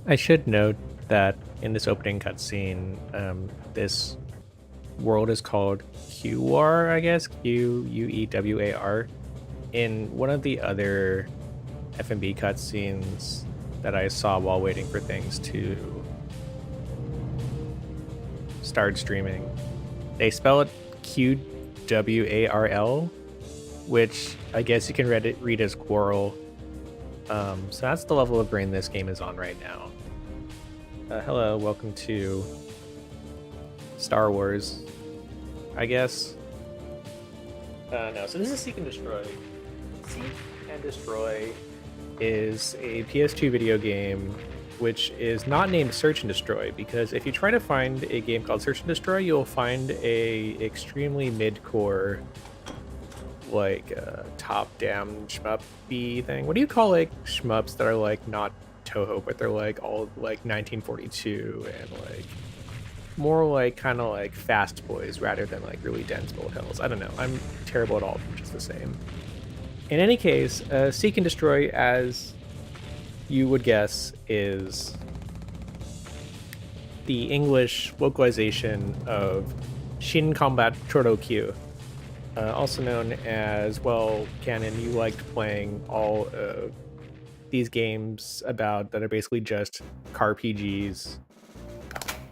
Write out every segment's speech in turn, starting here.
I should note that in this opening cutscene, this world is called QR, I guess, Queuewar. In one of the other FMB cutscenes that I saw while waiting for things to start streaming, they spell it QWARL, which I guess you can read as quarrel. So that's the level of brain this game is on right now. Hello, welcome to Star Wars, I guess. No, so this is Seek and Destroy. Seek and Destroy is a PS2 video game which is not named Search and Destroy, because if you try to find a game called Search and Destroy, you'll find a extremely mid-core, like top-down shmup-y thing. What do you call like shmups that are like not Toho, but they're like all like 1942 and like more like kind of like Fast Boys rather than like really dense bullet hells? I don't know. I'm terrible at all, just the same. In any case, Seek and Destroy, as you would guess, is the English localization of Shin Combat Choro Q. Also known as, well, Canon, you liked playing all of these games about that are basically just car PGs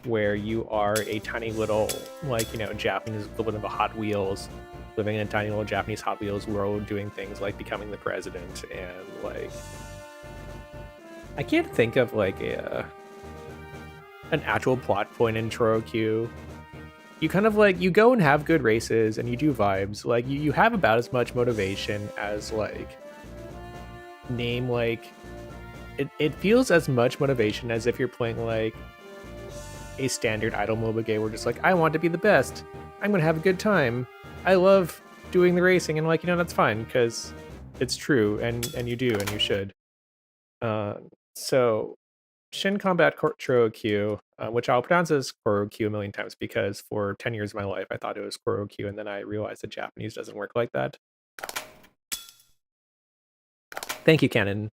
where you are a tiny little, like, you know, Japanese equivalent of a Hot Wheels, living in a tiny little Japanese Hot Wheels world, doing things like becoming the president and, like, I can't think of, like, an actual plot point in Choro Q. You kind of, like, you go and have good races and you do vibes. Like, you have about as much motivation as, like, name, like, it feels as much motivation as if you're playing, like, a standard idle MOBA game where just like, I want to be the best. I'm going to have a good time. I love doing the racing, and like, you know, that's fine because it's true and you do and you should. So Shin Combat Choro Q, which I'll pronounce as Choro Q a million times because for 10 years of my life I thought it was Choro Q, and then I realized that Japanese doesn't work like that. Thank you, Canon.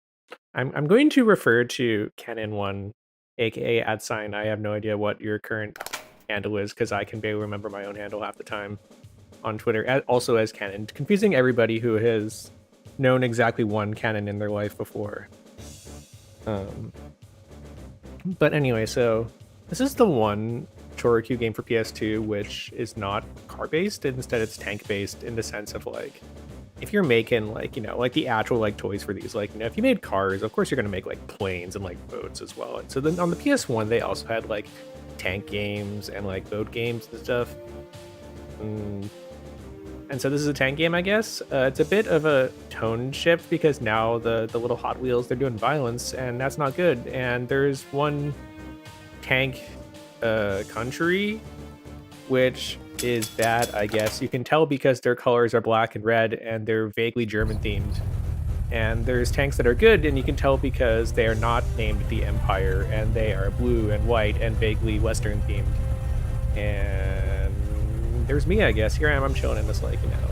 I'm going to refer to Canon1, aka @sign. I have no idea what your current handle is because I can barely remember my own handle half the time on Twitter, also as Canon, confusing everybody who has known exactly one Canon in their life before. But anyway, so this is the one Chorokyu game for PS2 which is not car-based, instead it's tank-based, in the sense of like, if you're making like, you know, like the actual like toys for these, like, you know, if you made cars, of course you're gonna make like planes and like boats as well. And so then on the PS1 they also had like tank games and like boat games and stuff. And so this is a tank game, I guess. It's a bit of a tone shift because now the little Hot Wheels, they're doing violence, and that's not good. And there's one tank country which is bad, I guess. You can tell because their colors are black and red and they're vaguely German themed. And there's tanks that are good, and you can tell because they are not named the Empire and they are blue and white and vaguely Western themed. And there's me, I guess. Here I am, I'm chilling in this, like, you know,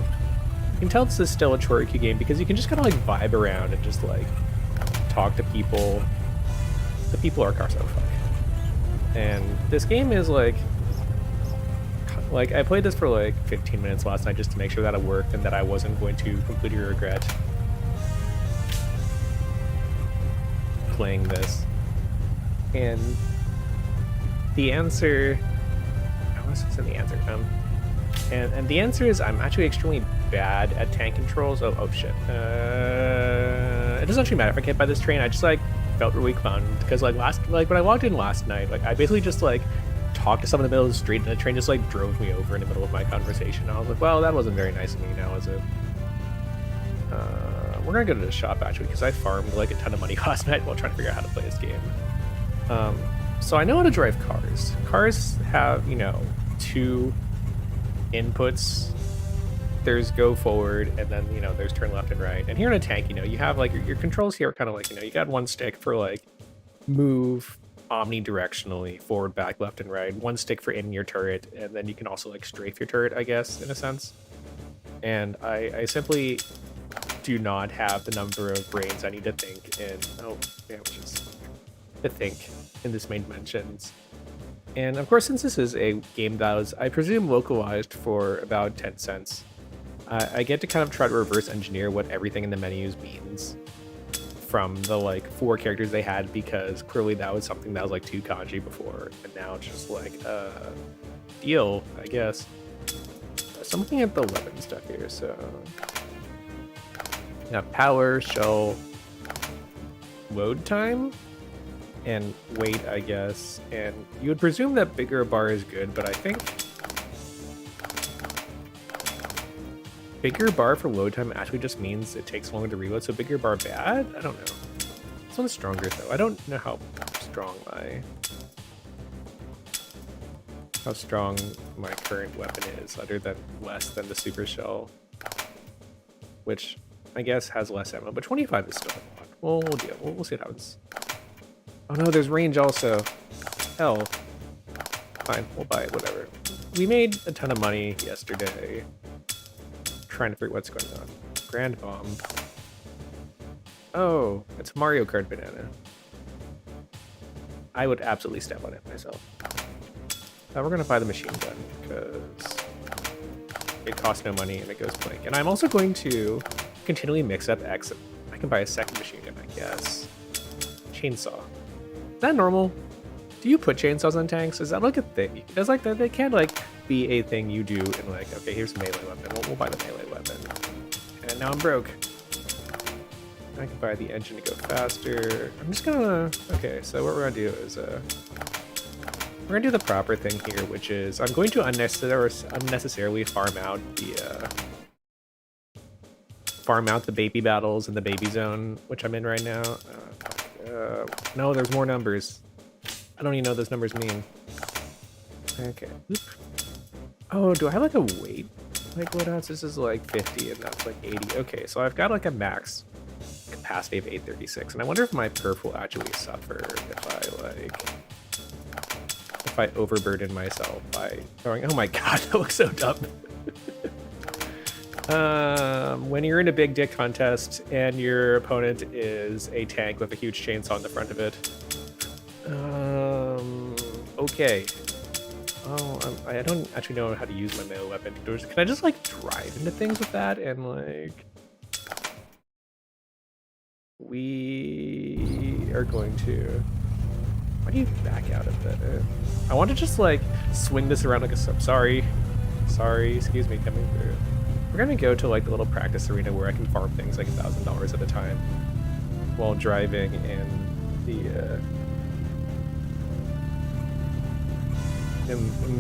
you can tell this is still a Chorikyu game because you can just kind of like vibe around and just like talk to people. The people are cars, oh fuck. And this game is like I played this for like 15 minutes last night just to make sure that it worked and that I wasn't going to completely regret playing this. And the answer, I was just in the answer. And the answer is I'm actually extremely bad at tank controls. Oh shit. It doesn't actually matter if I get hit by this train. I just like felt really fun because like when I logged in last night, like I basically just like talked to someone in the middle of the street and the train just like drove me over in the middle of my conversation. I was like, well, that wasn't very nice of me now, is it? We're gonna go to the shop actually because I farmed like a ton of money last night while trying to figure out how to play this game. So I know how to drive cars. Cars have, you know, two inputs. There's go forward and then, you know, there's turn left and right. And here in a tank, you know, you have like your controls here are kind of like, you know, you got one stick for like move omnidirectionally, forward, back, left, and right, one stick for in your turret, and then you can also like strafe your turret, I guess, in a sense. And I simply do not have the number of brains I need to think in. Oh, damn, just to think in this main dimensions. And of course, since this is a game that was, I presume, localized for about 10 cents, I get to kind of try to reverse engineer what everything in the menus means from the like 4 characters they had, because clearly that was something that was like too kanji before, and now it's just like deal, I guess. So I'm looking at the weapon stuff here. So yeah, power, shell, load time, and weight, I guess. And you would presume that bigger bar is good, but I think bigger bar for load time actually just means it takes longer to reload. So bigger bar bad? I don't know. This one's stronger though. I don't know how strong my current weapon is, other than less than the super shell, which I guess has less ammo, but 25 is still a lot. Well, we'll deal. We'll see what happens. Oh no, there's range also. Hell. Fine, we'll buy it, whatever. We made a ton of money yesterday trying to figure what's going on. Grand Bomb. Oh, it's Mario Kart banana. I would absolutely step on it myself. Now we're gonna buy the machine gun because it costs no money and it goes blank. And I'm also going to continually mix up X. I can buy a second machine gun, I guess. Chainsaw. Is that normal? Do you put chainsaws on tanks? Is that like a thing? It's like that. They can't like be a thing you do in like, okay, here's a melee weapon. We'll buy the melee weapon. And now I'm broke. I can buy the engine to go faster. I'm just gonna, okay, so what we're gonna do is we're gonna do the proper thing here, which is I'm going to unnecessarily farm out the baby battles in the baby zone, which I'm in right now. No, there's more numbers. I don't even know what those numbers mean. Okay. Oop. Oh, do I have like a weight? Like what else? This is like 50 and that's like 80. Okay, so I've got like a max capacity of 836, and I wonder if my perf will actually suffer if I overburden myself by throwing. Oh my god, that looks so dumb. When you're in a big dick contest and your opponent is a tank with a huge chainsaw in the front of it. Okay. Oh, I don't actually know how to use my melee weapon. Can I just like drive into things with that and like... We are going to... Why do you back out of that? I want to just like swing this around like a sub. Sorry, excuse me, coming through. We're gonna go to like the little practice arena where I can farm things like $1,000 at a time while driving in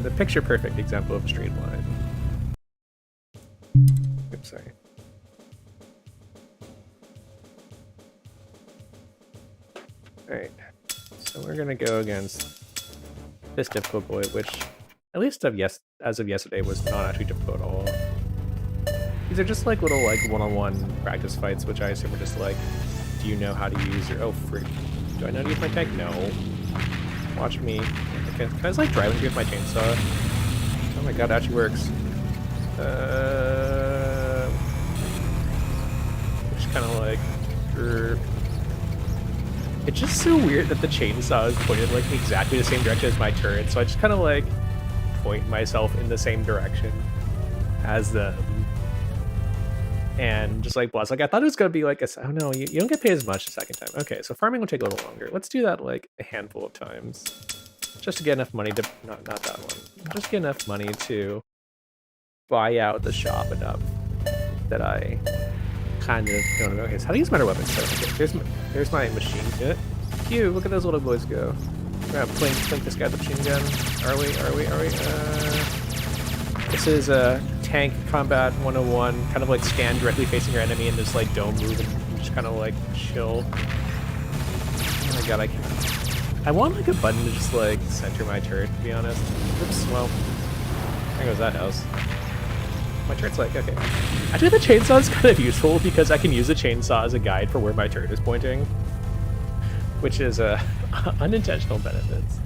the picture perfect example of a straight line. Oops, sorry. Alright, so we're gonna go against this difficult boy, which at least as of yesterday was not actually difficult at all. These are just like little like one-on-one practice fights, which I assume are just like, do you know how to use your... Oh, freak. Do I know how to use my tank? No. Watch me. Can I just like drive into with my chainsaw? Oh my god, it actually works. Just kind of like... It's just so weird that the chainsaw is pointed like exactly the same direction as my turret, so I just kind of like point myself in the same direction as them. And just like blast. Like I thought it was gonna be like a... Oh no, you don't get paid as much the second time. Okay, so farming will take a little longer. Let's do that like a handful of times. Just to get enough money to... Not that one. Just get enough money to buy out the shop enough that I kind of don't know. Okay, so how to use minor weapons? Okay, there's my machine gun. Phew, look at those little boys go. We're gonna plink this guy with the machine gun. Are we? This is a tank combat 101, kind of like stand directly facing your enemy and just like don't move and just kind of like chill. Oh my god, I want like a button to just like center my turret, to be honest. Oops, well, there goes that house. My turret's like, okay. Actually, the chainsaw is kind of useful because I can use the chainsaw as a guide for where my turret is pointing, which is unintentional benefits.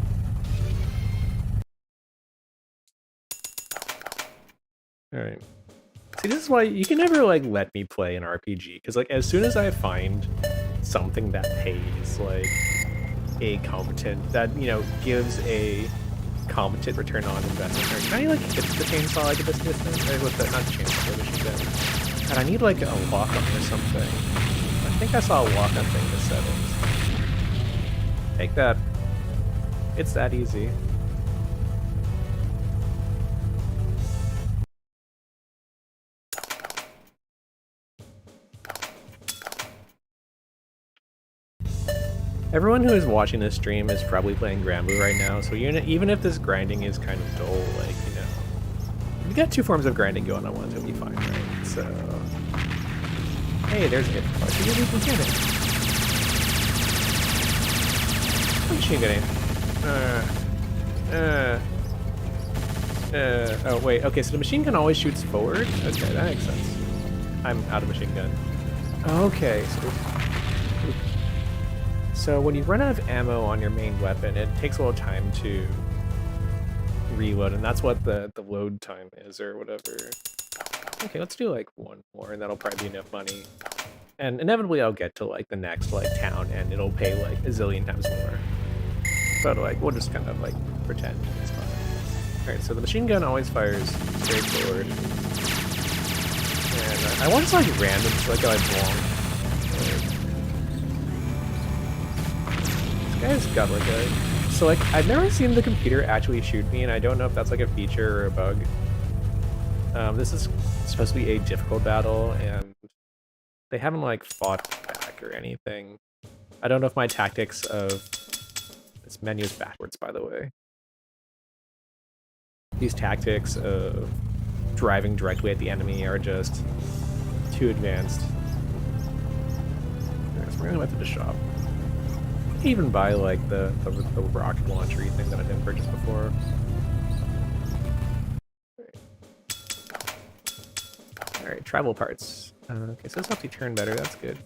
All right. See, this is why you can never like let me play an RPG, because like as soon as I find something that pays like a competent, that, you know, gives a competent return on investment. Or can I like hit the chainsaw like at this distance? Or with the, not the chainsaw, the machine gun. And I need like a lock-up or something. I think I saw a lock-up thing in the settings. Take that. It's that easy. Everyone who is watching this stream is probably playing Granblue right now, so even if this grinding is kind of dull, like, you know, you got two forms of grinding going on once, it'll be fine, right? So, hey, there's it. Oh, you can get it. I'm machine gunning. Oh wait, okay, so the machine gun always shoots forward? Okay, that makes sense. I'm out of machine gun. Okay, so when you run out of ammo on your main weapon, it takes a little time to reload, and that's what the load time is, or whatever. Okay, let's do like one more, and that'll probably be enough money. And inevitably I'll get to like the next like town, and it'll pay like a zillion times more. But like, we'll just kind of like pretend it's fine. Alright, so the machine gun always fires straight forward. And I want to like random, so like I belong. This guy's got like a... So like, I've never seen the computer actually shoot me, and I don't know if that's like a feature or a bug. This is supposed to be a difficult battle, and they haven't like fought back or anything. I don't know if my tactics of... This menu is backwards, by the way. These tactics of driving directly at the enemy are just too advanced. Okay, so we're gonna go to the shop. Even buy like the rocket launcher thing that I didn't purchase before. Alright, travel parts. Okay, so this helps you turn better, that's good.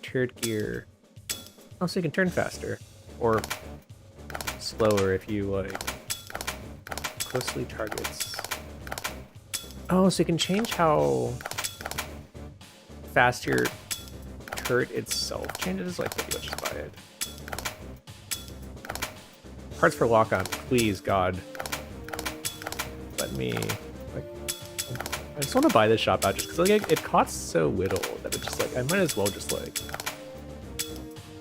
Turret gear. Oh, so you can turn faster. Or slower if you like closely targets. Oh, so you can change how fast your turret itself changes? Like, maybe let's just buy it. Parts for lock-on, please, God. Let me, like, I just want to buy this shop out just because like, it costs so little that it's just like, I might as well just like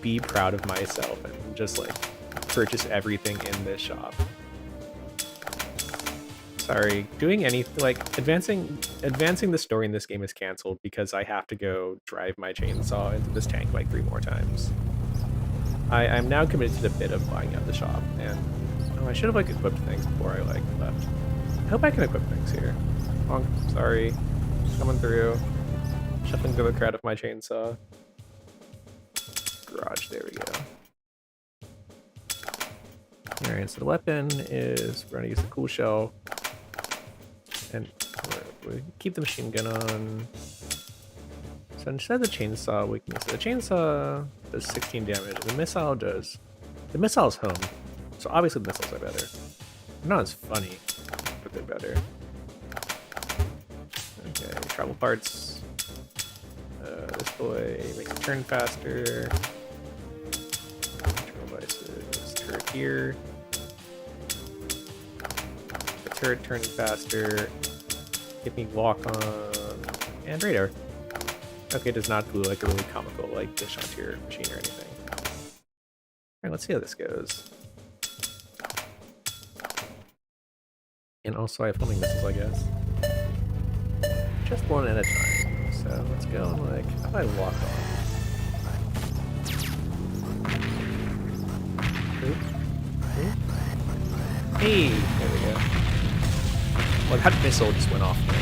be proud of myself and just like purchase everything in this shop. Sorry, doing anything like advancing the story in this game is canceled because I have to go drive my chainsaw into this tank like 3 more times. I'm now committed to the bit of buying out the shop, and oh, I should have like equipped things before I like left. I hope I can equip things here. Oh, sorry, coming through, shuffling through the crowd of my chainsaw. Garage, there we go. Alright, so the weapon is, we're gonna use the cool shell. And we keep the machine gun on. So instead of the chainsaw, we can use the chainsaw does 16 damage. The missile does. The missile's home, so obviously the missiles are better. They're not as funny, but they're better. Okay, travel parts. This boy makes it turn faster. Control devices. Turret here. The turret turning faster. Give me walk on and radar. Okay, it does not do like a really comical like dish onto your machine or anything. Alright, let's see how this goes. And also I have homing missiles, I guess. Just one at a time. So let's go and like, how about I walk on? Hey, there we go. Well, that missile just went off there.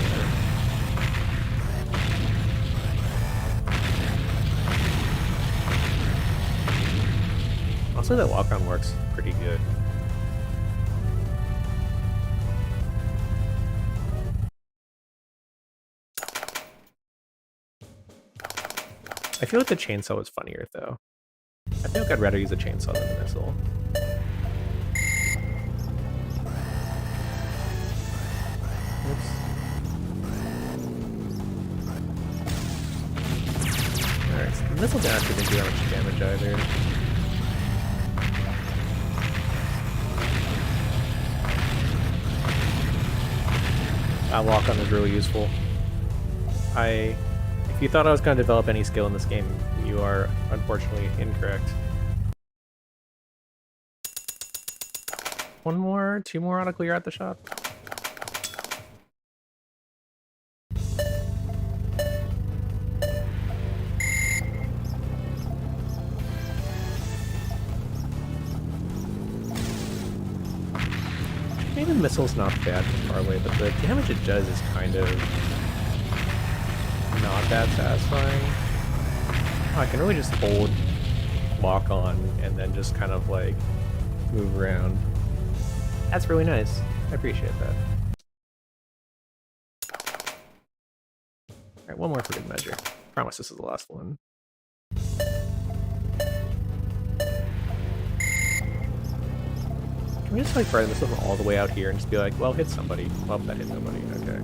Also, that walk-on works pretty good. I feel like the chainsaw was funnier, though. I feel like I'd rather use a chainsaw than the missile. Oops. Alright, so the missile didn't actually do that much damage either. That lock-on is really useful. If you thought I was going to develop any skill in this game, you are unfortunately incorrect. One more, two more auto clear at the shop. Maybe the missile's not bad from far away, but the damage it does is kind of not that satisfying. Oh, I can really just hold lock on and then just kind of like move around. That's really nice. I appreciate that. Alright, one more for good measure. Promise this is the last one. Can we just like fire this one all the way out here and just be like, well, hit somebody. Well, that hit nobody. Okay.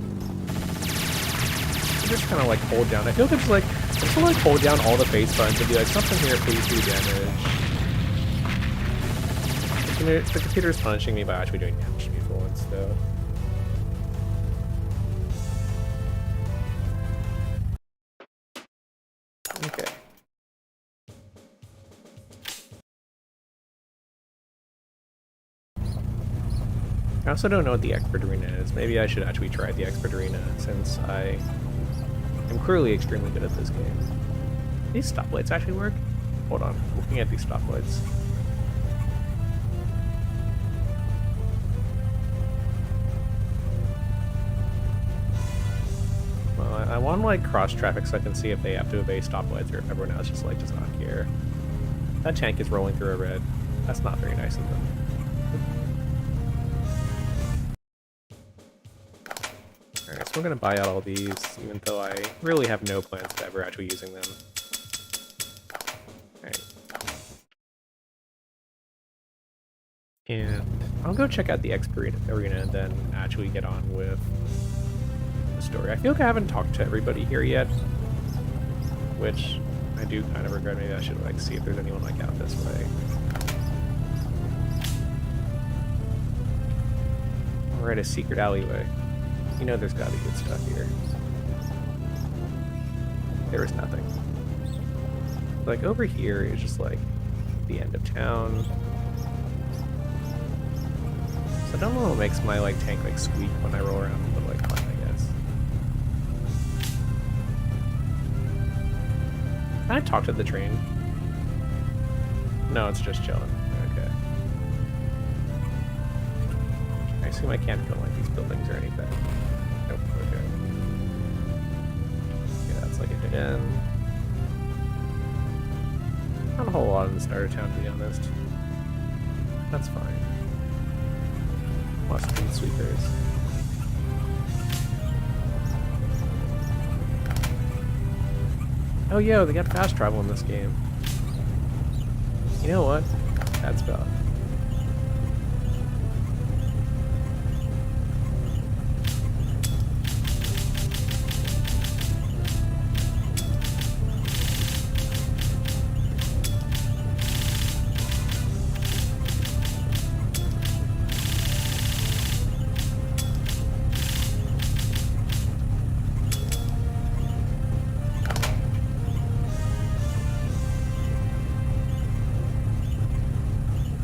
Just kind of like hold down. I feel like it's like, just like hold down all the face buttons and be like, something here, please do damage. The computer's punishing me by actually doing damage to me for once, though. Okay. I also don't know what the expert arena is. Maybe I should actually try the expert arena since I am clearly extremely good at this game. These stoplights actually work? Hold on, I'm looking at these stoplights. Well, I want to like cross traffic so I can see if they have to obey stoplights or if everyone else just like does not care. That tank is rolling through a red. That's not very nice of them. Alright, so we're gonna buy out all these, even though I really have no plans of ever actually using them. Alright. And I'll go check out the expert arena and then actually get on with the story. I feel like I haven't talked to everybody here yet, which I do kind of regret. Maybe I should like see if there's anyone like out this way. We're at a secret alleyway. You know there's gotta be good stuff here. There is nothing. Like over here is just like the end of town. So I don't know what makes my like tank like squeak when I roll around, but like fun, I guess. Can I talk to the train? No, it's just chilling. Okay. I assume I can't go like these buildings or anything. Nope, okay. Yeah, that's like a dead end. Not a whole lot in the starter town, to be honest. That's fine. Western sweepers. Oh, yo, they got fast travel in this game. You know what? That's about.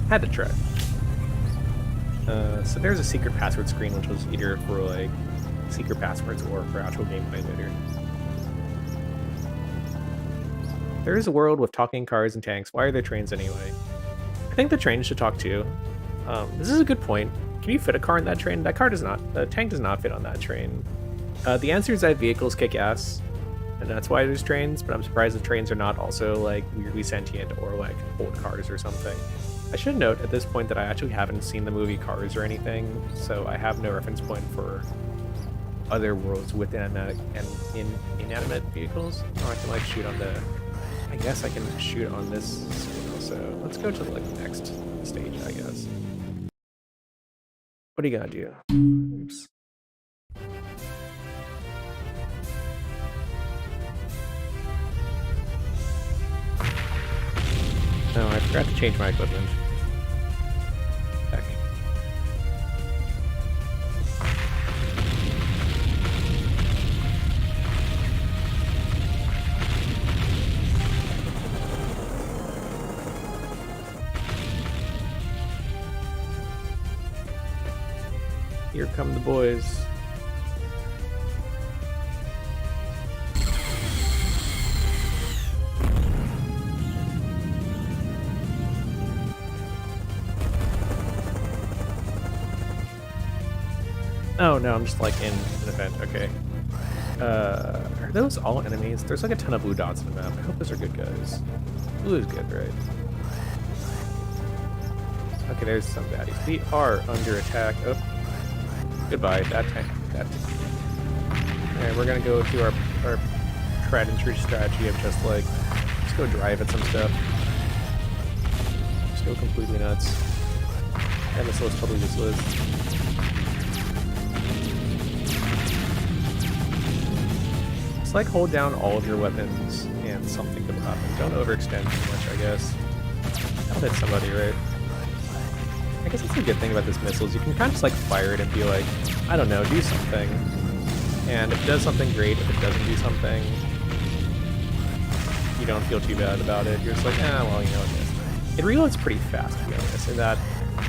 Had to try. So there's a secret password screen, which was either for like secret passwords or for actual gameplay later. There is a world with talking cars and tanks. Why are there trains anyway? I think the train should talk too. This is a good point. Can you fit a car in that train? That car does not. The tank does not fit on that train. The answer is that vehicles kick ass, and that's why there's trains. But I'm surprised the trains are not also like weirdly sentient or like old cars or something. I should note at this point that I actually haven't seen the movie Cars or anything, so I have no reference point for other worlds with inanimate vehicles. Oh, I can like shoot on the. I guess I can shoot on this screen also. Let's go to like the next stage, I guess. What are you gonna do? Oops. No, I forgot to change my equipment. Heck. Here come the boys. Oh no, I'm just like in an event. Okay. Are those all enemies? There's like a ton of blue dots in the map. I hope those are good guys. Blue is good, right? Okay, there's some baddies. We are under attack. Oh, goodbye. That tank. Alright, we're gonna go to our tried and true strategy of just like, let's go drive at some stuff. Just go completely nuts. And this was totally useless. Just like hold down all of your weapons and something could happen. Don't overextend too much, I guess. That'll hit somebody, right? I guess that's a good thing about this missile is you can kind of just like fire it and be like, I don't know, do something. And if it does something, great. If it doesn't do something, you don't feel too bad about it. You're just like, well, you know what, it reloads pretty fast, to be honest, in that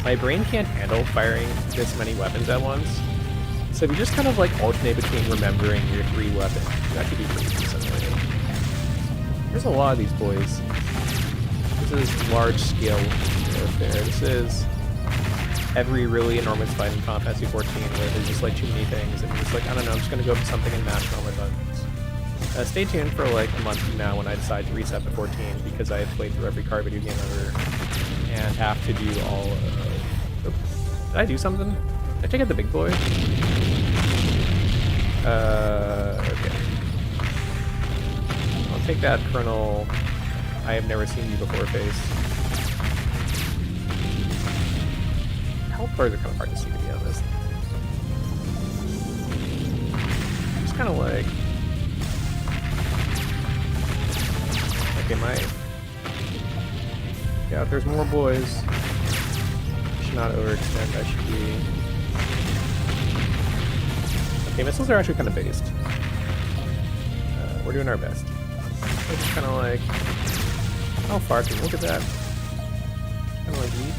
my brain can't handle firing this many weapons at once. So if you just kind of like alternate between remembering your 3 weapons, that could be pretty fascinating. There's a lot of these boys. This is large scale warfare. This is every really enormous fight in Final Fantasy 14 where there's just like too many things and you're just like, I don't know, I'm just gonna go for something and mash all my buttons. Stay tuned for like a month from now when I decide to reset to 14 because I have played through every car video game ever and have to do all did I do something? Did I take out the big boy? Okay. I'll take that Colonel I have never seen you before face. Health bars are kind of hard to see, to be honest. Just kind of like... Okay, yeah, if there's more boys, I should not overextend, I should be... Okay, missiles are actually kind of based. We're doing our best. So just kind of like... How far can you look at that? Kind of like neat.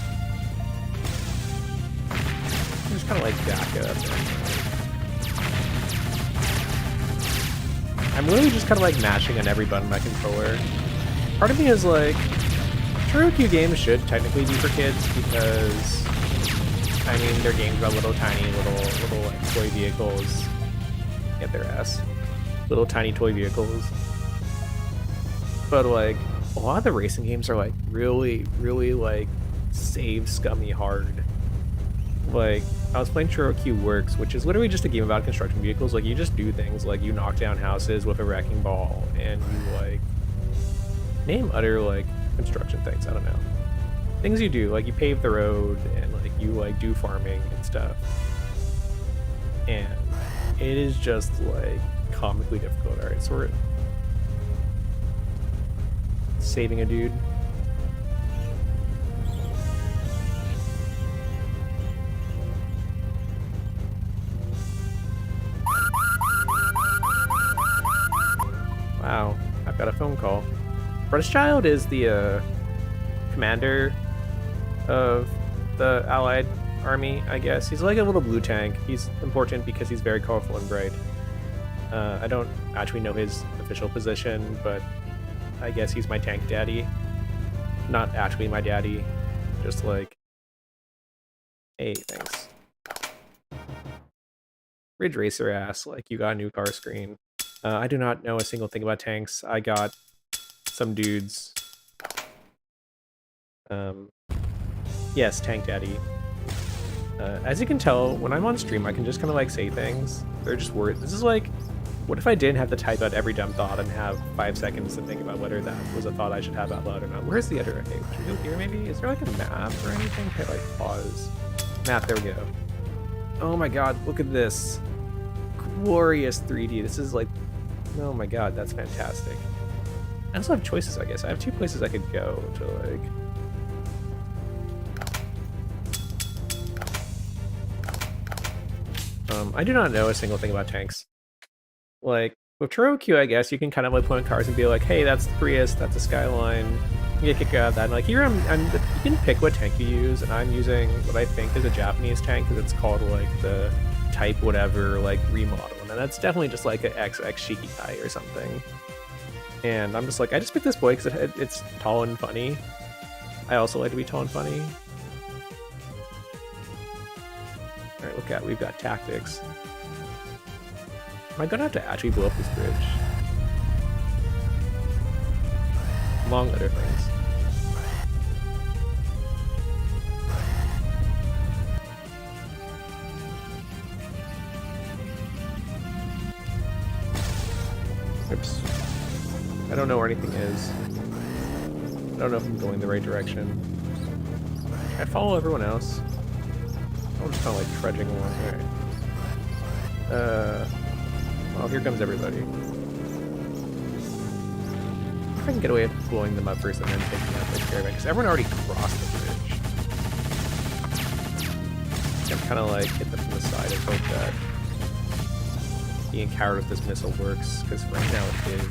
Just kind of like back up. I'm really just kind of like mashing on every button on my controller. Part of me is like, Choro games should technically be for kids because, I mean, they're games about little tiny little like toy vehicles. Get their ass. Little tiny toy vehicles. But like, a lot of the racing games are like really like save scummy hard. Like, I was playing Choro Works, which is literally just a game about construction vehicles. Like, you just do things like you knock down houses with a wrecking ball, and you like name other like construction things. I don't know, things you do, like you pave the road, and like you like do farming and stuff. And it is just like comically difficult. All right, so we're saving a dude. Wow, I've got a phone call. Child is the commander of the Allied army, I guess. He's like a little blue tank. He's important because he's very colorful and bright. I don't actually know his official position, but I guess he's my tank daddy. Not actually my daddy, just like, hey, thanks. Ridge Racer ass, like you got a new car screen. I do not know a single thing about tanks. I got some dudes. Yes, Tank Daddy. As you can tell, when I'm on stream, I can just kind of like say things. They're just words. This is like, what if I didn't have to type out every dumb thought and have 5 seconds to think about whether that was a thought I should have out loud or not? Where's the other? Okay, should we go here maybe? Is there like a map or anything? Okay, like pause. Map, there we go. Oh my god, look at this. Glorious 3D. This is like, oh my god, that's fantastic. I also have choices, I guess. I have 2 places I could go to like... I do not know a single thing about tanks. Like, With Cherokee, I guess you can kind of like point cars and be like, hey, that's the Prius, that's a Skyline. You get kick out of that. And like here, you can pick what tank you use, and I'm using what I think is a Japanese tank because it's called like the Type whatever like remodel, and that's definitely just like an XX Shikikai or something. And I'm just like, I just picked this boy because it's tall and funny. I also like to be tall and funny. All right, look at, we've got tactics. Am I gonna have to actually blow up this bridge? Among other things. Oops. I don't know where anything is. I don't know if I'm going the right direction. I follow everyone else. I'm just kind of like trudging along. Alright. Well, here comes everybody. If I can get away with blowing them up first and then taking out the caravan, because everyone already crossed the bridge. I'm kind of like hit them from the side and hope that being coward with this missile works, because right now it is.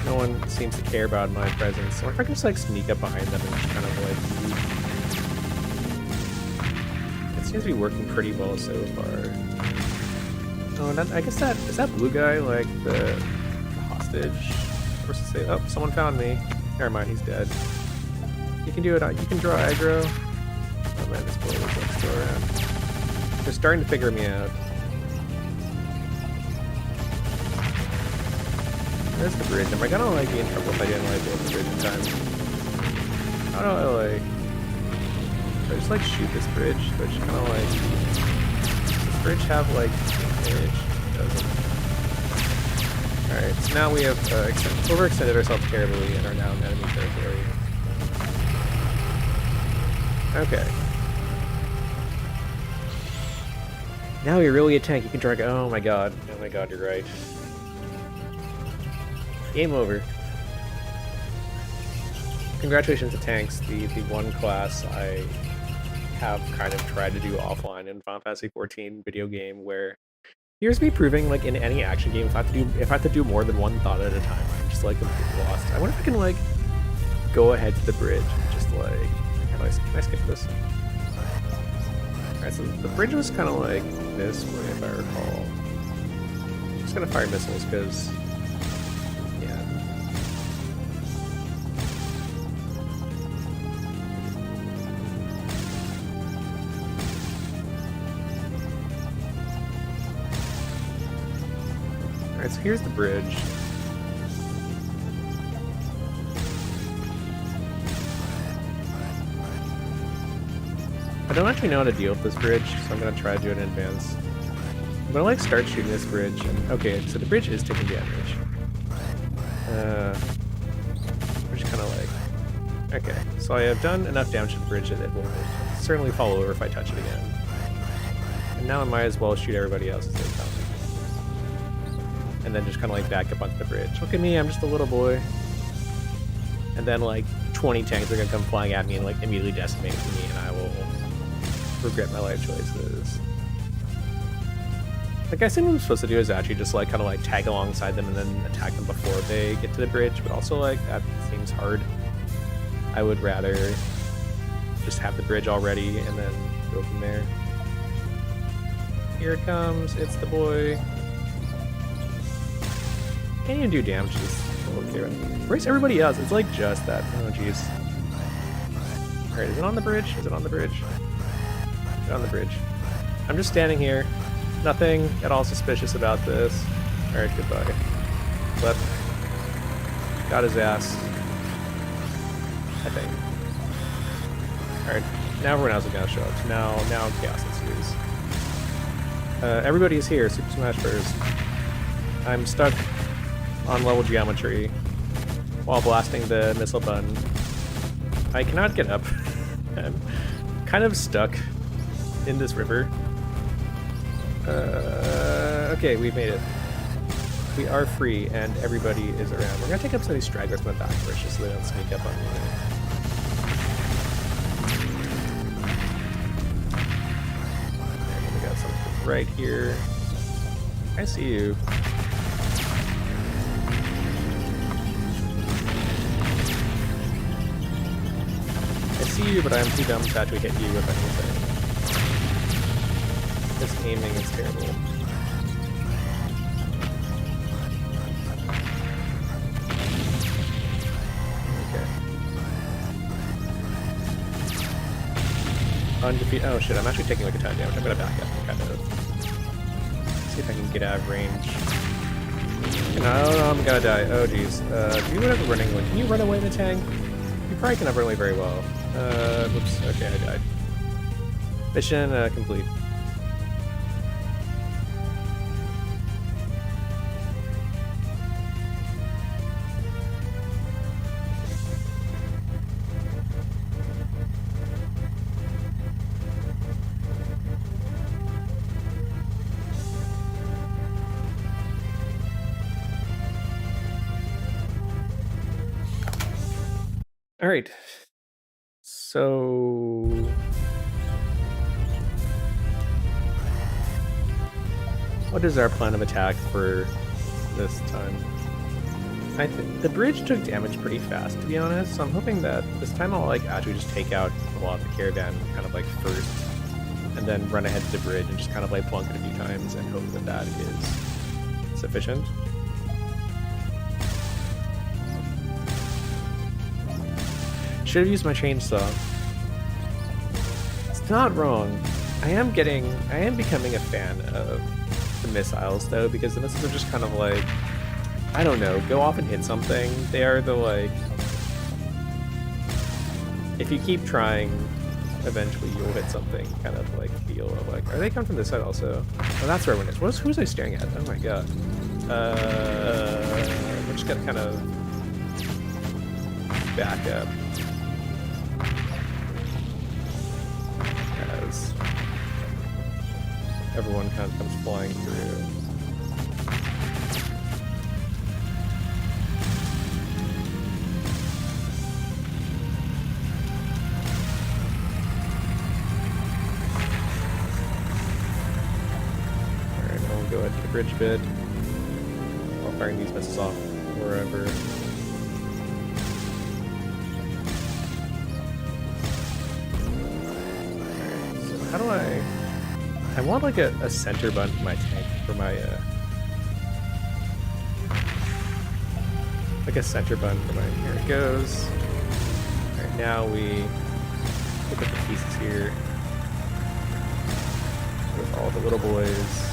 No one seems to care about my presence, so if I can just like sneak up behind them and just kind of like... It seems to be working pretty well so far. Oh, and I guess is that blue guy like the hostage? What's to say? Oh, someone found me. Never mind, he's dead. You can do it. You can draw aggro. Oh man, this boy was like still around. They're starting to figure me out. There's the bridge. Am I gonna like be in trouble if I didn't like build the bridge in time? How do I like? Do I just like shoot this bridge? Do I just kind of like? Does this bridge have like damage? It doesn't. All right. So now we have overextended ourselves terribly and are now in enemy territory. Okay. Now you're really a tank. You can drag. Oh my god. Oh my god. You're right. Game over. Congratulations to tanks, the one class I have kind of tried to do offline in Final Fantasy XIV video game, where here's me proving like in any action game if I have to do more than one thought at a time, I'm just like completely lost. I wonder if I can like go ahead to the bridge and just like can I skip this? Alright, so the bridge was kind of like this way if I recall. I'm just gonna fire missiles because Alright, so here's the bridge. I don't actually know how to deal with this bridge, so I'm gonna try to do it in advance. I'm gonna like start shooting this bridge, and okay, so the bridge is taking damage. We're just kind of like, okay, so I have done enough damage to the bridge that it will certainly fall over if I touch it again. And now I might as well shoot everybody else as they come. And then just kind of like back up onto the bridge. Look at me, I'm just a little boy. And then like 20 tanks are gonna come flying at me and like immediately decimate me, and I will regret my life choices. Like I think what I'm supposed to do is actually just like kind of like tag alongside them and then attack them before they get to the bridge, but also like that seems hard. I would rather just have the bridge already and then go from there. Here it comes, it's the boy. Can't even do damage to this little kid. Where's everybody else? It's like just that. Oh jeez. Alright, is it on the bridge? Is it on the bridge? Get on the bridge. I'm just standing here. Nothing at all suspicious about this. Alright, goodbye. Left. Got his ass. I think. Alright, now everyone else is gonna show up. So now chaos ensues. Everybody is here. Super Smash Bros. I'm stuck on level geometry while blasting the missile button. I cannot get up. I'm kind of stuck in this river. Okay, we've made it. We are free and everybody is around. We're gonna take up some of these stragglers from the back first just so they don't sneak up on me. right here. I see you. I see you, but I'm too dumb to actually hit you with anything. This aiming is terrible. Undefeated. Oh shit, I'm actually taking like a ton of damage. I'm gonna back up and kind of see if I can get out of range. No, I'm gonna die. Oh jeez. Do you have a running one? Can you run away in a tank? You probably cannot run away very well. Whoops. Okay, I died. Mission complete. All right. So what is our plan of attack for this time? I think the bridge took damage pretty fast, to be honest. So I'm hoping that this time I'll like actually just take out a lot of the caravan kind of like first, and then run ahead to the bridge and just kind of like plunk it a few times and hope that that is sufficient. Should have used my chainsaw. It's not wrong. I am becoming a fan of the missiles though, because the missiles are just kind of like, I don't know, go off and hit something. They are the like, if you keep trying, eventually you'll hit something kind of like feel of like, are they coming from this side also? Oh, that's where everyone is. Who's I staring at? Oh my god. We're just gonna kind of back up. As everyone kind of comes flying through. Alright, I'll go ahead to the bridge bit. I'll fire these missiles off wherever. How do I want like a center button for my tank, for my like a center button for my, here it goes. Alright, now we pick up the pieces here with all the little boys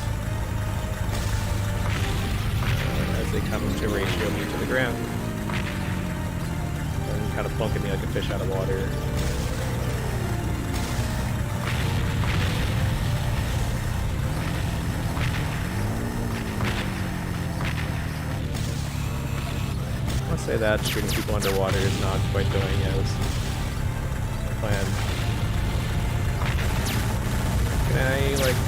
as they come to ratio me to the ground and kind of plunking me like a fish out of water. Say that shooting people underwater is not quite going as planned. Can I like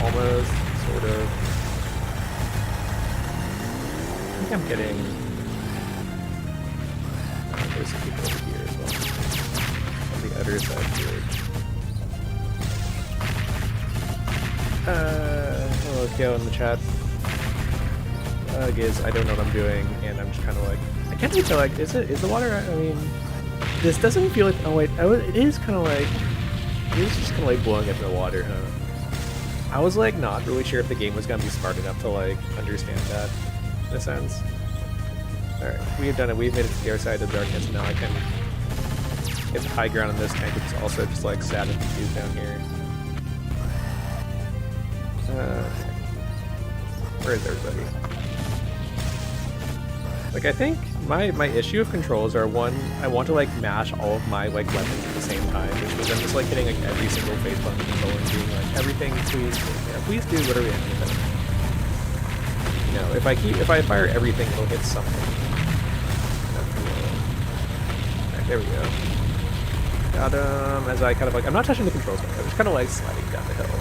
almost sort of? I think I'm getting. There's some people over here as well. On the other side here. Hello, Kyo in the chat. Giz, I don't know what I'm doing, and I'm just kind of like, I can't really tell, like, is the water, I mean, this doesn't feel like, oh wait, it is kind of like, it is just kind of like blowing up in the water, huh? I was like not really sure if the game was going to be smart enough to like understand that, in a sense. Alright, we have done it, we've made it to the other side of the darkness, now I can get the high ground in this tank, which is also just like sad and confused down here. Where is everybody? Like, I think my issue of controls are, one, I want to like mash all of my like weapons at the same time, which means I'm just like hitting like every single face button on the controller and being like, everything, please, yeah, please do whatever you have. You know, if I fire everything, it'll hit something. Alright, there we go. Got him. As I kind of like, I'm not touching the controls, I'm just kind of like sliding down the hill.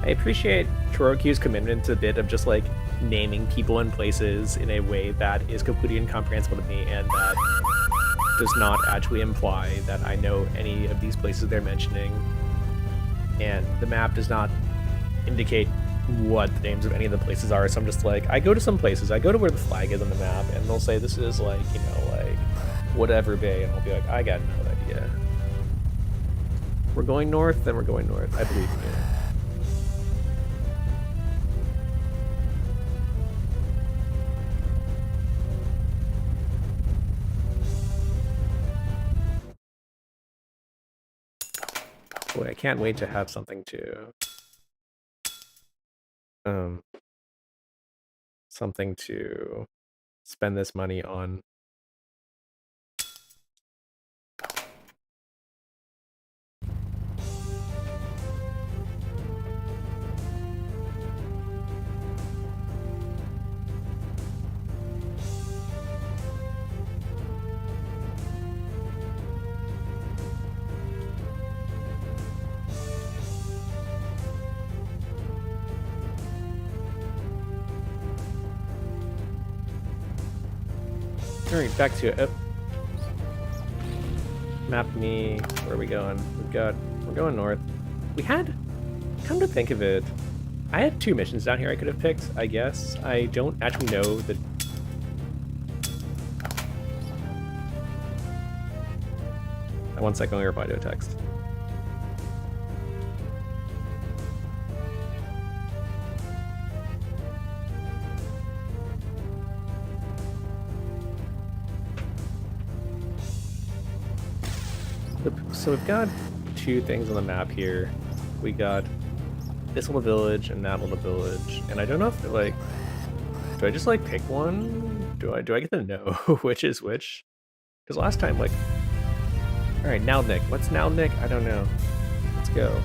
I appreciate Chorokyu's commitment to a bit of just like naming people and places in a way that is completely incomprehensible to me and that does not actually imply that I know any of these places they're mentioning. And the map does not indicate what the names of any of the places are, so I'm just like, I go to some places, I go to where the flag is on the map, and they'll say this is like, you know, like, whatever bay, and I'll be like, I got no idea. We're going north, then we're going north. I believe in you. Boy, I can't wait to have something to spend this money on. Alright, back to it. Map me. Where are we going? We're going north. We had, come to think of it, I had 2 missions down here I could have picked, I guess. I don't actually know the... One second, let me reply to a text. So we've got 2 things on the map here. We got this little village and that little village, and I don't know if they're like, do I just like pick one? Do I get to know which is which? Because last time, like, all right, Nalnik. What's Nalnik? I don't know. Let's go.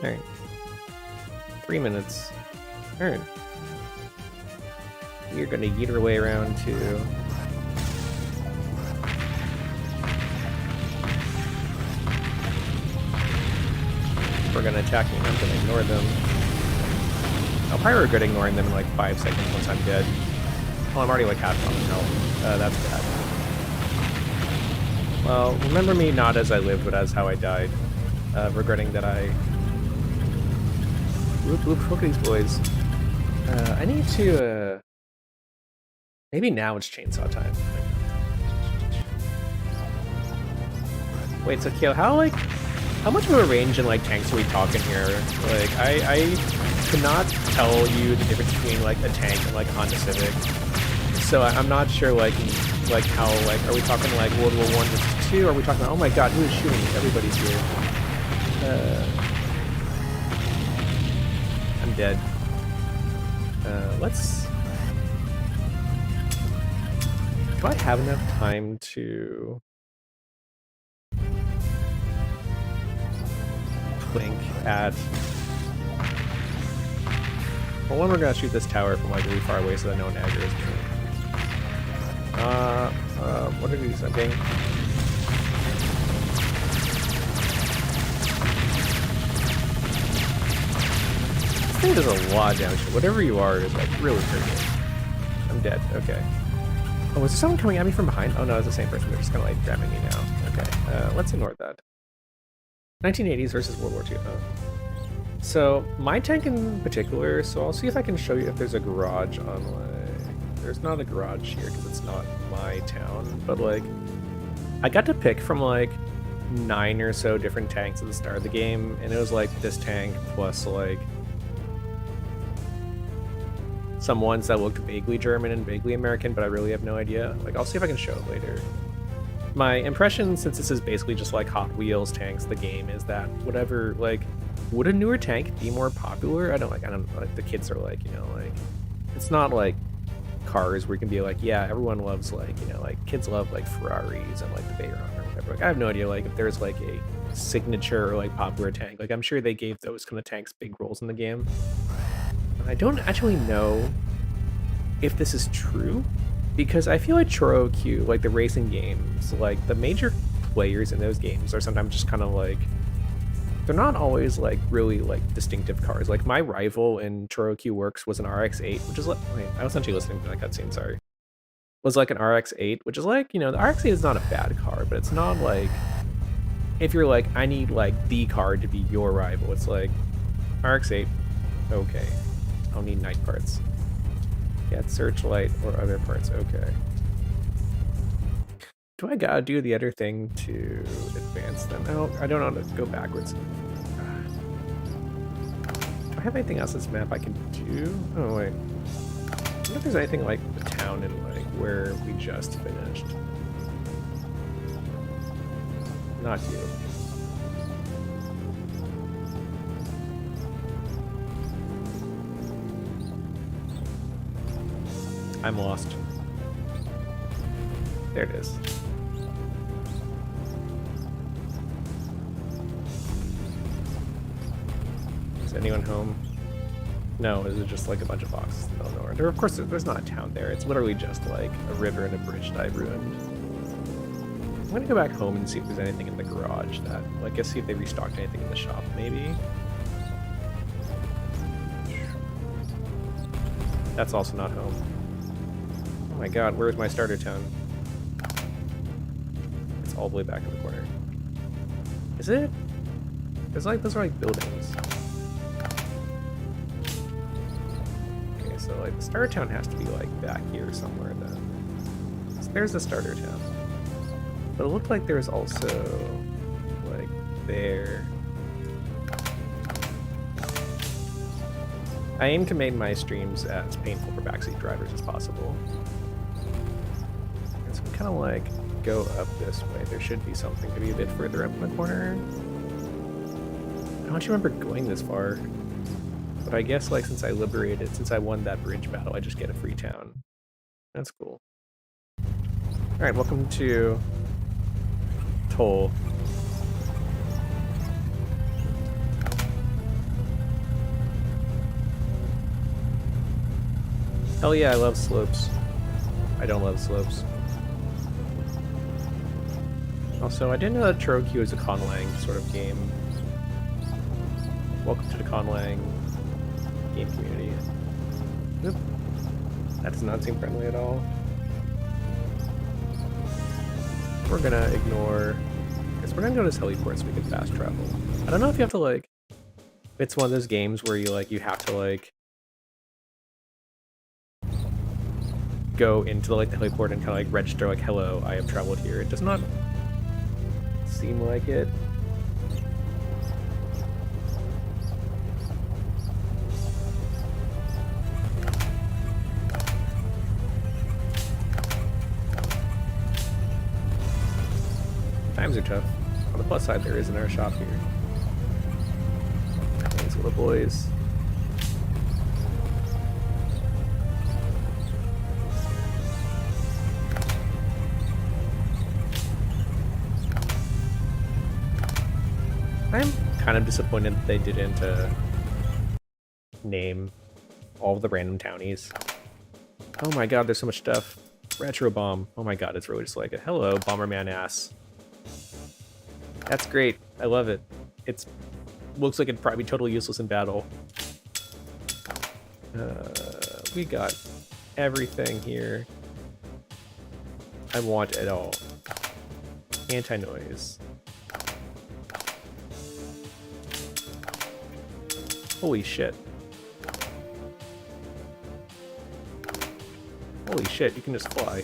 Alright. 3 minutes. Alright. You're gonna yeet our way around to... We're gonna attack me, I'm gonna ignore them. I'll probably regret ignoring them in like 5 seconds once I'm dead. Oh, I'm already like half on health. That's bad. Well, remember me not as I lived, but as how I died. Regretting that I... Whoop, whoop, look at these boys. I need to, maybe now it's chainsaw time. Wait, so Kyo, how much of a range in like tanks are we talking here? Like, I cannot tell you the difference between like a tank and like a Honda Civic. So I'm not sure like how, like, are we talking like World War I versus II? Are we talking about, oh my god, who is shooting? Everybody's here. I'm dead. Let's... Do I have enough time to... blink at... Well, one, we're gonna shoot this tower from like really far away so that no one aggroes me. What are these? I'm getting... I think there's a lot of damage. Whatever you are is like really hurting. I'm dead. Okay. Oh, is there someone coming at me from behind? Oh no, it's the same person. They're just kind of like grabbing me now. Okay. Let's ignore that. 1980s versus World War II. Oh. So my tank in particular. So I'll see if I can show you if there's a garage on like. There's not a garage here because it's not my town. But like, I got to pick from like 9 or so different tanks at the start of the game, and it was like this tank plus like some ones that looked vaguely German and vaguely American, but I really have no idea. Like, I'll see if I can show it later. My impression, since this is basically just like Hot Wheels tanks, the game, is that whatever, like, would a newer tank be more popular? I don't like, the kids are like, you know, like, it's not like cars where you can be like, yeah, everyone loves like, you know, like kids love like Ferraris and like the Veyron or whatever. Like I have no idea like if there's like a signature or like popular tank. Like I'm sure they gave those kind of tanks big roles in the game. I don't actually know if this is true because I feel like Choro Q, like the racing games, like the major players in those games are sometimes just kind of like they're not always like really like distinctive cars. Like my rival in Choro Q Works was an RX-8, which is like wait, I was actually listening to that cutscene. Sorry, was like an RX-8, which is like, you know, the RX-8 is not a bad car, but it's not like if you're like I need like the car to be your rival. It's like RX-8, okay, I'll need night parts. Get searchlight or other parts. Okay. Do I gotta do the other thing to advance them? I don't know how to go backwards. Do I have anything else this map I can do? Oh wait. I wonder if there's anything like the town and like where we just finished. Not you. I'm lost. There it is. Is anyone home? No, is it just like a bunch of boxes in the middle of nowhere? Of course, there's not a town there. It's literally just like a river and a bridge that I've ruined. I'm gonna go back home and see if there's anything in the garage that, like, see if they restocked anything in the shop, maybe. That's also not home. Oh my god, where's my starter town? It's all the way back in the corner. Is it? It's like, those are like buildings. Okay, so like the starter town has to be like back here somewhere then. So there's the starter town. But it looked like there's also like there. I aim to make my streams as painful for backseat drivers as possible. And so we kind of like go up this way. There should be something to be a bit further up in the corner. I don't actually remember going this far. But I guess like since I won that bridge battle, I just get a free town. That's cool. Alright, welcome to Toll. Hell yeah, I love slopes. I don't love slopes. Also, I didn't know that Choro Q is a Conlang sort of game. Welcome to the Conlang game community. Oop. That does not seem friendly at all. We're gonna ignore... I guess we're gonna go to this heliport so we can fast travel. I don't know if you have to like... It's one of those games where you have to like... go into like the heliport and kind of like register like, hello, I have traveled here. It does not seem like it. Times are tough. On the plus side, there is another shop here. These little boys. I'm kind of disappointed that they didn't name all the random townies. Oh my god, there's so much stuff. Retro bomb. Oh my god, it's really just like a hello, Bomberman ass. That's great. I love it. It's looks like it'd probably be totally useless in battle. We got everything here. I want it all. Anti-noise. Holy shit. Holy shit, you can just fly.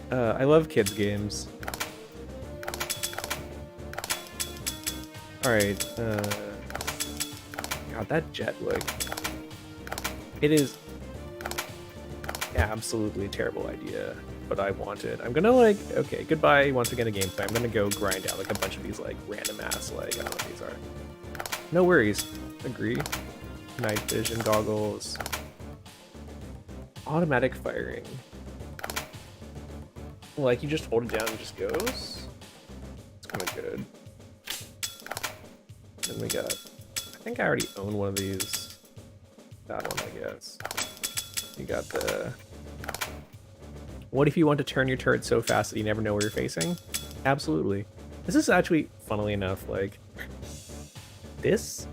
I love kids games. Alright, God, that jet, like... It is... absolutely a terrible idea, but I want it. I'm gonna, like... Okay, goodbye once again to gameplay. I'm gonna go grind out, like, a bunch of these, like, random ass, like, I don't know what these are. No worries. Agree. Night vision goggles. Automatic firing. Like, you just hold it down and it just goes? It's kind of good. Then we got... I think I already own one of these. That one, I guess. You got the... What if you want to turn your turret so fast that you never know where you're facing? Absolutely. This is actually, funnily enough, like... This...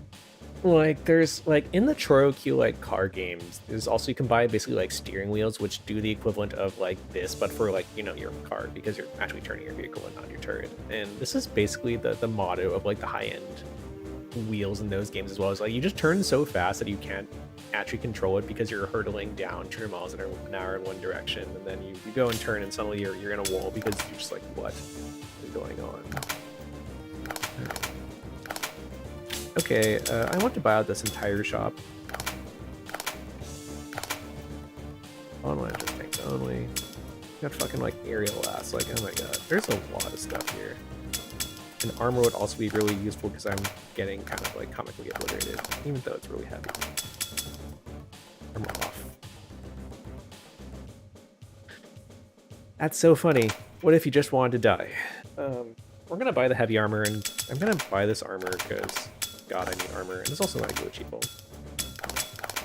Like, there's, like, in the choro queue, like, car games, there's also, you can buy basically, like, steering wheels, which do the equivalent of, like, this, but for, like, you know, your car, because you're actually turning your vehicle and not your turret. And this is basically the motto of, like, the high-end wheels in those games as well. Is like, you just turn so fast that you can't actually control it because you're hurtling down 200 miles an hour in one direction, and then you go and turn, and suddenly you're in a wall because you're just like, what is going on? Okay, I want to buy out this entire shop. Online tanks only. Got fucking like aerial ass. Like, oh my god, there's a lot of stuff here. And armor would also be really useful because I'm getting kind of like comically obliterated, even though it's really heavy. Armor off. That's so funny. What if you just wanted to die? We're gonna buy the heavy armor, and I'm gonna buy this armor because, God, I need armor, and it's also not a glitchy build.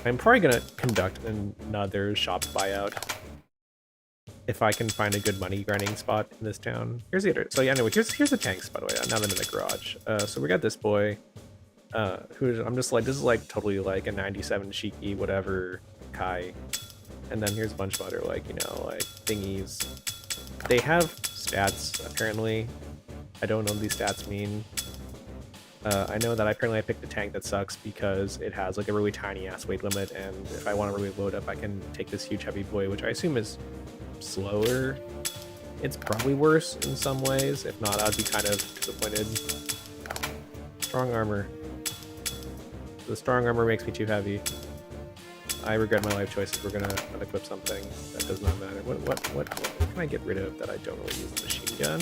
I'm probably gonna conduct another shop buyout if I can find a good money grinding spot in this town. Here's the other. So yeah, anyway, here's the tanks, by the way. Now that I'm in the garage. So we got this boy, who I'm just like, this is like totally like a 97 Shiki whatever Kai, and then here's a bunch of other like, you know, like thingies. They have stats apparently. I don't know what these stats mean. I know that apparently I picked a tank that sucks because it has like a really tiny ass weight limit, and if I want to really load up, I can take this huge heavy boy, which I assume is slower. It's probably worse in some ways. If not, I'd be kind of disappointed. Strong armor. The strong armor makes me too heavy. I regret my life choices. We're gonna unequip something that does not matter. What can I get rid of that I don't really use? The machine gun.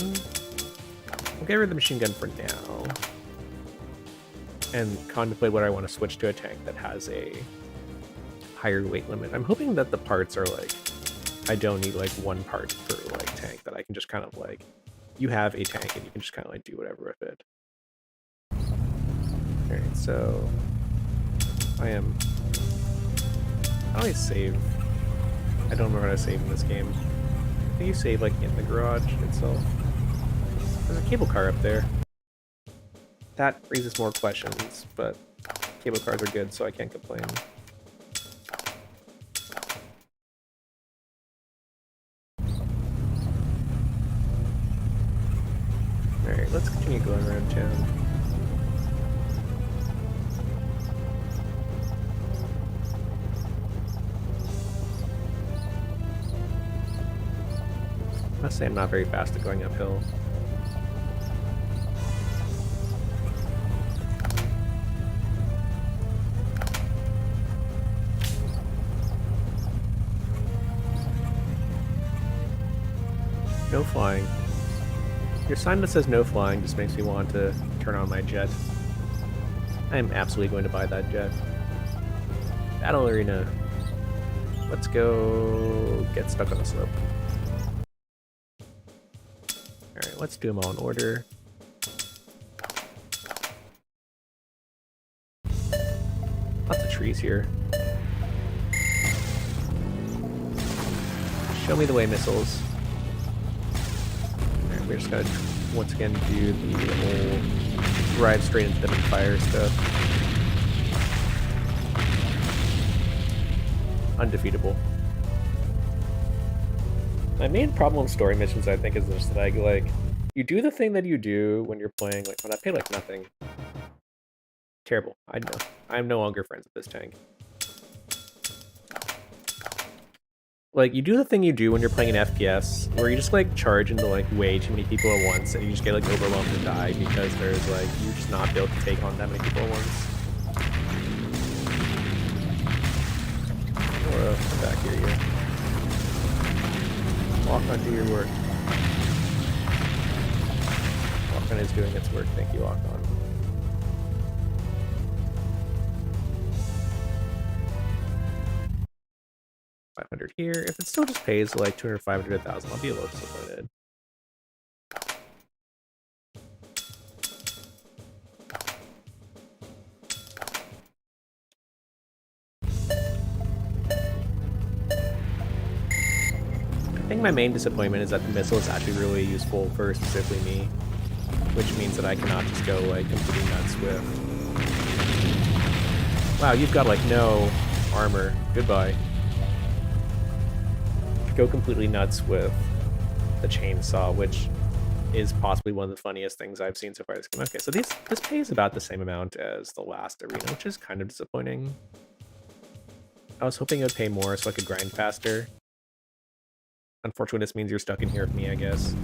I'll get rid of the machine gun for now. And contemplate whether I want to switch to a tank that has a higher weight limit. I'm hoping that the parts are like, I don't need like one part per like tank, that I can just kind of like, you have a tank and you can just kind of like do whatever with it. Alright, so how do I save? I don't know how to save in this game. I think you save like in the garage itself. There's a cable car up there. That raises more questions, but cable cars are good, so I can't complain. Alright, let's continue going around town. I must say I'm not very fast at going uphill. No flying. Your sign that says no flying just makes me want to turn on my jet. I am absolutely going to buy that jet. Battle arena. Let's go get stuck on the slope. Alright, let's do them all in order. Lots of trees here. Show me the way, missiles. We're just gonna once again do the whole drive straight into them and fire stuff. Undefeatable. My main problem with story missions, I think, is just that like you do the thing that you do when you're playing like when I pay like nothing. Terrible. I know. I'm no longer friends with this tank. Like, you do the thing you do when you're playing an FPS, where you just, like, charge into, like, way too many people at once, and you just get, like, overwhelmed and die, because there's, like, you're just not built to take on that many people at once. Come back here, you. Walk on, do your work. Walk on is doing its work, thank you, Walk on. 500 here. If it still just pays like 200, 500, 1,000, I'll be a little disappointed. I think my main disappointment is that the missile is actually really useful for specifically me, which means that I cannot just go like completely nuts with. Wow, you've got like no armor. Goodbye. Go completely nuts with the chainsaw, which is possibly one of the funniest things I've seen so far this game. Okay, so this pays about the same amount as the last arena, which is kind of disappointing. I was hoping it would pay more so I could grind faster. Unfortunately, this means you're stuck in here with me, I guess.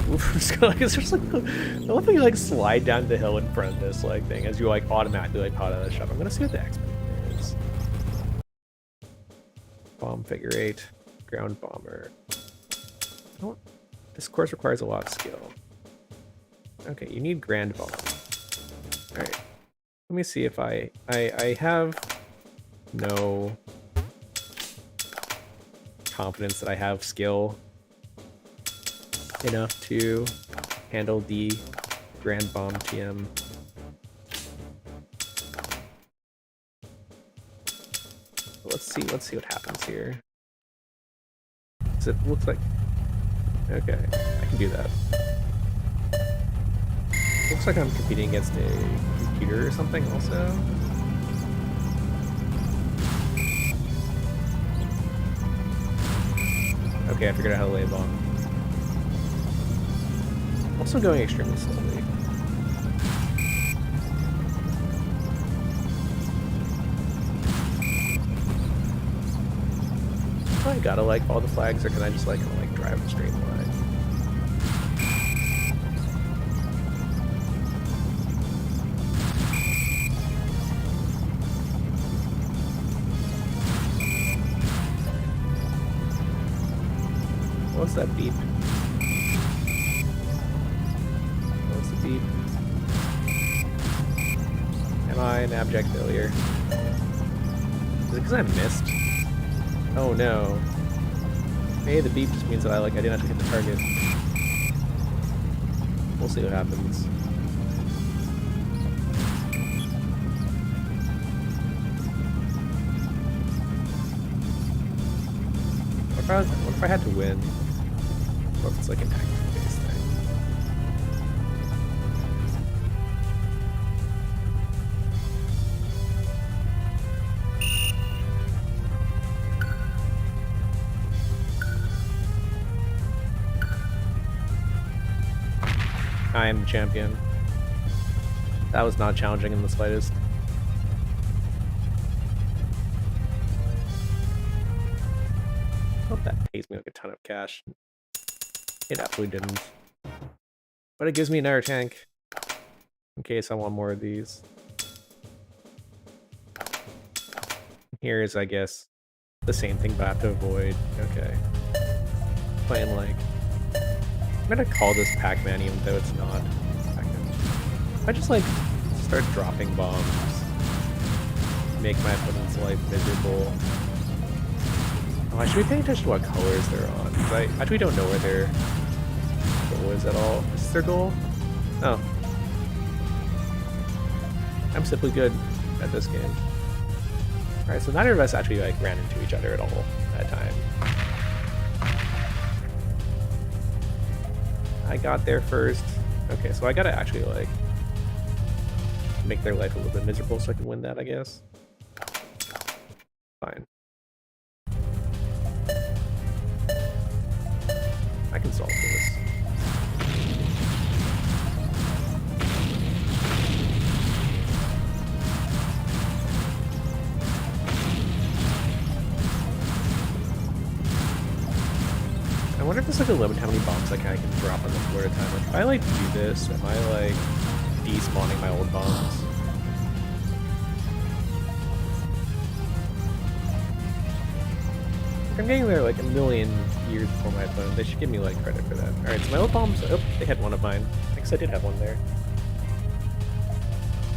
Oof, it's like, it's just like, I love how you like slide down the hill in front of this like thing as you like automatically like pop out of the shop. I'm gonna see what the X-Men is. Bomb figure 8, ground bomber. This course requires a lot of skill. Okay, you need grand bomb. All right, let me see if I have no confidence that I have skill enough to handle the Grand Bomb TM. Let's see what happens here. So it looks like, okay, I can do that. Looks like I'm competing against a computer or something also. Okay, I figured out how to lay a bomb. Also going extremely slowly. Do I gotta like all the flags, or can I just like kind of like drive a straight line? What's that beep? What's the beep? Am I an abject failure? Is it because I missed? Oh no. Maybe the beep just means that I didn't actually hit the target. We'll see what happens. What if I had to win? Or if it's like an action-based thing. I am the champion. That was not challenging in the slightest. I hope that pays me like a ton of cash. It absolutely didn't. But it gives me another tank. In case I want more of these. Here's, I guess, the same thing but I have to avoid. Okay. Playing like... I'm gonna call this Pac-Man even though it's not Pac-Man. If I just like start dropping bombs, make my opponent's life miserable. Oh, I should be paying attention to what colors they're on, because I actually don't know where their goal is at all. Is this their goal? Oh. I'm simply good at this game. Alright, so neither of us actually like ran into each other at all that time. I got there first. Okay, so I gotta actually like make their life a little bit miserable so I can win that, I guess. Fine. I can solve this. I wonder if there's like a limit how many bombs like I can drop on the floor at a time. Like if I like do this, am I like despawning my old bombs? If I'm getting there like a million years before my opponent, they should give me like credit for that. Alright, so my old bombs, oh, they had one of mine. I guess I did have one there.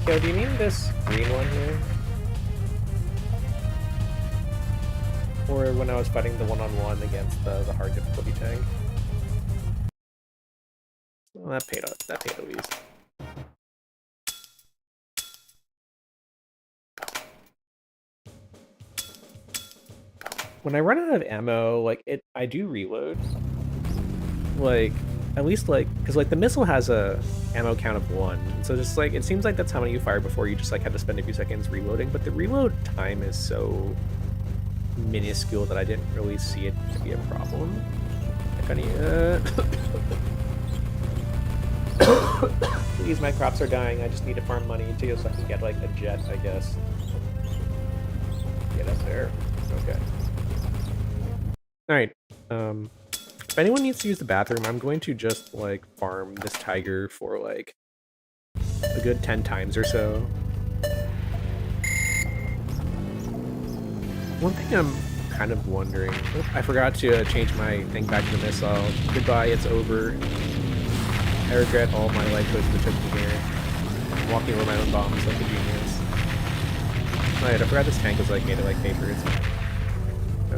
Yo, do you mean this green one here? or when I was fighting the one-on-one against the hard difficulty tank. Well, that paid at least. When I run out of ammo, like I do reload. Like at least like because like the missile has a ammo count of 1, so just like it seems like that's how many you fire before you just like have to spend a few seconds reloading. But the reload time is so minuscule that I didn't really see it to be a problem. Like I need. Please, my crops are dying. I just need to farm money to so I can get like a jet, I guess. Get up there. Okay. All right. If anyone needs to use the bathroom, I'm going to just like farm this tiger for like a good 10 times or so. One thing I'm kind of wondering. Oh, I forgot to change my thing back to the missile. Goodbye, it's over. I regret all my life choices that took me here. I'm walking over my own bombs like a genius. Alright, I forgot this tank was like made of like paper. It's fine.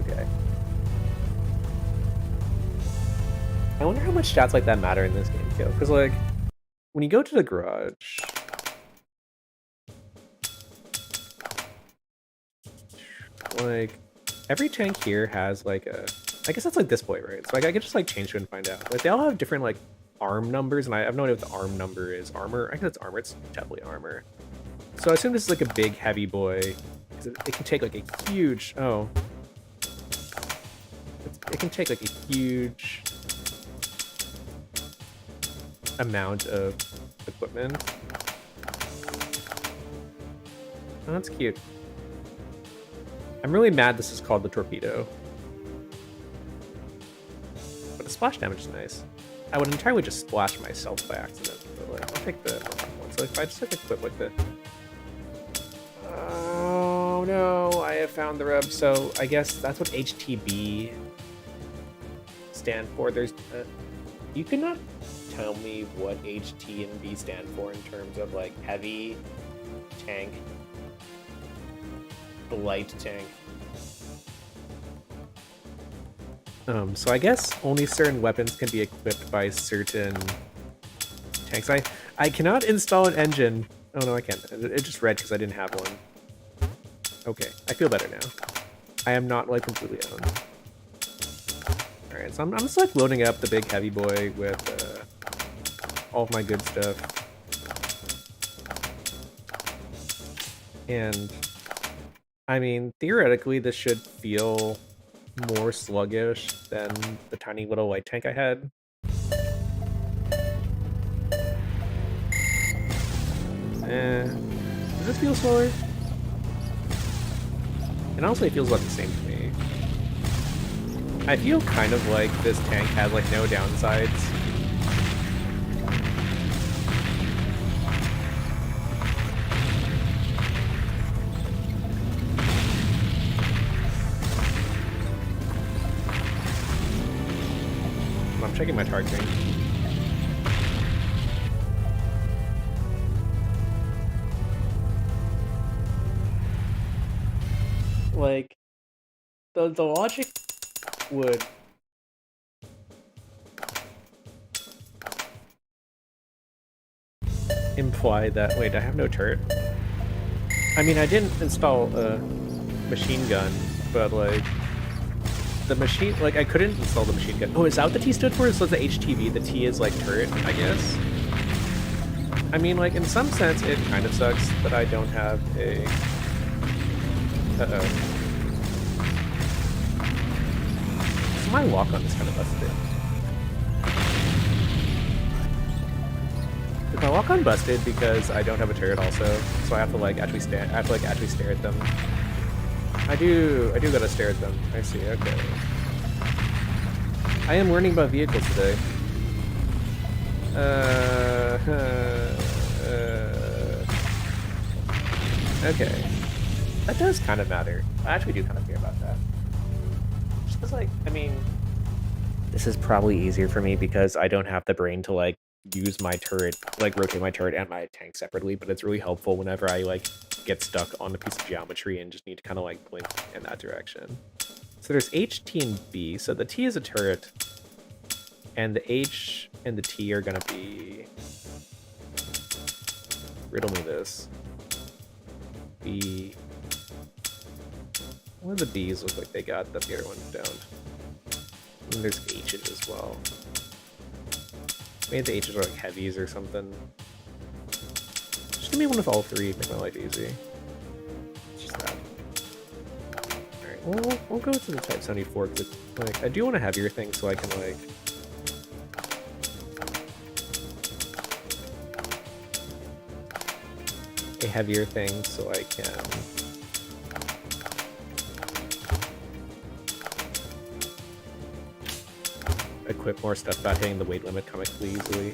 Okay. I wonder how much stats like that matter in this game, too. Because like, when you go to the garage, like every tank here has like a. I guess that's like this boy, right? So like I could just like change it and find out. Like they all have different like arm numbers, and I have no idea what the arm number is. Armor? I guess it's armor. It's definitely armor. So I assume this is like a big, heavy boy. It can take like a huge. Oh. It can take like a huge amount of equipment. Oh, that's cute. I'm really mad this is called the torpedo. But the splash damage is nice. I would entirely just splash myself by accident, but like, I'll take the one. So if I just like equip like the... Oh no, I have found the rub. So I guess that's what HTB stand for. There's... you could not tell me what H, T, and B stand for in terms of like heavy, tank, light tank. So I guess only certain weapons can be equipped by certain tanks. I cannot install an engine. Oh no, I can't. It just read because I didn't have one. Okay, I feel better now. I am not like completely owned. Alright, so I'm just like loading up the big heavy boy with all of my good stuff. And I mean, theoretically, this should feel more sluggish than the tiny little light tank I had. Does this feel slower? And honestly, it feels about the same to me. I feel kind of like this tank has like no downsides. I'm checking my targeting. Like, the logic would imply that... Wait, I have no turret. I mean, I didn't install a machine gun, but like... The machine, like, I couldn't install the machine gun. Oh, is that what the T stood for? So it's the HTV, the T is like turret, I guess? I mean, like, in some sense, it kind of sucks that I don't have a... Uh-oh. So my lock-on is kind of busted. Is my lock-on busted because I don't have a turret also? So I have to, like, actually stare at them. I do gotta stare at them. I see, okay. I am learning about vehicles today. Okay. That does kind of matter. I actually do kind of care about that. Just because, like, I mean... This is probably easier for me because I don't have the brain to, like, use my turret, like, rotate my turret and my tank separately, but it's really helpful whenever I, like, get stuck on a piece of geometry and just need to kind of, like, blink in that direction. So So there's H, T, and B. So the T is a turret, and the H and the T are gonna be... Riddle me this. B... One of the B's look like they got the other ones down. And there's H's as well. Maybe the H's are like heavies or something. Just give me one with all three, make my life easy. It's just that. Alright, we'll go to the Type 74 because like I do want a heavier thing so I can like a heavier thing so I can equip more stuff without hitting the weight limit comically easily.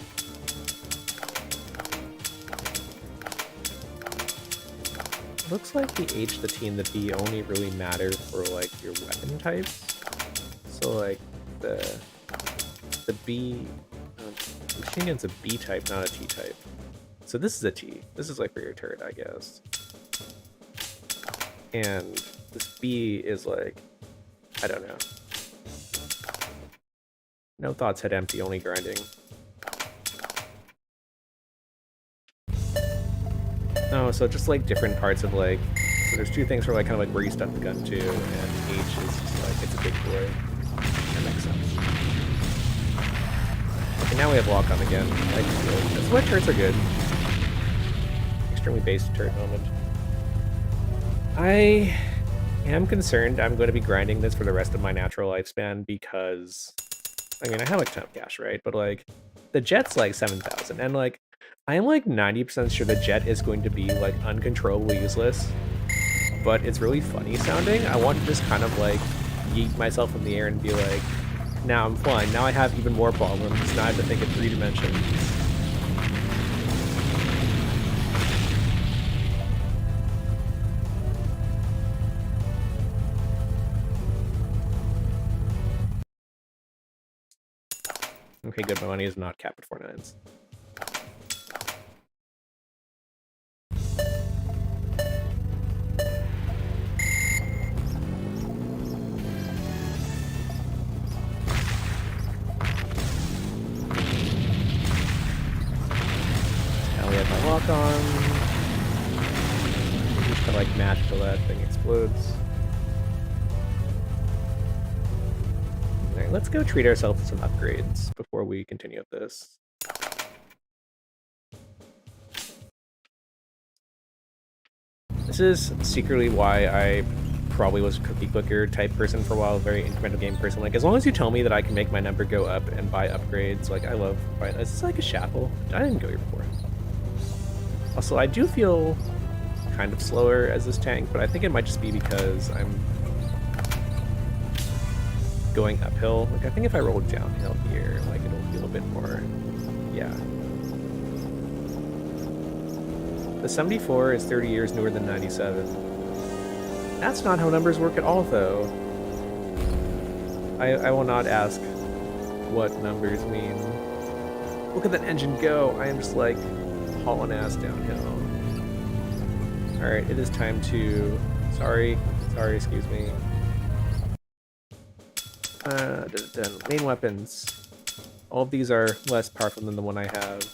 Looks like the H, the T, and the B only really matter for like your weapon types. So like the B, machine gun's a B type, not a T type. So this is a T. This is like for your turret, I guess. And this B is like, I don't know. No thoughts, head empty, only grinding. Oh, so just like different parts of like, so there's two things for like kind of like where you stuff the gun to, and H is just like, it's a big boy. That makes sense. Okay, now we have lock on again. Like, that's why turrets are good. Extremely based turret moment. I am concerned I'm going to be grinding this for the rest of my natural lifespan because, I mean, I have like a ton of cash, right? But like, the jet's like 7,000, and like, I am like 90% sure the jet is going to be like uncontrollably useless, but it's really funny sounding. I want to just kind of like yeet myself in the air and be like, now I'm flying. Now I have even more problems. Now I have to think in 3 dimensions. Okay, good. My money is not capped at 4 nines. Now we have my lock on. Just to like match till that thing explodes. Alright, let's go treat ourselves to some upgrades before we continue with this. This is secretly why I probably was a cookie clicker type person for a while, very incremental game person. Like, as long as you tell me that I can make my number go up and buy upgrades, like, I love buying. Is this like a shackle? I didn't go here before. Also, I do feel kind of slower as this tank, but I think it might just be because I'm going uphill. Like, I think if I roll downhill here, like, it'll feel a bit more, yeah. The 74 is 30 years newer than 97. That's not how numbers work at all, though. I will not ask what numbers mean. Look at that engine go. I am just, like, hauling ass downhill. Alright, it is time to... Sorry, excuse me. Main weapons. All of these are less powerful than the one I have.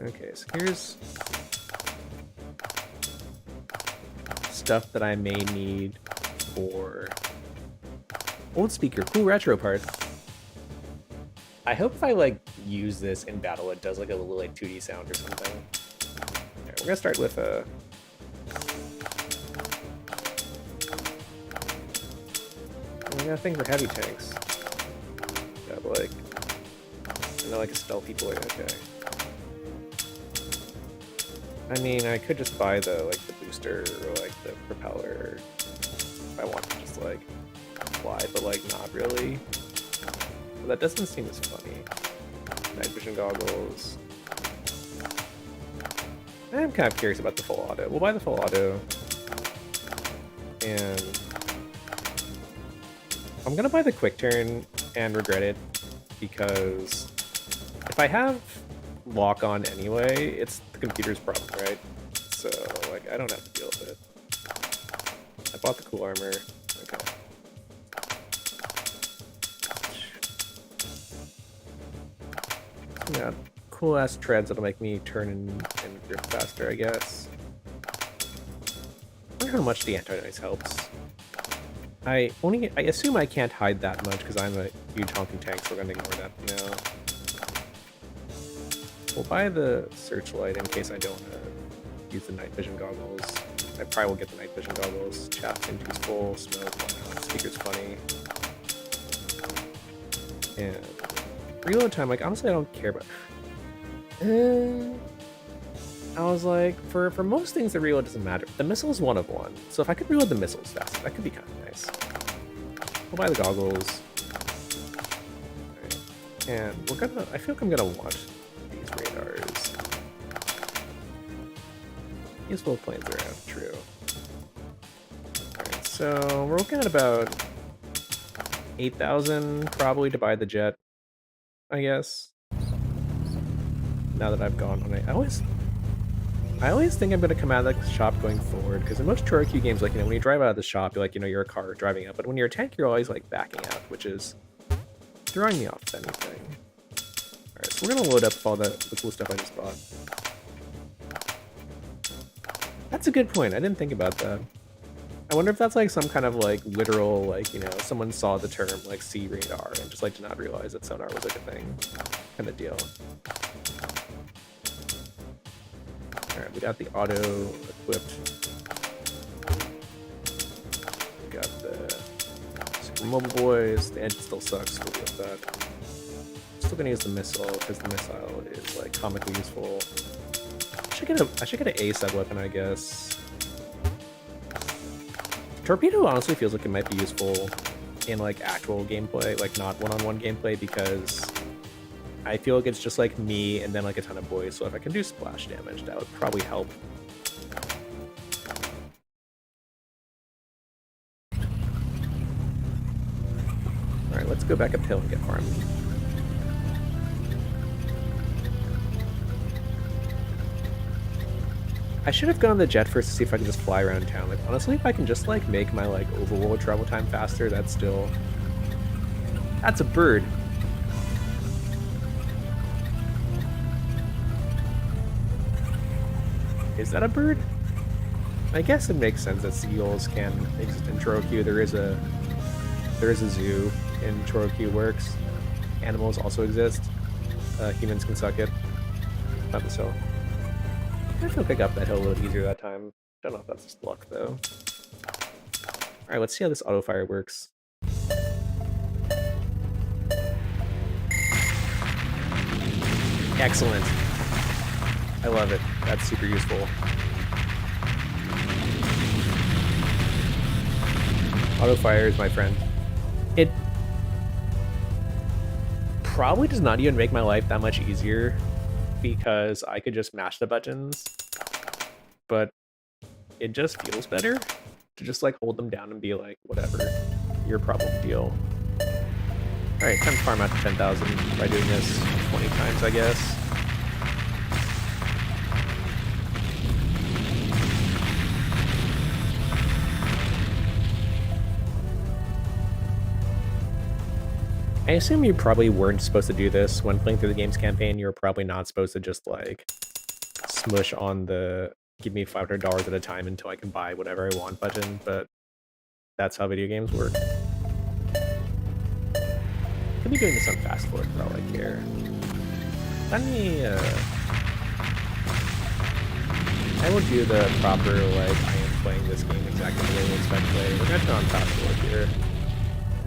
Okay, so here's stuff that I may need for old speaker. Cool retro parts. I hope if I like use this in battle, it does like a little like 2D sound or something. Alright, we're gonna start with a. I got a thing for heavy tanks. Got like, and they're like a stealthy boy. Okay. I mean, I could just buy the like the booster or like the propeller if I want to just like fly, but like not really. But that doesn't seem as funny. Night vision goggles. I'm kind of curious about the full auto. We'll buy the full auto, and I'm gonna buy the quick turn and regret it because if I have lock on anyway, it's the computer's problem, right? So like I don't have to deal with it. I bought the cool armor. Okay. Yeah, cool ass treads that'll make me turn and drift faster, I guess. I wonder how much the anti-noise helps. I assume I can't hide that much because I'm a huge honking tank, so we're gonna ignore that for now. We'll buy the searchlight in case I don't use the night vision goggles. I probably will get the night vision goggles. Chat seems useful. Smoke, speaker's funny. And reload time, like honestly I don't care about. I was like, for most things the reload doesn't matter. The missile is one of one, so if I could reload the missiles faster, that could be kind of nice. We'll buy the goggles. Right. And we're gonna, I feel like I'm gonna watch these radars. Useful planes around, true. Alright, so we're looking at about 8,000 probably to buy the jet, I guess. Now that I've gone on it. I always think I'm going to come out of the shop going forward, because in most Choro games, like, you know, when you drive out of the shop, you're like, you know, you're a car driving out, but when you're a tank, you're always, like, backing out, which is throwing me off if anything. Alright, so we're going to load up all the cool stuff I just bought. That's a good point, I didn't think about that. I wonder if that's, like, some kind of, like, literal, like, you know, someone saw the term, like, C radar and just, like, did not realize that sonar was, like, a thing kind of deal. Alright, we got the auto equipped. We got the Super Mobile Boys. The engine still sucks, we'll deal with that. Still gonna use the missile, because the missile is like comically useful. I should get an A sub weapon, I guess. Torpedo honestly feels like it might be useful in like actual gameplay, like not one-on-one gameplay, because I feel like it's just like me and then like a ton of boys, so if I can do splash damage, that would probably help. Alright, let's go back uphill and get farmed. I should have gone the jet first to see if I can just fly around town. Like, honestly, if I can just like make my like overworld travel time faster, that's still... That's a bird. Is that a bird? I guess it makes sense that seagulls can exist in Chorokyu. There is a zoo in Chorokyu works. Animals also exist. Humans can suck it. Not the hill. I feel like I got that hill a little easier that time. Don't know if that's just luck though. Alright, let's see how this auto fire works. Excellent. I love it. That's super useful. Auto fire is my friend. It probably does not even make my life that much easier because I could just mash the buttons, but it just feels better to just like hold them down and be like, whatever, your problem, deal. Alright, time to farm out to 10,000 by doing this 20 times, I guess. I assume you probably weren't supposed to do this when playing through the game's campaign. You were probably not supposed to just like smush on the give me $500 at a time until I can buy whatever I want button, but that's how video games work. Could be doing this on fast forward for all I care. Let me I will do the proper like I am playing this game exactly the way we expect to play. We're gonna turn on fast forward here.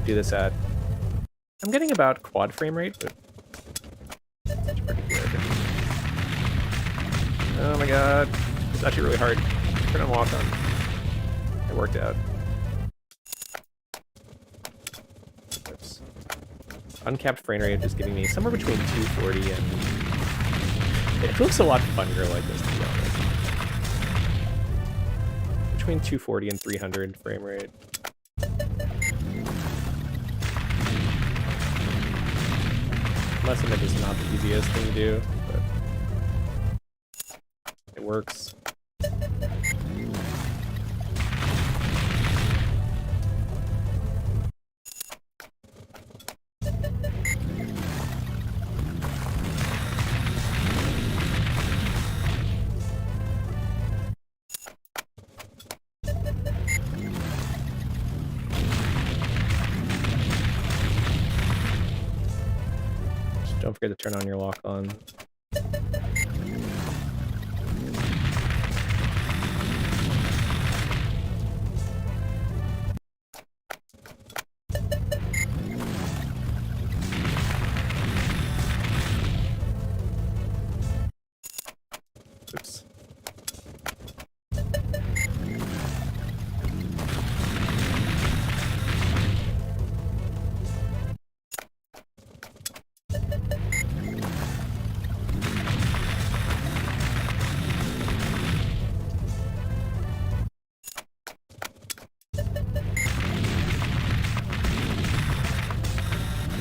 Do this at I'm getting about quad frame rate, but it's pretty good. Oh my god. It's actually really hard. Turn on walk on. It worked out. Oops. Uncapped frame rate is giving me somewhere between 240 and... It feels a lot funnier like this, to be honest. Between 240 and 300 frame rate. Unless it is not the easiest thing to do, but it works. Don't forget to turn on your lock on. Oops.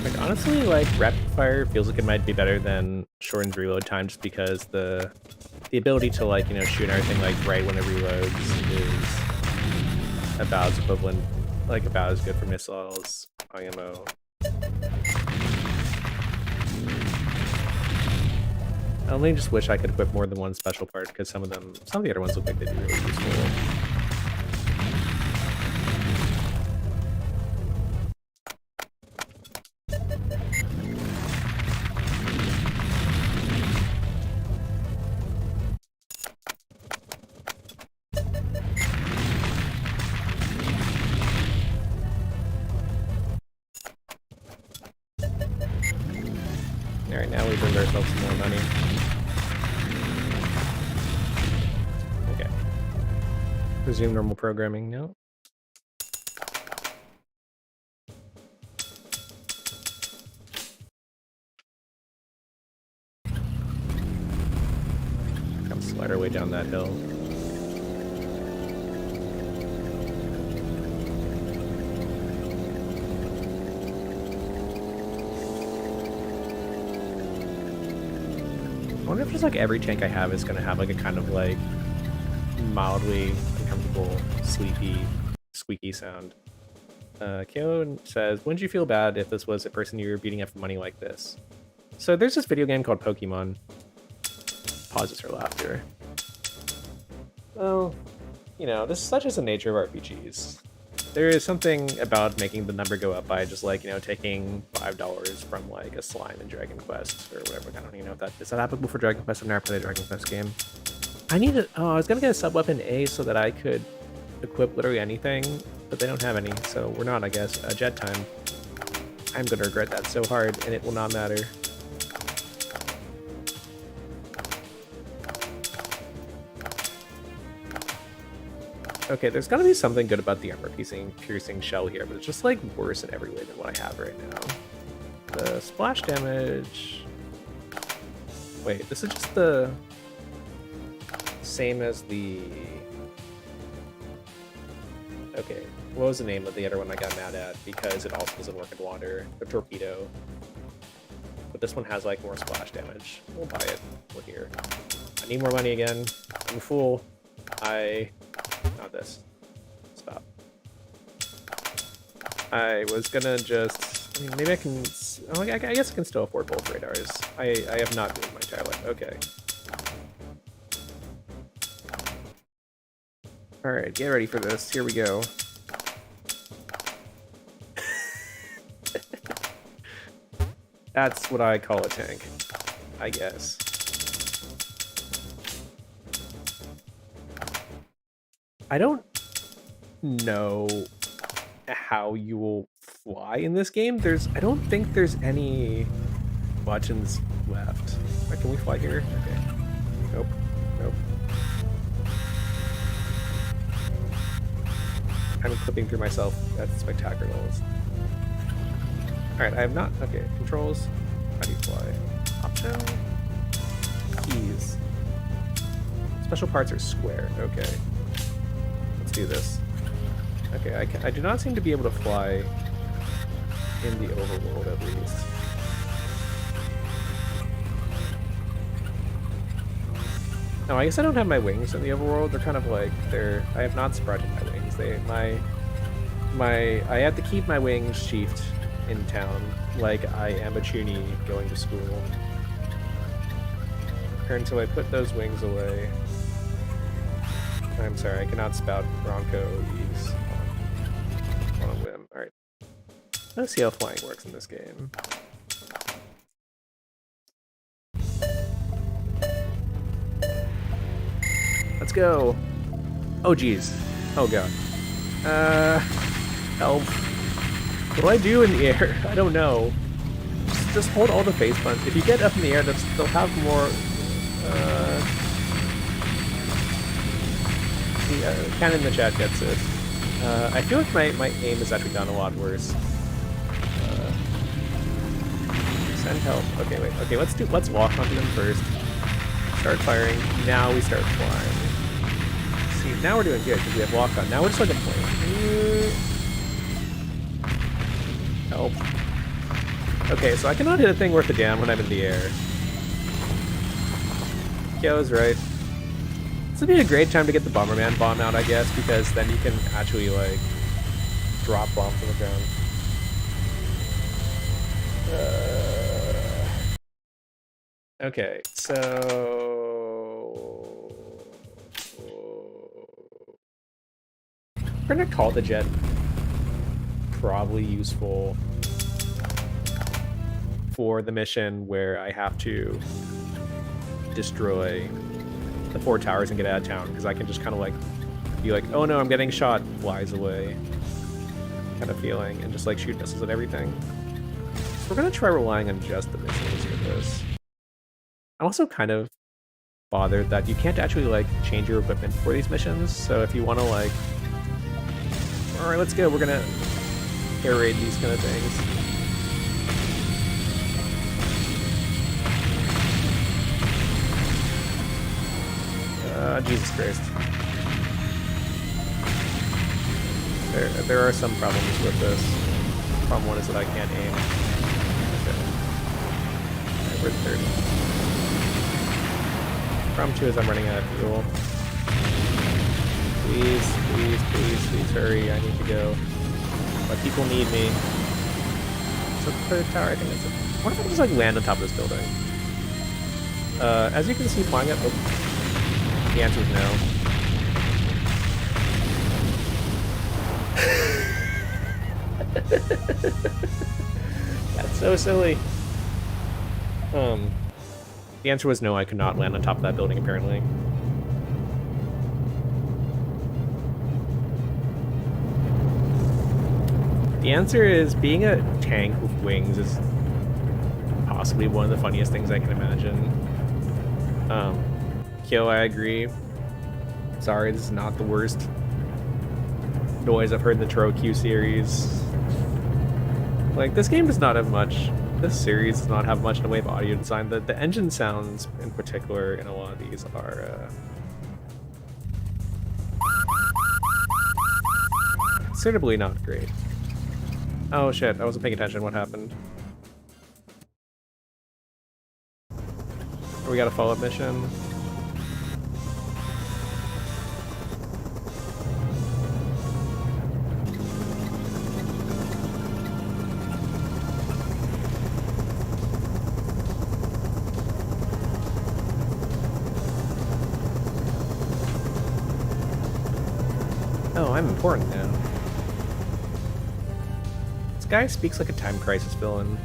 Like, honestly, like, rapid fire feels like it might be better than shortened reload time just because the ability to, like, you know, shoot everything, like, right when it reloads is about as equivalent, like, about as good for missiles, IMO. I only just wish I could equip more than one special part because some of the other ones look like they'd be really useful. Alright, now we've earned ourselves some more money. Okay. Resume normal programming now. Come slide our way down that hill. I wonder if just like every tank I have is gonna have like a kind of like mildly uncomfortable, sleepy, squeaky sound. Kyo says, wouldn't you feel bad if this was a person you were beating up for money like this? So there's this video game called Pokemon. Pauses for laughter. Well, you know, this is such as the nature of RPGs. There is something about making the number go up by just like, you know, taking $5 from like a slime in Dragon Quest or whatever. I don't even know if that is that applicable for Dragon Quest. I've never played a Dragon Quest game. I was gonna get a sub weapon A so that I could equip literally anything, but they don't have any, so we're not, I guess. Jet time. I'm gonna regret that so hard, and it will not matter. Okay, there's gotta be something good about the armor-piercing shell here, but it's just like worse in every way than what I have right now. The splash damage... Wait, this is just the same as the... Okay, what was the name of the other one I got mad at? Because it also doesn't work in water. The torpedo. But this one has like more splash damage. We'll buy it. We're here. I need more money again. I'm a fool. Not this. Stop. I was gonna just... I mean, maybe I can... Oh, I guess I can still afford both radars. I have not moved my entire life. Okay. Alright, get ready for this. Here we go. That's what I call a tank, I guess. I don't know how you will fly in this game. I don't think there's any buttons left. Can we fly here? Okay. Nope. Nope. I'm clipping through myself at spectacular levels. Alright, I have not... Okay, controls. How do you fly? Option. Keys. Special parts are square. Okay. Let's do this. Okay, I do not seem to be able to fly in the overworld, at least. No, I guess I don't have my wings in the overworld. They're kind of like... I have not sprouted my wings. I have to keep my wings sheathed in town, like I am a Chuny going to school. Until I put those wings away. I'm sorry, I cannot spout Bronco E's on a whim. Alright. Let's see how flying works in this game. Let's go. Oh, geez. Oh, God. Help. What do I do in the air? I don't know. Just hold all the face buttons. If you get up in the air, they'll have more... Ken in the chat gets it. I feel like my aim has actually gotten a lot worse. Send help. Okay, wait. Okay, let's walk onto them first. Start firing. Now we start flying. See, now we're doing good because we have walk on. Now we're just like a plane. Help. Okay, so I cannot hit a thing worth a damn when I'm in the air. Yeah, I was right. This would be a great time to get the Bomberman bomb out, I guess, because then you can actually, like, drop bombs on the ground. Okay, so... We're gonna call the jet probably useful for the mission where I have to destroy the 4 towers and get out of town, because I can just kind of like be like, oh no, I'm getting shot, flies away kind of feeling, and just like shoot missiles at everything. So we're gonna try relying on just the missiles with this. I'm also kind of bothered that you can't actually like change your equipment for these missions, so if you want to like, alright, let's go, we're gonna air raid these kind of things. Jesus Christ. There are some problems with this. Problem 1 is that I can't aim. Okay. We're 30. Problem 2 is I'm running out of fuel. Please, please, please, please hurry. I need to go. My people need me. It's a 3rd tower, I think it's a... What if I just like land on top of this building? As you can see flying up... Oh. The answer is no. That's so silly. The answer was no, I could not land on top of that building, apparently. The answer is being a tank with wings is possibly one of the funniest things I can imagine. Kyo, I agree. Sorry, this is not the worst noise I've heard in the Choro Q series. Like, this game does not have much. This series does not have much in the way of audio design. The engine sounds, in particular, in a lot of these are considerably not great. Oh shit, I wasn't paying attention. What happened? We got a follow-up mission. Oh, I'm important now. This guy speaks like a Time Crisis villain.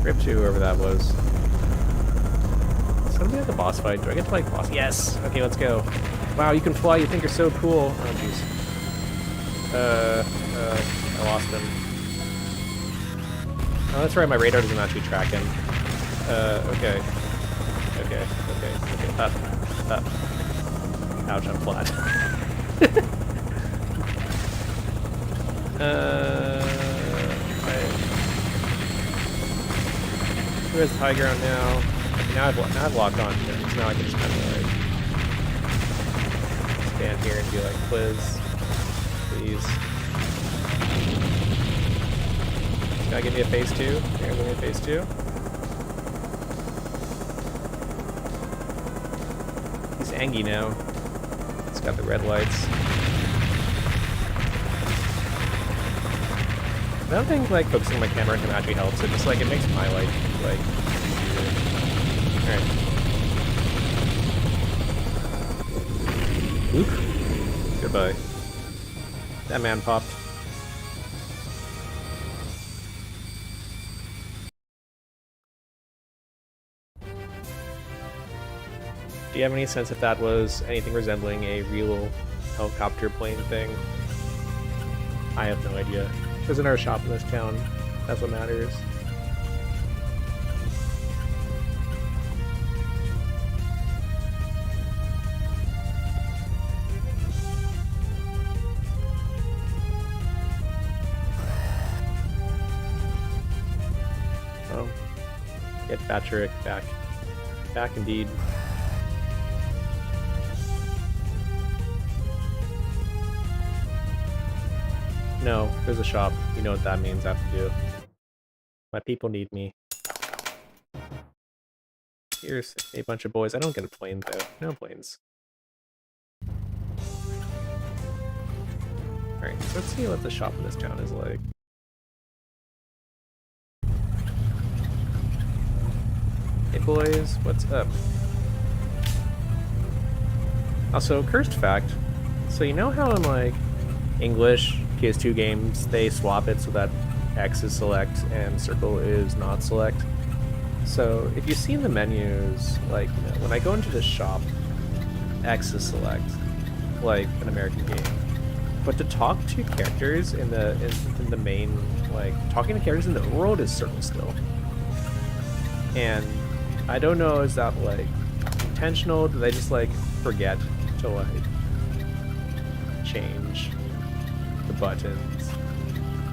Rip to whoever that was. Somebody at the boss fight. Do I get to like boss? Yes! Okay, let's go. Wow, you can fly, you think you're so cool. Oh jeez. I lost him. Oh, that's right, my radar doesn't actually track him. Okay. Okay. Up. Ouch, I'm flat. Who has high ground now? Okay, now I've locked on to him, so now I can just kind of like stand here and be like, please. Can I give me a phase 2? Here, give me a phase 2. He's angry now. He's got the red lights. I don't think like focusing my camera on him actually helps. It just like it makes my life like easier. Alright. Oop. Goodbye. That man popped. Do you have any sense if that was anything resembling a real helicopter plane thing? I have no idea. There's another shop in this town. That's what matters. Oh. Get Patrick back. Back indeed. No, there's a shop. You know what that means I have to do. My people need me. Here's a bunch of boys. I don't get a plane though. No planes. Alright, so let's see what the shop in this town is like. Hey boys, what's up? Also, cursed fact. So you know how in like English PS2 games they swap it so that X is select and circle is not select? So if you see in the menus, like, you know, when I go into this shop, X is select, like an American game. But to talk to characters in the main, like, talking to characters in the world is circle still. And I don't know, is that like intentional? Do they just like forget to like change the buttons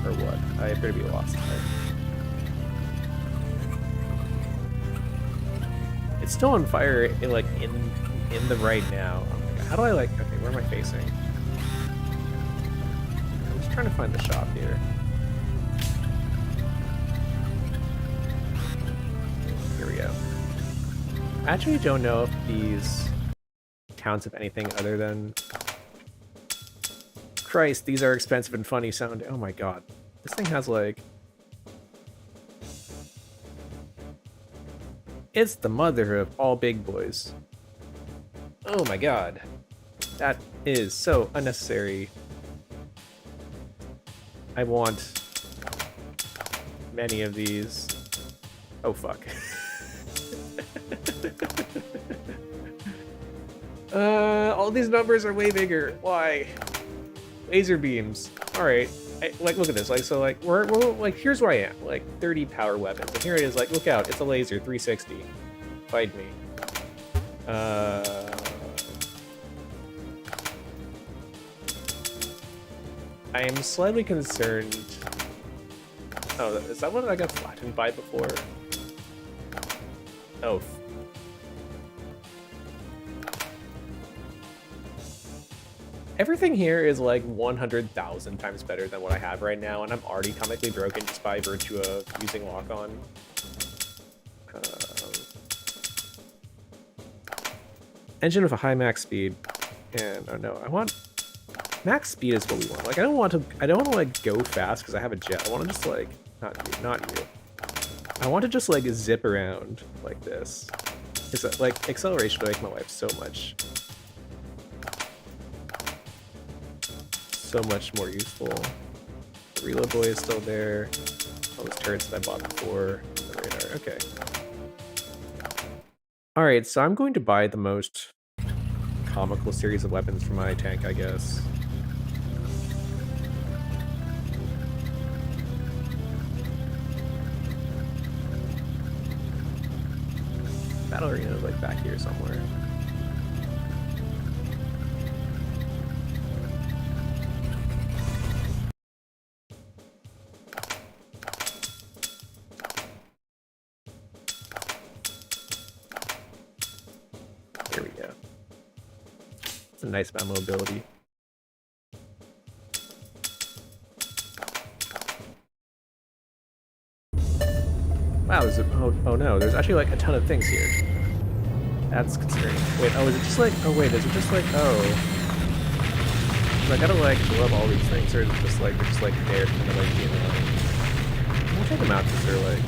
or what? I appear to be lost there. It's still on fire in like in the right now. Oh my god, how do I like, okay, where am I facing? I'm just trying to find the shop here. Here we go. I actually don't know if these towns have anything other than... Christ, these are expensive and funny sound. Oh my god. This thing has like... It's the mother of all big boys. Oh my god. That is so unnecessary. I want many of these. Oh fuck. All these numbers are way bigger. Why? Laser beams. All right. Like, look at this. Like, so, like, we're like, here's where I am. Like, 30 power weapons, and here it is. Like, look out! It's a laser. 360. Fight me. I am slightly concerned. Oh, is that what I got flattened by before? Oh. Everything here is like 100,000 times better than what I have right now, and I'm already comically broken just by virtue of using lock-on. Engine with a high max speed, and oh no, I want max speed is what we want. Like I don't want to like go fast because I have a jet. I want to just like not you. I want to just like zip around like this. It's like acceleration would make my life so much more useful. The reload boy is still there. All those turrets that I bought before. The radar. Okay. Alright, so I'm going to buy the most comical series of weapons for my tank, I guess. Battle arena is like back here somewhere. Here we go. It's a nice amount of mobility. Wow, there's a, oh no, there's actually like a ton of things here. That's concerning. Wait, oh, is it just like, oh wait, is it just like, oh. So I gotta like blow up all these things, or is it just like, they're just like there kind of like being annoying? I'll check them out because they're like,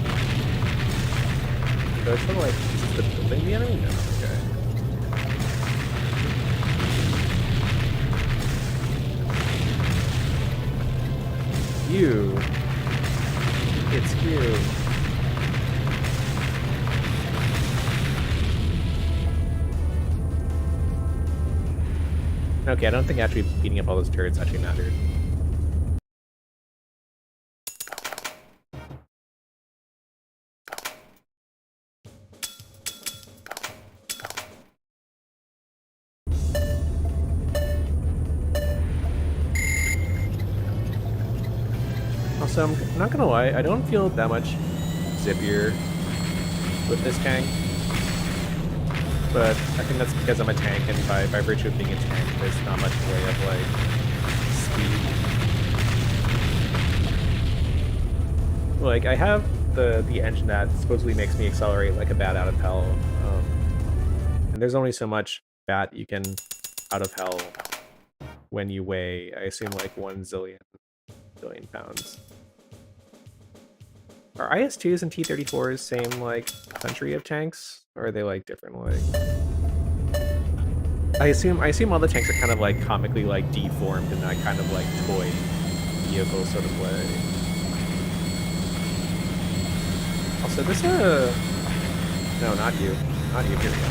do I feel like, is the building the enemy? No, okay. you. It's you. Okay, I don't think actually beating up all those turrets actually mattered. Also, I'm not gonna lie, I don't feel that much zippier with this tank. But I think that's because I'm a tank, and by virtue of being a tank, there's not much in the way of, like, speed. Like, I have the engine that supposedly makes me accelerate like a bat out of hell. And there's only so much bat you can out of hell when you weigh, I assume, like 1 billion pounds. Are IS-2s and T-34s same, like, country of tanks? Or are they, like, different, like... I assume all the tanks are kind of, like, comically, like, deformed in that kind of, like, toy vehicle sort of way. Also, this, no, not you. Not you, here we go.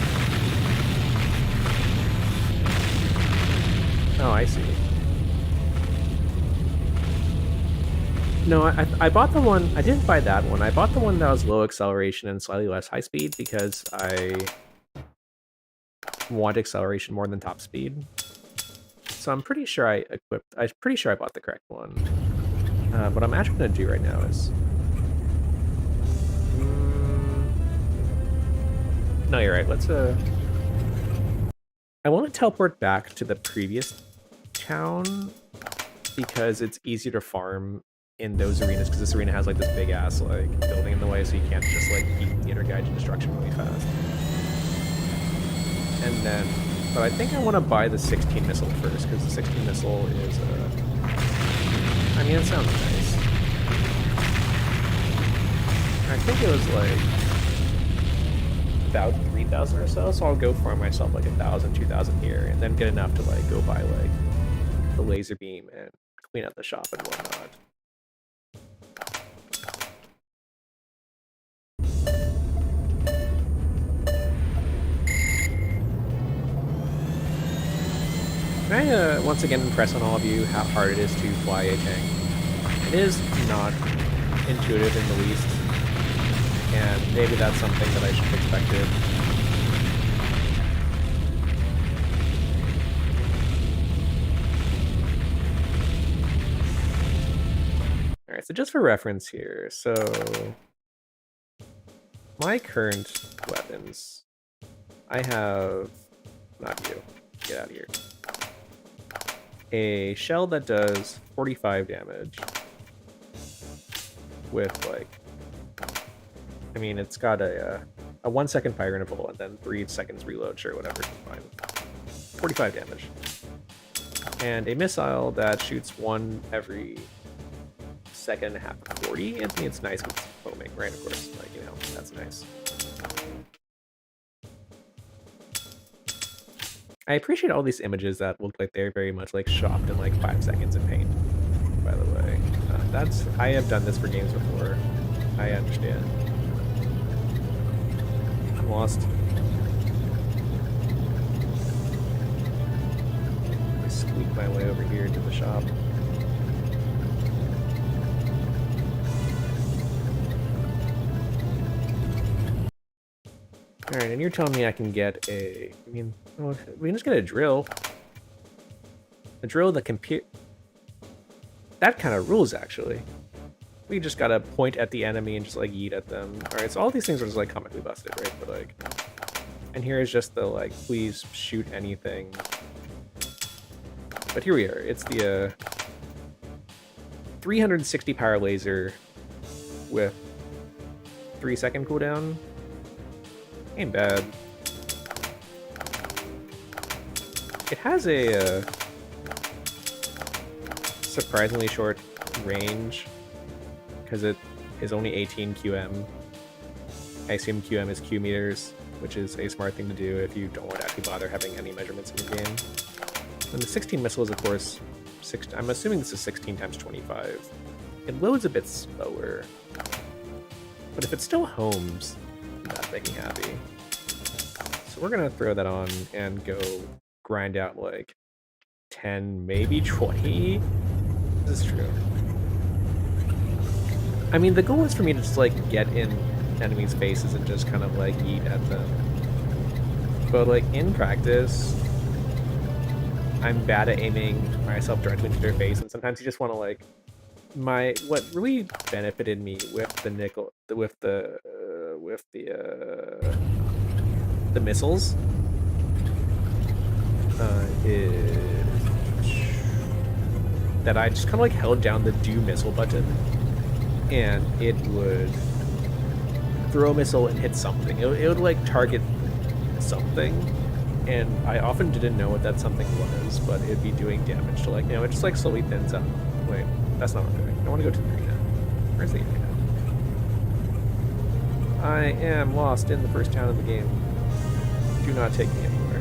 Oh, I see. No, I bought the one... I didn't buy that one. I bought the one that was low acceleration and slightly less high speed because I want acceleration more than top speed. So I'm pretty sure I'm pretty sure I bought the correct one. What I'm actually going to do right now is... No, you're right. Let's, I want to teleport back to the previous town because it's easier to farm in those arenas, because this arena has, like, this big-ass, like, building in the way, so you can't just, like, beat the inner guide to destruction really fast. And then... But I think I want to buy the 16 missile first, because the 16 missile is, I mean, it sounds nice. I think it was, like, about 3,000 or so I'll go farm myself, like, 1,000, 2,000 here, and then get enough to, like, go buy, like, the laser beam and clean out the shop and whatnot. Can I, once again, impress on all of you how hard it is to fly a tank? It is not intuitive in the least, and maybe that's something that I should have expected. Alright, so just for reference here, so... my current weapons, I have... not you. Get out of here. A shell that does 45 damage with, like, I mean, it's got a 1 second fire interval and then 3 seconds reload, sure, whatever, fine. 45 damage. And a missile that shoots 1 every second and a half of 40. I think it's nice with foaming, right? Of course, like, you know, that's nice. I appreciate all these images that look like they're very much, like, shopped in, like, 5 seconds in paint, by the way. I have done this for games before. I understand. I'm lost. I squeak my way over here to the shop. Alright, and you're telling me I can get a... I mean, well, we can just get a drill. A drill that can pierce... That kind of rules, actually. We just gotta point at the enemy and just, like, yeet at them. Alright, so all these things are just, like, comically busted, right? But, like... And here is just the, like, please shoot anything. But here we are. It's the, 360 power laser with 3-second cooldown. Ain't bad. It has a surprisingly short range because it is only 18 QM. I assume QM is Q meters, which is a smart thing to do if you don't want to actually bother having any measurements in the game. And the 16 missile is, of course, I'm assuming this is 16 times 25. it loads a bit slower. But if it still homes, that makes me happy. So we're gonna throw that on and go grind out like 10, maybe 20. This is true. I mean, the goal is for me to just like get in enemies' faces and just kind of like yeet at them. But like in practice, I'm bad at aiming myself directly into their face, and sometimes you just want to like what really benefited me with the the missiles is that I just kind of like held down the do missile button, and it would throw a missile and hit something. It would like target something, and I often didn't know what that something was, but it'd be doing damage to like, it just like slowly thins out. Wait, that's not what I'm doing. I want to go to the arena. Where's the arena? I am lost in the first town of the game. Do not take me anywhere.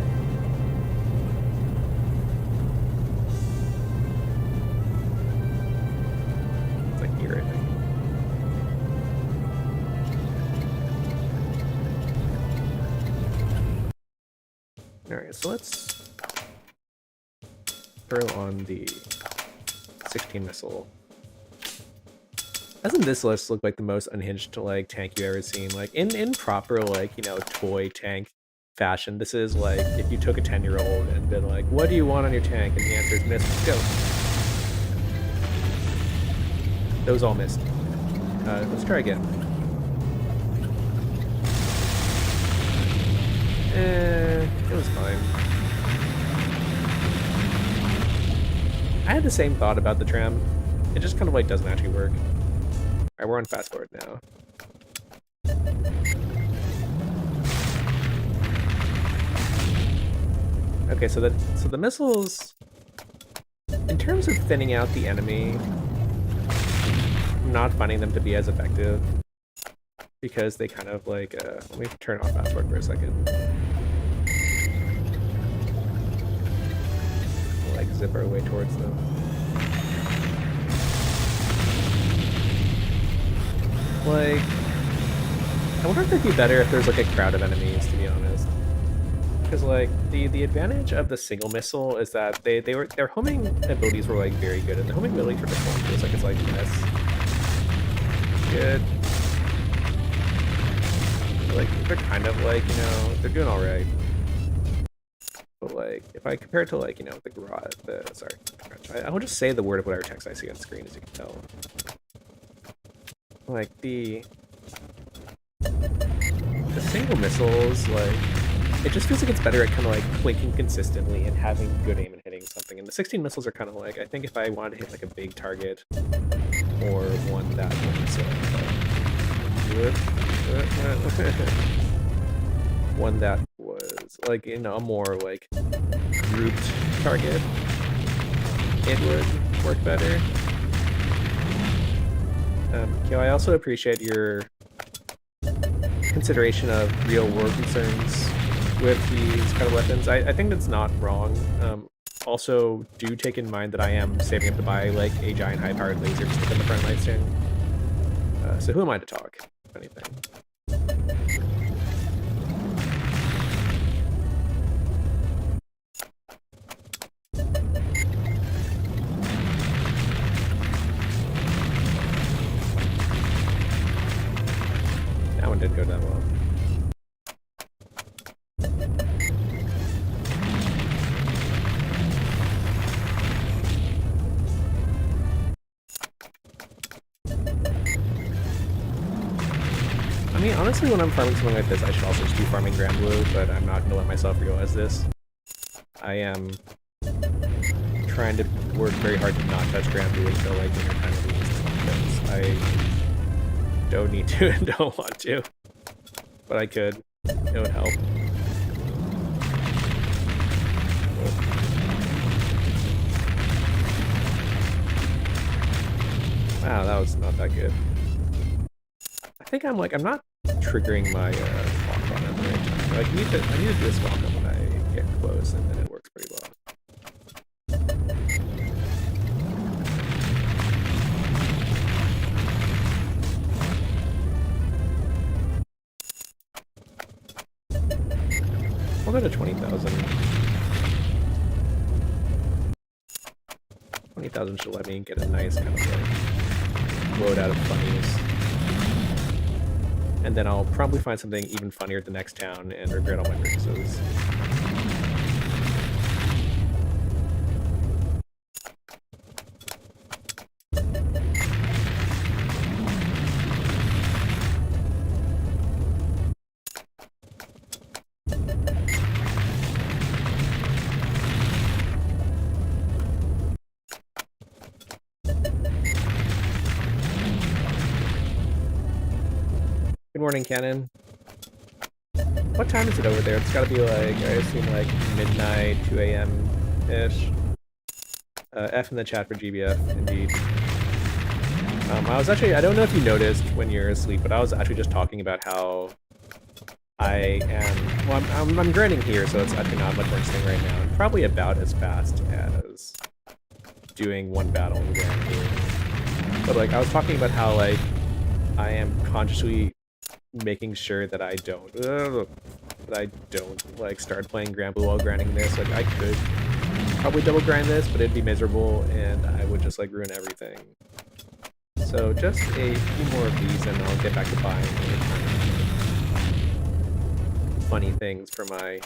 It's like here, I think. Alright, so let's throw on the 16 missile. Doesn't this list look like the most unhinged like tank you've ever seen? Like in proper like, you know, toy tank fashion, this is like if you took a 10-year-old and been like, what do you want on your tank? And the answer is missiles. Go. Those all missed. Let's try again. It was fine. I had the same thought about the tram. It just kind of like doesn't actually work. Alright, we're on fast forward now. Okay, so the missiles, in terms of thinning out the enemy, I'm not finding them to be as effective because they kind of like let me turn off fast forward for a second. We'll, like zip our way towards them. Like, I wonder if it'd be better if there's like a crowd of enemies, to be honest. Because like the advantage of the single missile is that their homing abilities were like very good, and the homing ability for this one feels like it's like yes, good. Like they're kind of like, you know, they're doing all right. But like if I compare it to like, you know, the garage, I will just say the word of whatever text I see on screen, as you can tell. Like the single missiles, like it just feels like it's better at kind of like clinking consistently and having good aim and hitting something. And the 16 missiles are kind of like, I think if I wanted to hit like a big target or one that one that was like, you know, a more like grouped target, it would work better. I also appreciate your consideration of real world concerns with these kind of weapons. I think that's not wrong. Also, do take in mind that I am saving up to buy like a giant high-powered laser to stick on the front light stand. So who am I to talk, if anything? That one didn't go that well. I mean, honestly, when I'm farming something like this, I should also just be farming Grand Blue, but I'm not going to let myself realize this. I am trying to work very hard to not touch Grand Blue until like dinner time at least, because I don't need to and don't want to. But I could. It would help. Wow, that was not that good. I think I'm not triggering my walk on at the right time. Like, I need to do this walk on when I get close, and then it works pretty well. I'll go to 20,000. 20,000 should let me get a nice kind of like loadout of funnies. And then I'll probably find something even funnier at the next town and regret all my purchases. Good morning, Cannon. What time is it over there? It's gotta be like, I assume like midnight, 2 a.m.-ish. F in the chat for GBF, indeed. I was actually, I don't know if you noticed when you're asleep, but I was actually just talking about how I am, well, I'm grinding here, so it's actually not much more interesting right now. I'm probably about as fast as doing one battle in grand here. But like, I was talking about how like, I am consciously making sure that I don't like start playing Grand Blue while grinding this. Like I could probably double grind this, but it'd be miserable and I would just like ruin everything. So just a few more of these and I'll get back to buying funny things for my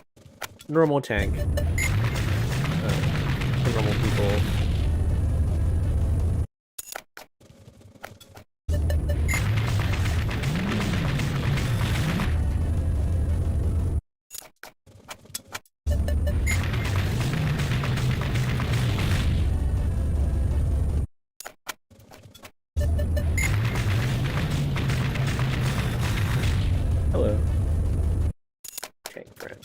normal tank, for normal people. Hello. Tank friend.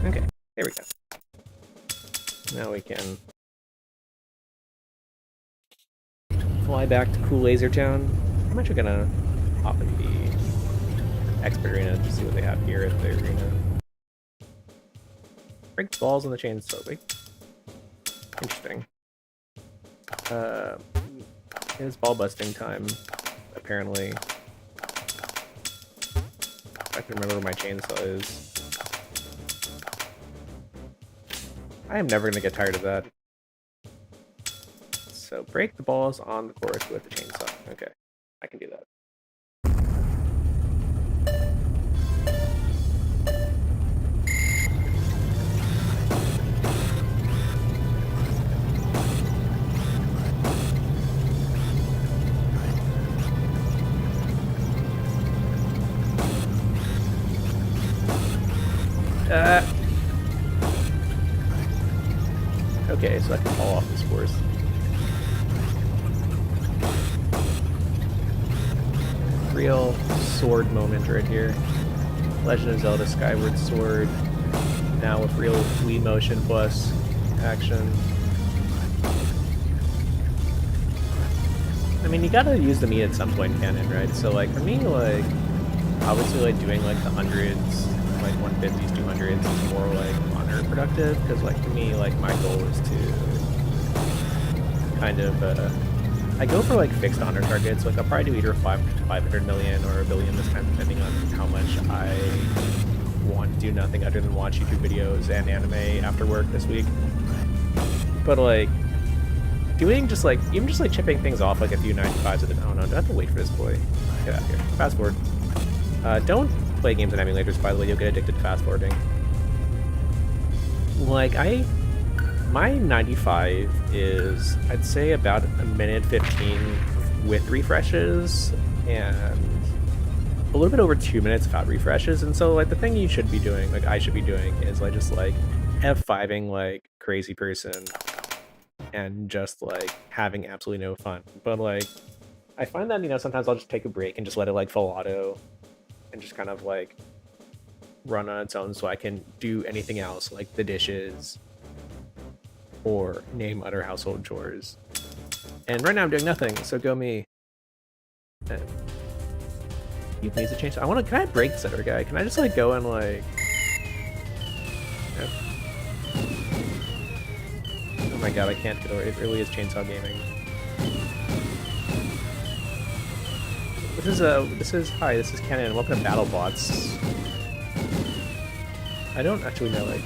Okay, there we go. Now we can fly back to Cool Laser Town. I'm actually gonna hop in the expert arena to see what they have here at the arena. Break the balls on the chainsaw. Wait. Interesting. It's ball busting time, apparently. I can remember where my chainsaw is. I am never gonna get tired of that. So break the balls on the course with the chainsaw. Okay, I can do that. Okay, so I can fall off this course. Real sword moment right here. Legend of Zelda Skyward Sword. Now with real Wii motion plus action. I mean, you gotta use the meat at some point, Canon, right? So like for me, like obviously like doing like the hundreds, like 150s, 200s is more like honor productive, because like for me, like my goal is to kind of I go for like fixed honor targets. Like I'll probably do either 500 million or a billion this time, depending on how much I want to do nothing other than watch YouTube videos and anime after work this week. But like doing just like even just like chipping things off like a few 95s at the oh no, do I have to wait for this boy? Get out of here. Fast forward. Don't play games on emulators, by the way, you'll get addicted to fast forwarding. Like my 95 is, I'd say, about a minute 15 with refreshes, and a little bit over 2 minutes without refreshes. And so, like, the thing you should be doing, like, I should be doing, is, like, just, like, F5ing, like, crazy person, and just, like, having absolutely no fun. But, like, I find that, you know, sometimes I'll just take a break and just let it like full auto and just kind of like run on its own so I can do anything else like the dishes or name other household chores. And right now I'm doing nothing, so go me. He needs to change. Can I break this other guy? Can I just like go and like... Yeah. Oh my god, I can't get over it. It really is chainsaw gaming. This is Canon. Welcome to BattleBots. I don't actually know, like...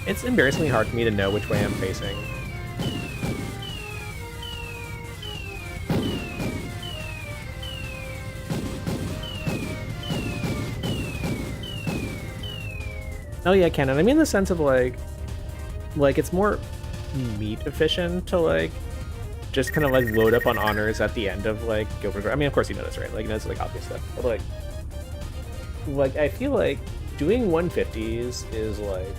It's embarrassingly hard for me to know which way I'm facing. Oh yeah, Canon. I mean, in the sense of like it's more meat efficient to like just kind of like load up on honors at the end of like Gilbert. I mean, of course you know this, right? Like, you know, it's like obvious stuff. But like I feel like doing 150s is like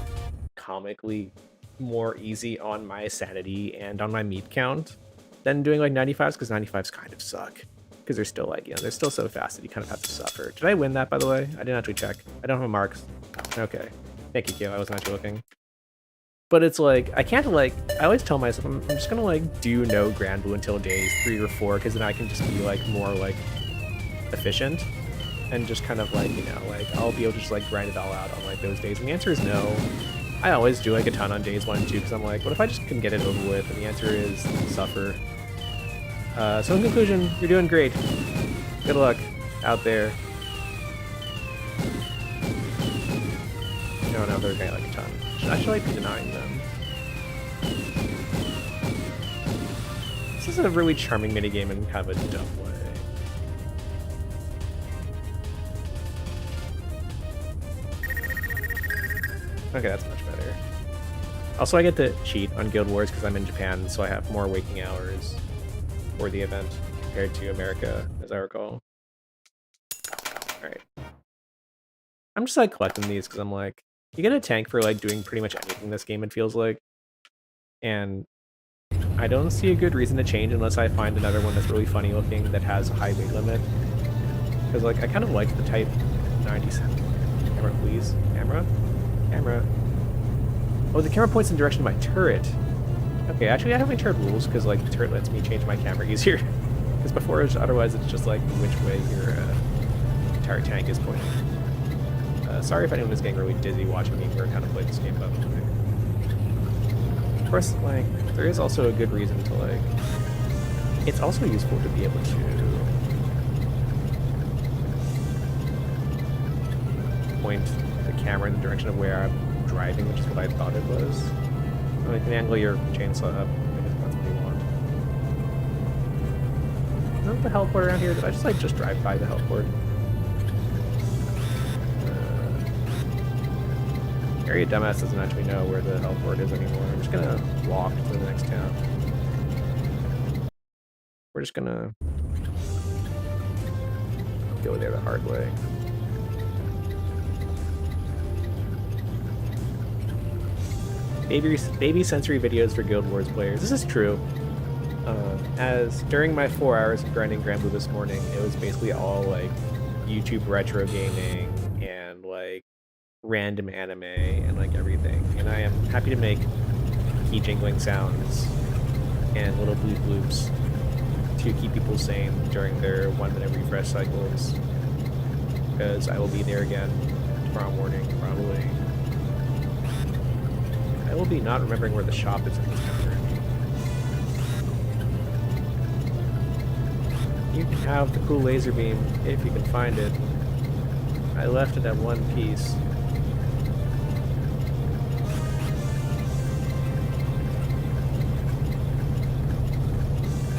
comically more easy on my sanity and on my meat count than doing like 95s, because 95s kind of suck. Because they're still like, you know, they're still so fast that you kind of have to suffer. Did I win that, by the way? I didn't actually check. I don't have marks. Okay. Thank you, Kyo. I wasn't actually looking. But it's like, I can't like, I always tell myself, I'm just gonna like do no Grand Blue until days 3 or 4, because then I can just be like more like efficient and just kind of like, you know, like I'll be able to just like grind it all out on like those days. And the answer is no. I always do like a ton on days 1 and 2, because I'm like, what if I just can get it over with? And the answer is suffer. So in conclusion, you're doing great. Good luck out there. No, they're getting like a ton. I should like be denying them. This is a really charming minigame in kind of a dumb way. Okay, that's much better. Also, I get to cheat on Guild Wars because I'm in Japan, so I have more waking hours for the event compared to America, as I recall. Alright. I'm just like collecting these because I'm like, you get a tank for like doing pretty much anything this game, it feels like. And I don't see a good reason to change unless I find another one that's really funny looking that has a high weight limit. Because like I kind of like the Type 97. Camera, please. Camera? Camera. Oh, the camera points in the direction of my turret. Okay, actually I have my turret rules because like the turret lets me change my camera easier. Because before, otherwise it's just like which way your entire tank is pointing. Sorry if anyone is getting really dizzy watching me learn how to play this game, but of course, like, there is also a good reason to, like, it's also useful to be able to point the camera in the direction of where I'm driving, which is what I thought it was. So you can angle your chainsaw up, if that's what you want. Is that the heliport around here? Did I just, like, just drive by the heliport? Area dumbass doesn't actually know where the heliport is anymore. I'm just gonna walk to the next town. We're just gonna go there the hard way. Baby sensory videos for Guild Wars players. This is true. As during my 4 hours of grinding Grand Blue this morning, it was basically all like YouTube retro gaming and like random anime and like everything, and I am happy to make key jingling sounds and little bloop bloops to keep people sane during their 1-minute refresh cycles, because I will be there again tomorrow morning probably. I will be not remembering where the shop is in this town. You can have the cool laser beam if you can find it. I left it at one piece.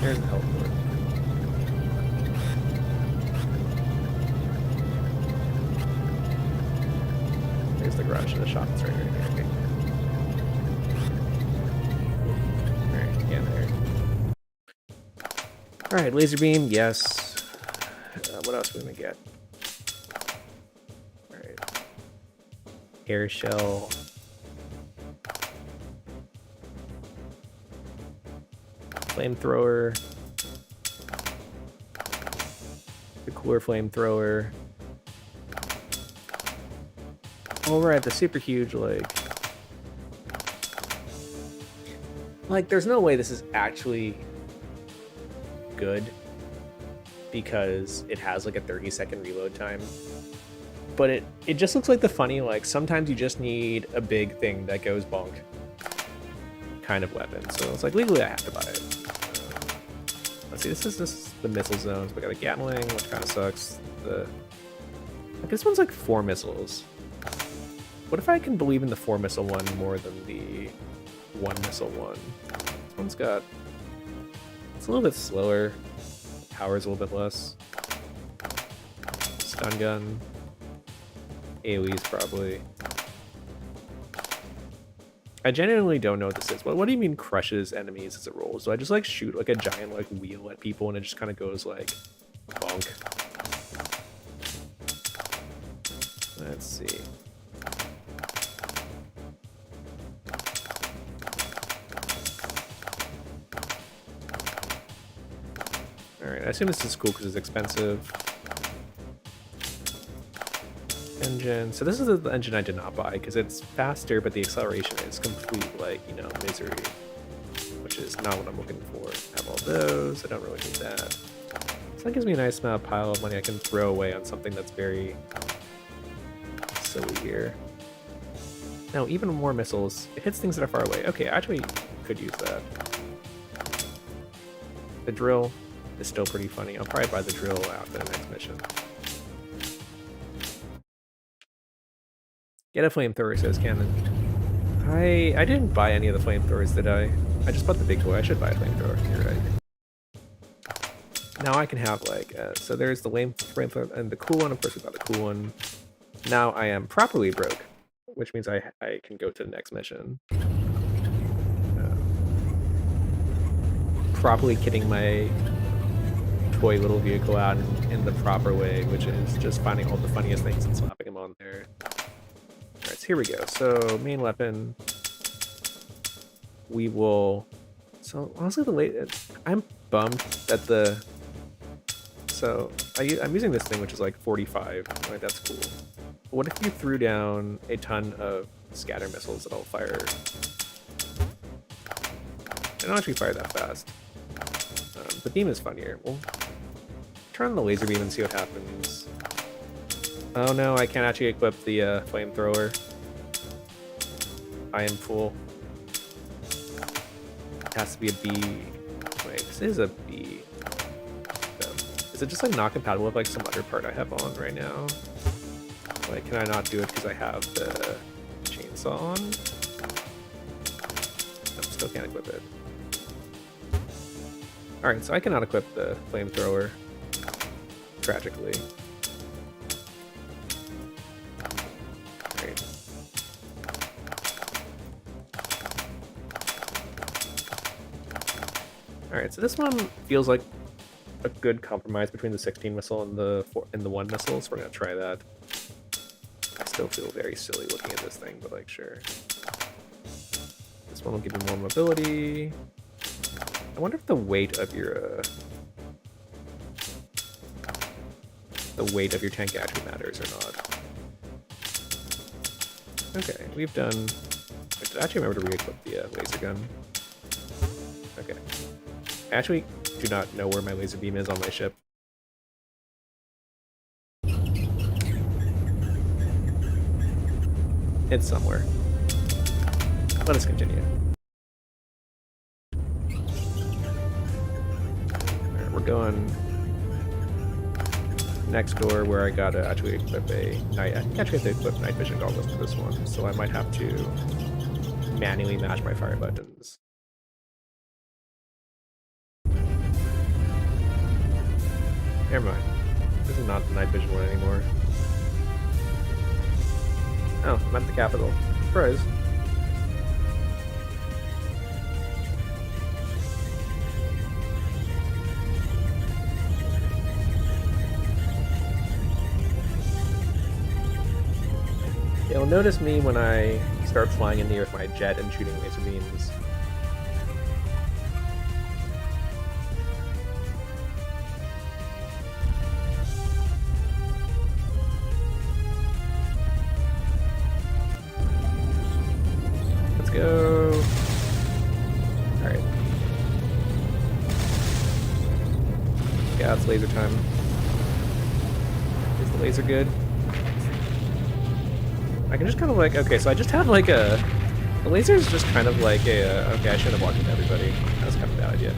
There's the heliport. There's the garage and the shop. It's right here. Okay. Alright, yeah, there. Alright, laser beam, yes. What else are we gonna get? Alright. Air shell. Flamethrower. cooler flamethrower. Alright, the super huge, like, there's no way this is actually good because it has like a 30-second reload time. But it just looks like the funny, like, sometimes you just need a big thing that goes bonk kind of weapon. So it's like, legally I have to buy it. Let's see, this is the missile zones. We got a Gatling, which kind of sucks. Like, this one's like 4 missiles. What if I can believe in the 4 missile one more than the 1 missile one? This one's got... It's a little bit slower. Power's a little bit less. Stun gun. AoE's probably. I genuinely don't know what this is. What do you mean crushes enemies as it rolls? Do I just like shoot like a giant like wheel at people and it just kind of goes like bonk? Let's see. Alright, I assume this is cool because it's expensive. Engine. So this is the engine I did not buy because it's faster, but the acceleration is complete, like, you know, misery. Which is not what I'm looking for. I have all those. I don't really need that. So that gives me a nice pile of money I can throw away on something that's very silly here. Now, even more missiles. It hits things that are far away. Okay, I actually could use that. The drill is still pretty funny. I'll probably buy the drill after the next mission. Get a flamethrower, says Cannon. I didn't buy any of the flamethrowers, did I? I just bought the big toy. I should buy a flamethrower. You're right. Now I can have like, so there's the flamethrower and the cool one. Of course, we got the cool one. Now I am properly broke, which means I can go to the next mission. Properly kitting my toy little vehicle out in the proper way, which is just finding all the funniest things and slapping them on there. Alright, so here we go. So, main weapon. We will... So, honestly, I'm bummed that the... So, I'm using this thing, which is like 45. Right, that's cool. But what if you threw down a ton of scatter missiles that'll fire... They don't actually fire that fast. The beam is funnier. We'll turn on the laser beam and see what happens. Oh no, I can't actually equip the flamethrower. I am full. It has to be a B. Wait, this is a B. No. Is it just like not compatible with like some other part I have on right now? Like, can I not do it because I have the chainsaw on? No, still can't equip it. Alright, so I cannot equip the flamethrower. Tragically. Great. Alright, so this one feels like a good compromise between the 16 missile and the 1 missile, so we're gonna try that. I still feel very silly looking at this thing, but like, sure. This one will give you more mobility. I wonder if the weight of your tank actually matters or not. Okay, we've done... I actually remember to re-equip the laser gun. Okay. I actually do not know where my laser beam is on my ship. It's somewhere. Let us continue. Alright, we're going next door where I gotta actually equip a night. I think I actually have to equip night vision goggles for this one, so I might have to manually mash my fire buttons. Never mind. This is not the night vision one anymore. Oh, I'm at the capital. Surprise. You'll notice me when I start flying in the air with my jet and shooting laser beams. Yeah, it's laser time. Is the laser good? I can just kind of like, okay, so I just have like a, the laser is just kind of like a, okay, I shouldn't have walked into everybody. That was kind of a bad idea.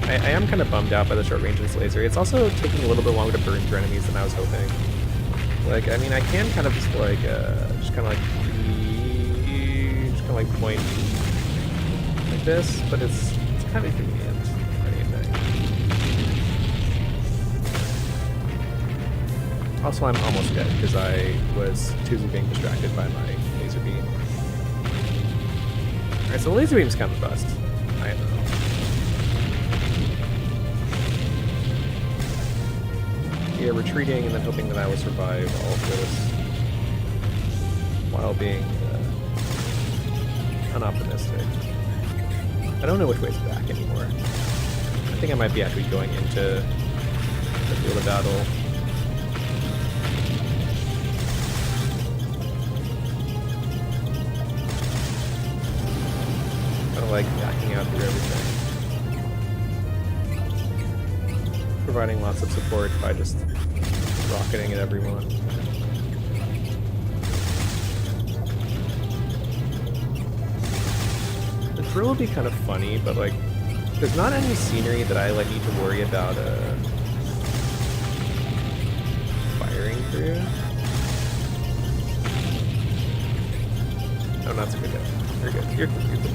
I am kind of bummed out by the short range of this laser. It's also taking a little bit longer to burn through enemies than I was hoping. Like, I mean, I can kind of just like, just kind of like point like this, but it's kind of convenient. What do you think? Also, I'm almost dead because I was too being distracted by my laser beam. Alright, so the laser beam's kind of a bust. I don't know. Yeah, retreating and then hoping that I will survive all of this while being unoptimistic. I don't know which way's back anymore. I think I might be actually going into the field of battle. Kind of like backing out through everything. Providing lots of support by just rocketing at everyone. The drill will be kind of funny, but like, there's not any scenery that I like need to worry about firing through. Oh, not so good. You're good. You're good. You're good.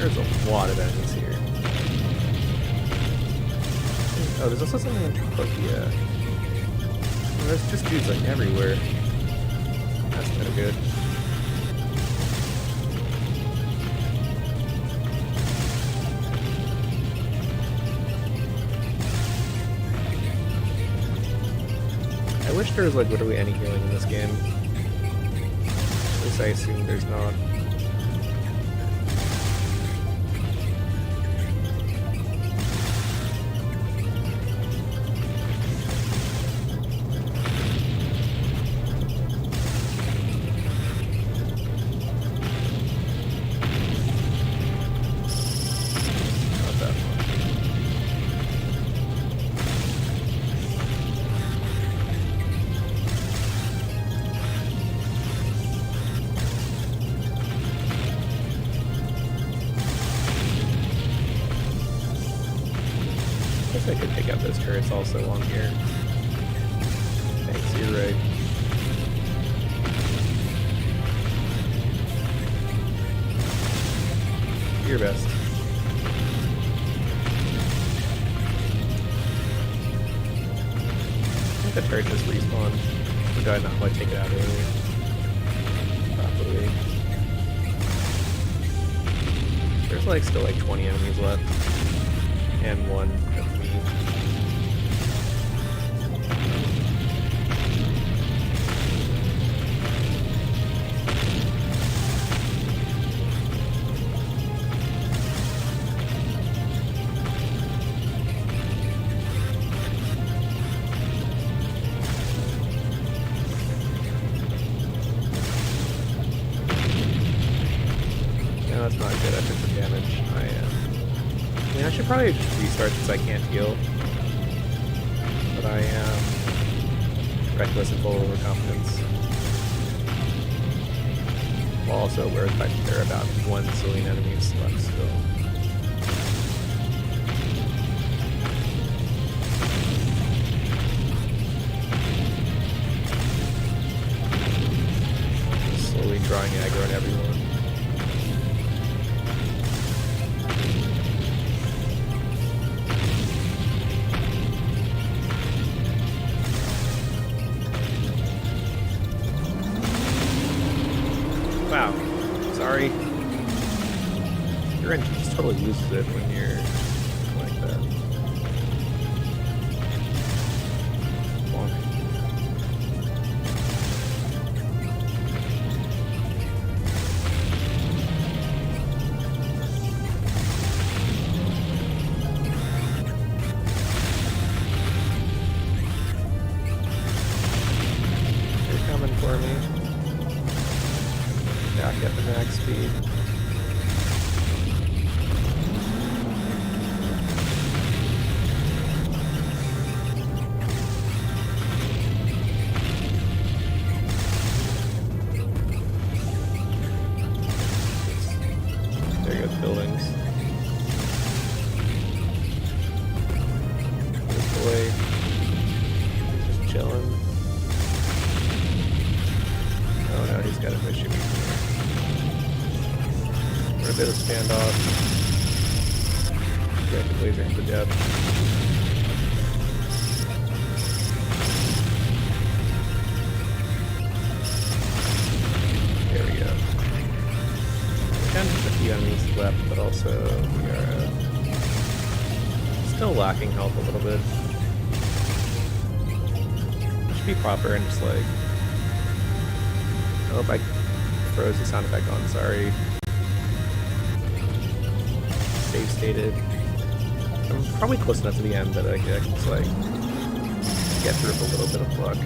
There's a lot of enemies here. Oh, there's also something in Topia. Oh, there's just dudes like everywhere. That's kind of good. I wish there was like literally any healing in this game. At least I assume there's not. I could pick up those turrets also on here. Thanks, you're right. Your best. I think the turret just respawned. Or did I not like take it out early? Probably. There's like still like 20 enemies left. And one of me. No, that's not good. I took some damage. I mean, I should probably just restart since I can't heal. But I am reckless and full of overconfidence. While also aware of the fact that there are about 1 zillion enemies left still. Slowly drawing aggro on everyone. Wow, sorry. Your engine just totally loses it when you're like that. Bonk. buildings. This boy just chilling. Oh no, he's got a mission. We're a bit of standoff. Get the laser into depth. There we go. Kind of a few enemies left, but also we are still lacking health a little bit. Should be proper and just like. Oh, I froze the sound effect on, sorry. Save stated. I'm probably close enough to the end that I can just like get through with a little bit of luck.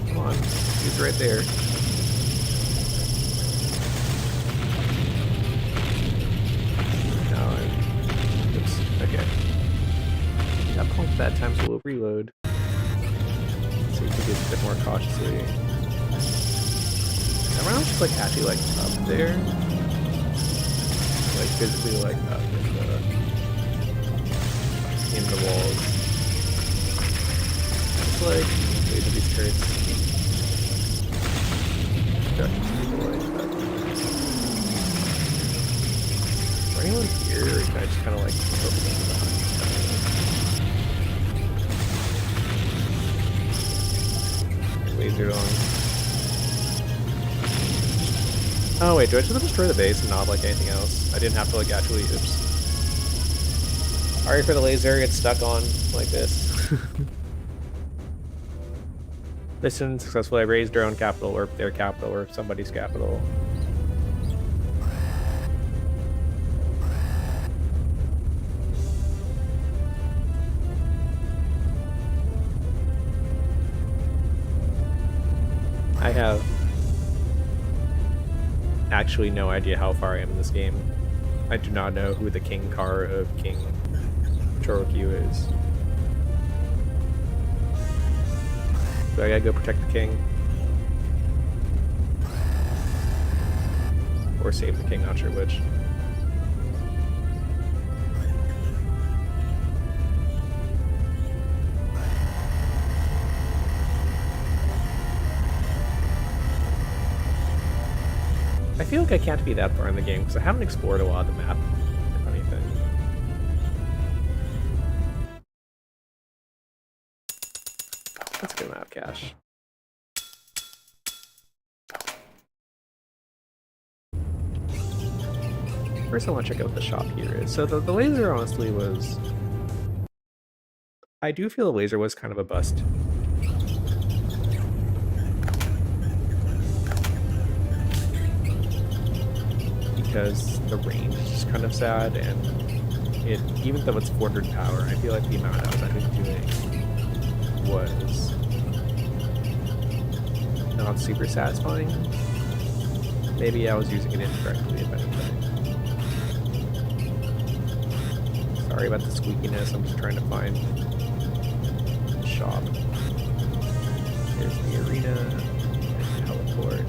Come on, he's right there. No, oops, okay. Got punked that time, so we'll reload. So we can do this a bit more cautiously. Everyone else just like actually like up there. Like physically like up in the walls. It's like wait for these turrets. People like that. Is there anyone here or can I just kinda like focus on the behind? Lasered on. Oh wait, do I just destroy the base and not like anything else? I didn't have to like actually, oops. Sorry for the laser, it's stuck on like this. Mission successfully, I raised their own capital or their capital or somebody's capital. I have actually no idea how far I am in this game. I do not know who the King Car of King Choro is. Do I gotta go protect the king? Or save the king, not sure which. I feel like I can't be that far in the game because I haven't explored a lot of the map, if anything. Let's go map cache. First I want to check out what the shop here is. So the laser honestly was... I do feel the laser was kind of a bust. Because the range is just kind of sad, and it, even though it's 400 power, I feel like the amount I was actually doing was not super satisfying. Maybe I was using it incorrectly, if anything. Sorry about the squeakiness, I'm just trying to find the shop. There's the arena, there's the teleport.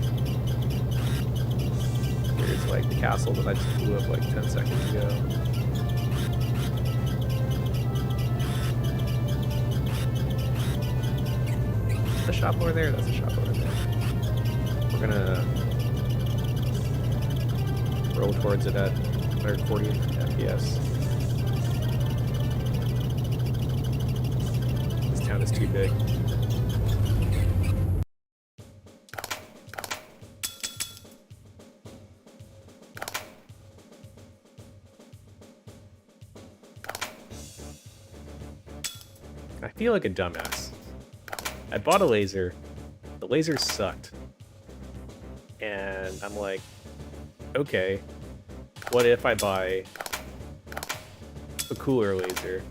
Here's like the castle that I just blew up like 10 seconds ago. The shop over there? That's the shop over there. We're gonna roll towards it at 140 FPS. This town is too big. I feel like a dumbass. I bought a laser. The laser sucked. And I'm like, okay, what if I buy a cooler laser?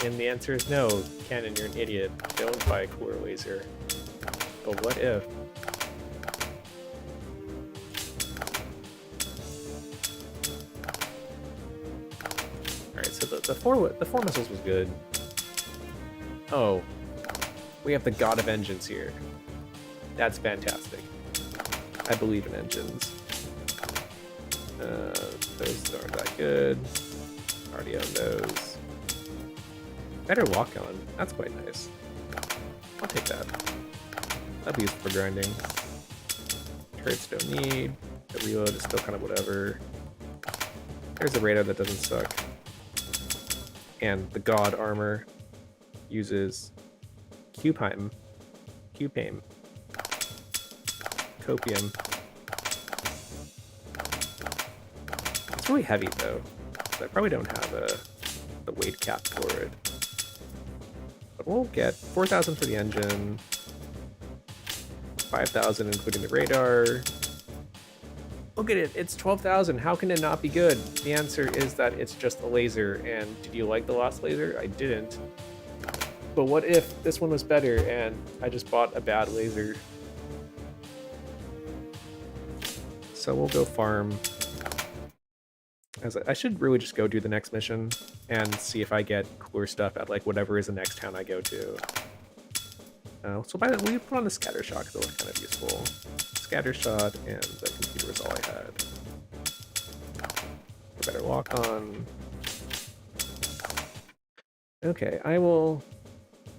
And the answer is no, Canon, you're an idiot. Don't buy a cooler laser. But what if? Alright, so the four missiles was good. Oh. We have the god of engines here. That's fantastic. I believe in engines. Those aren't that good. Already own those. Better walk on. That's quite nice. I'll take that. That'll be used for grinding. Turrets don't need. The reload is still kind of whatever. There's a radar that doesn't suck. And the god armor uses Cupime. Copium. It's really heavy though. So I probably don't have the weight cap for it. But we'll get 4,000 for the engine. 5,000 including the radar. Look at it, it's 12,000. How can it not be good? The answer is that it's just a laser. And did you like the last laser? I didn't. But what if this one was better and I just bought a bad laser? So we'll go farm. I should really just go do the next mission and see if I get cooler stuff at like whatever is the next town I go to. So by the way, we put on the scatter shot because it looks kind of useful. Scatter shot and the computer was all I had. A better walk on. Okay, I will.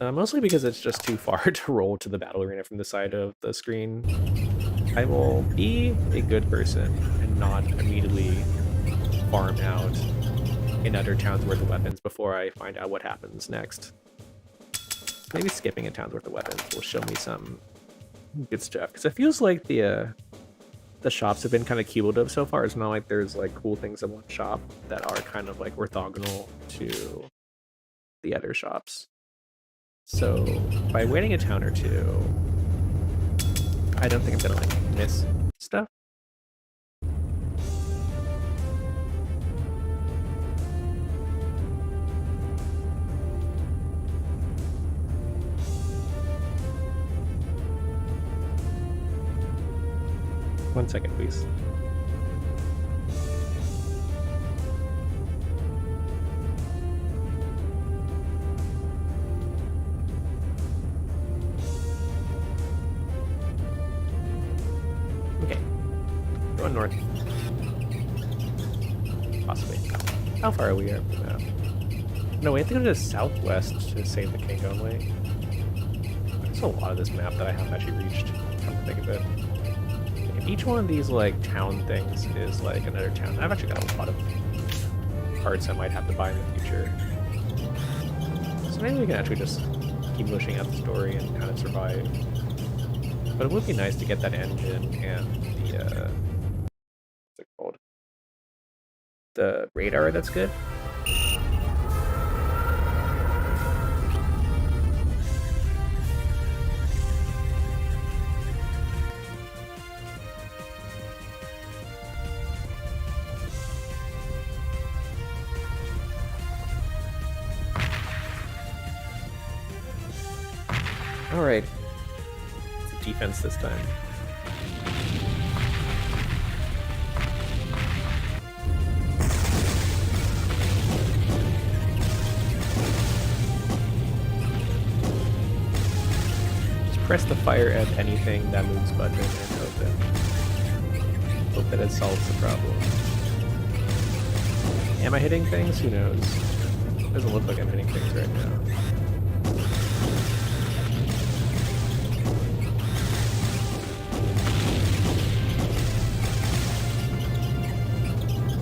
Mostly because it's just too far to roll to the battle arena from the side of the screen. I will be a good person and not immediately farm out in other towns worth of weapons before I find out what happens next. Maybe skipping a town's worth of weapons will show me some good stuff, because it feels like the shops have been kind of cumulative so far. It's not like there's like cool things in one shop that are kind of like orthogonal to the other shops. So by waiting a town or two, I don't think I'm gonna like miss stuff. One second, please. Okay. Going north. Possibly. How far are we up the map? No, we have to go to the southwest to save the king only. There's a lot of this map that I haven't actually reached. Come to think of it. Each one of these like town things is like another town. I've actually got a lot of parts I might have to buy in the future. So maybe we can actually just keep pushing out the story and kind of survive. But it would be nice to get that engine and the what's it called? The radar that's good. Alright. It's a defense this time. Just press the fire at anything that moves button and hope that it solves the problem. Am I hitting things? Who knows? Doesn't look like I'm hitting things right now.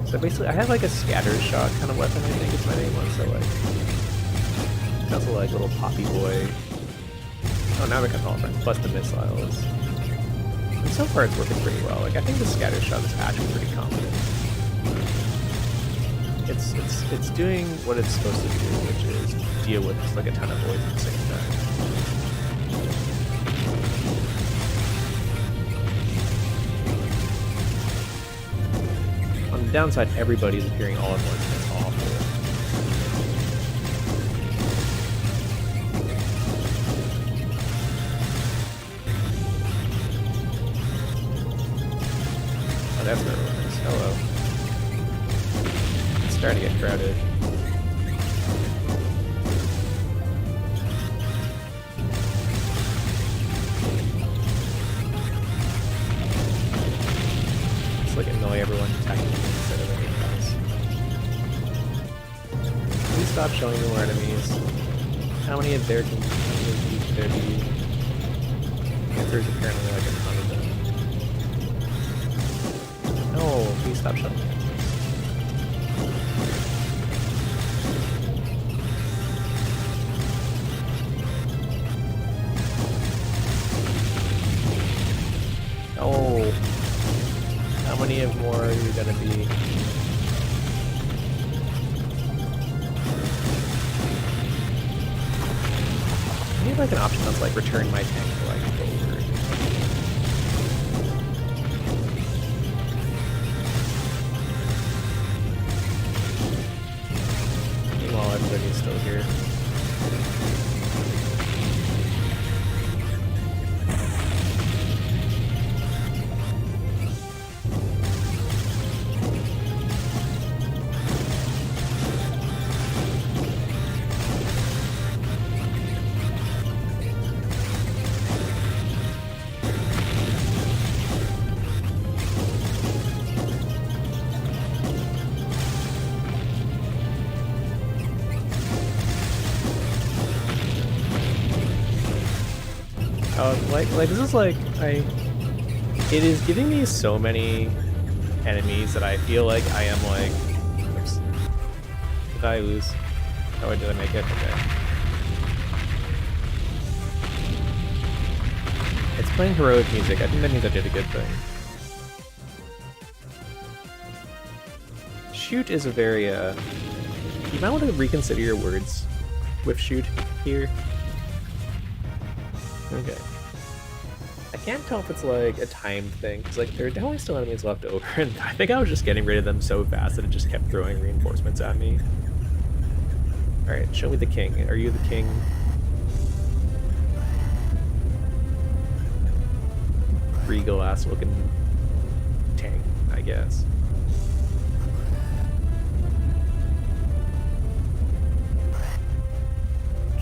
So basically, I have like a scatter shot kind of weapon, I think is my name one, so like, that's a like little poppy boy. Oh, now we can all friends, plus the missiles. And so far it's working pretty well. Like, I think the scatter shot is actually pretty competent. It's doing what it's supposed to do, which is deal with just like a ton of voids at the same time. On the downside, everybody's appearing all at once, and it's awful. Oh, that's not really nice. Hello. It's starting to get crowded. stop showing me more enemies? How many of there can there be? The answer is apparently like a ton of them. No, please stop showing me. Oh, how many of more are you gonna be? I need like an option that's like return my tank to like forward. Meanwhile, everybody's still here. Like this is like it is giving me so many enemies that I feel like I am like, oops, did I lose? Oh, did I make it? Okay. It's playing heroic music. I think that means I did a good thing. Shoot is a very you might want to reconsider your words with shoot here. Okay. I can't tell if it's like a time thing, because like there are definitely still enemies left over, and I think I was just getting rid of them so fast that it just kept throwing reinforcements at me. Alright, show me the king. Are you the king? Regal ass looking tank, I guess.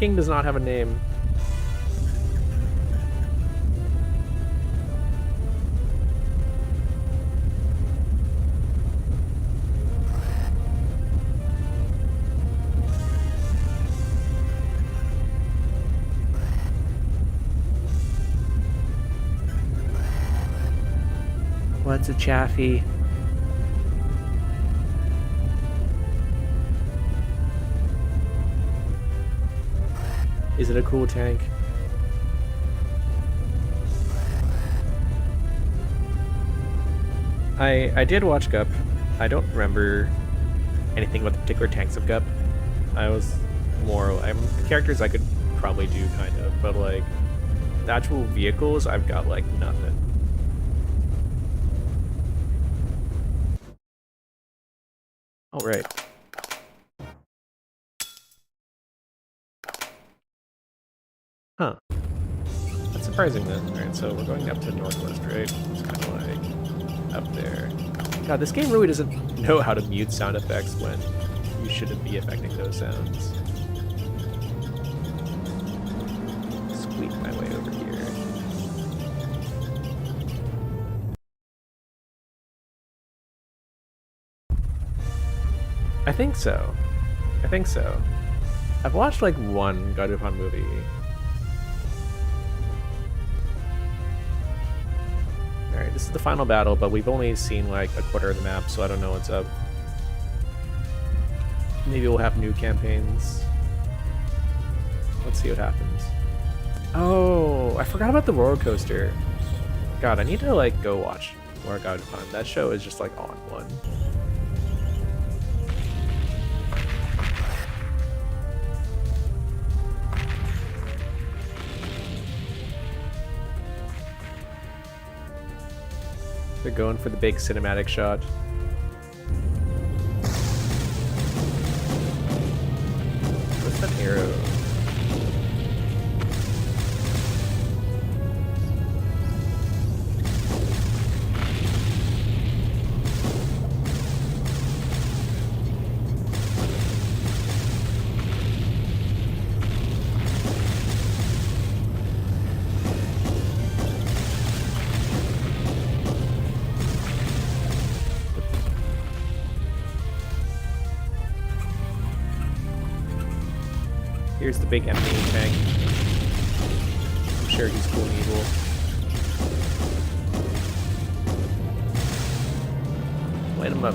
King does not have a name. What's a chaffee? Is it a cool tank? I did watch Gup. I don't remember anything about the particular tanks of Gup. I was more the characters I could probably do kind of, but like the actual vehicles I've got like nothing. All right. Huh. That's surprising then. Alright, so we're going up to northwest, right? It's kind of like up there. God, this game really doesn't know how to mute sound effects when you shouldn't be affecting those sounds. Squeak my way over here. I think so. I think so. I've watched like one God of War movie. Alright, this is the final battle, but we've only seen like a quarter of the map, so I don't know what's up. Maybe we'll have new campaigns. Let's see what happens. Oh, I forgot about the roller coaster. God, I need to like go watch more God of War. That show is just like on one. They're going for the big cinematic shot. What's that arrow? Here's the big enemy tank. I'm sure he's cool and evil. Light him up.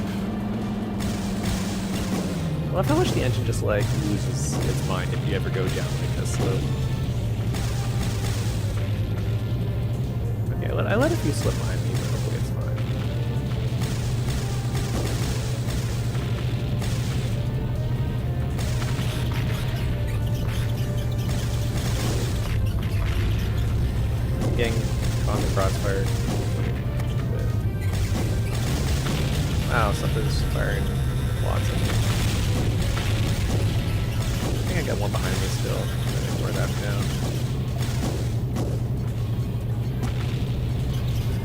I love how much the engine just like loses its mind if you ever go down like this slope. Okay, I let a few slip behind me, but hopefully it's fine. I'm getting caught in the crossfire. Wow, something's firing lots of me. I think I got one behind me still. I'm gonna ignore that for now.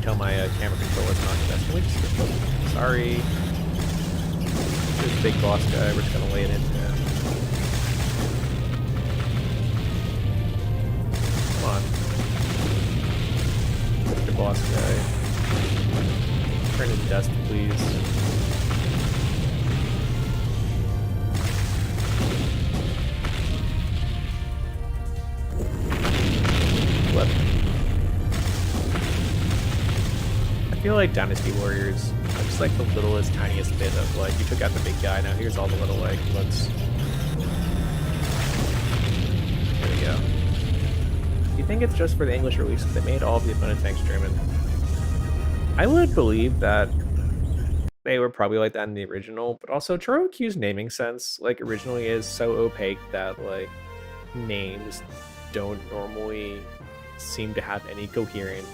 Tell my camera controller's not the best. Can we just skip them? Sorry. This big boss guy, we're just gonna lay it into him. Come on. Mr. Boss guy. Turn into dust, please. I feel like Dynasty Warriors are just like the littlest, tiniest bit of like, you took out the big guy, now here's all the little like looks. There we go. Do you think it's just for the English release? They made all of the opponent tanks German. I would believe that they were probably like that in the original, but also Choro Q's naming sense, like originally is so opaque that like names don't normally seem to have any coherent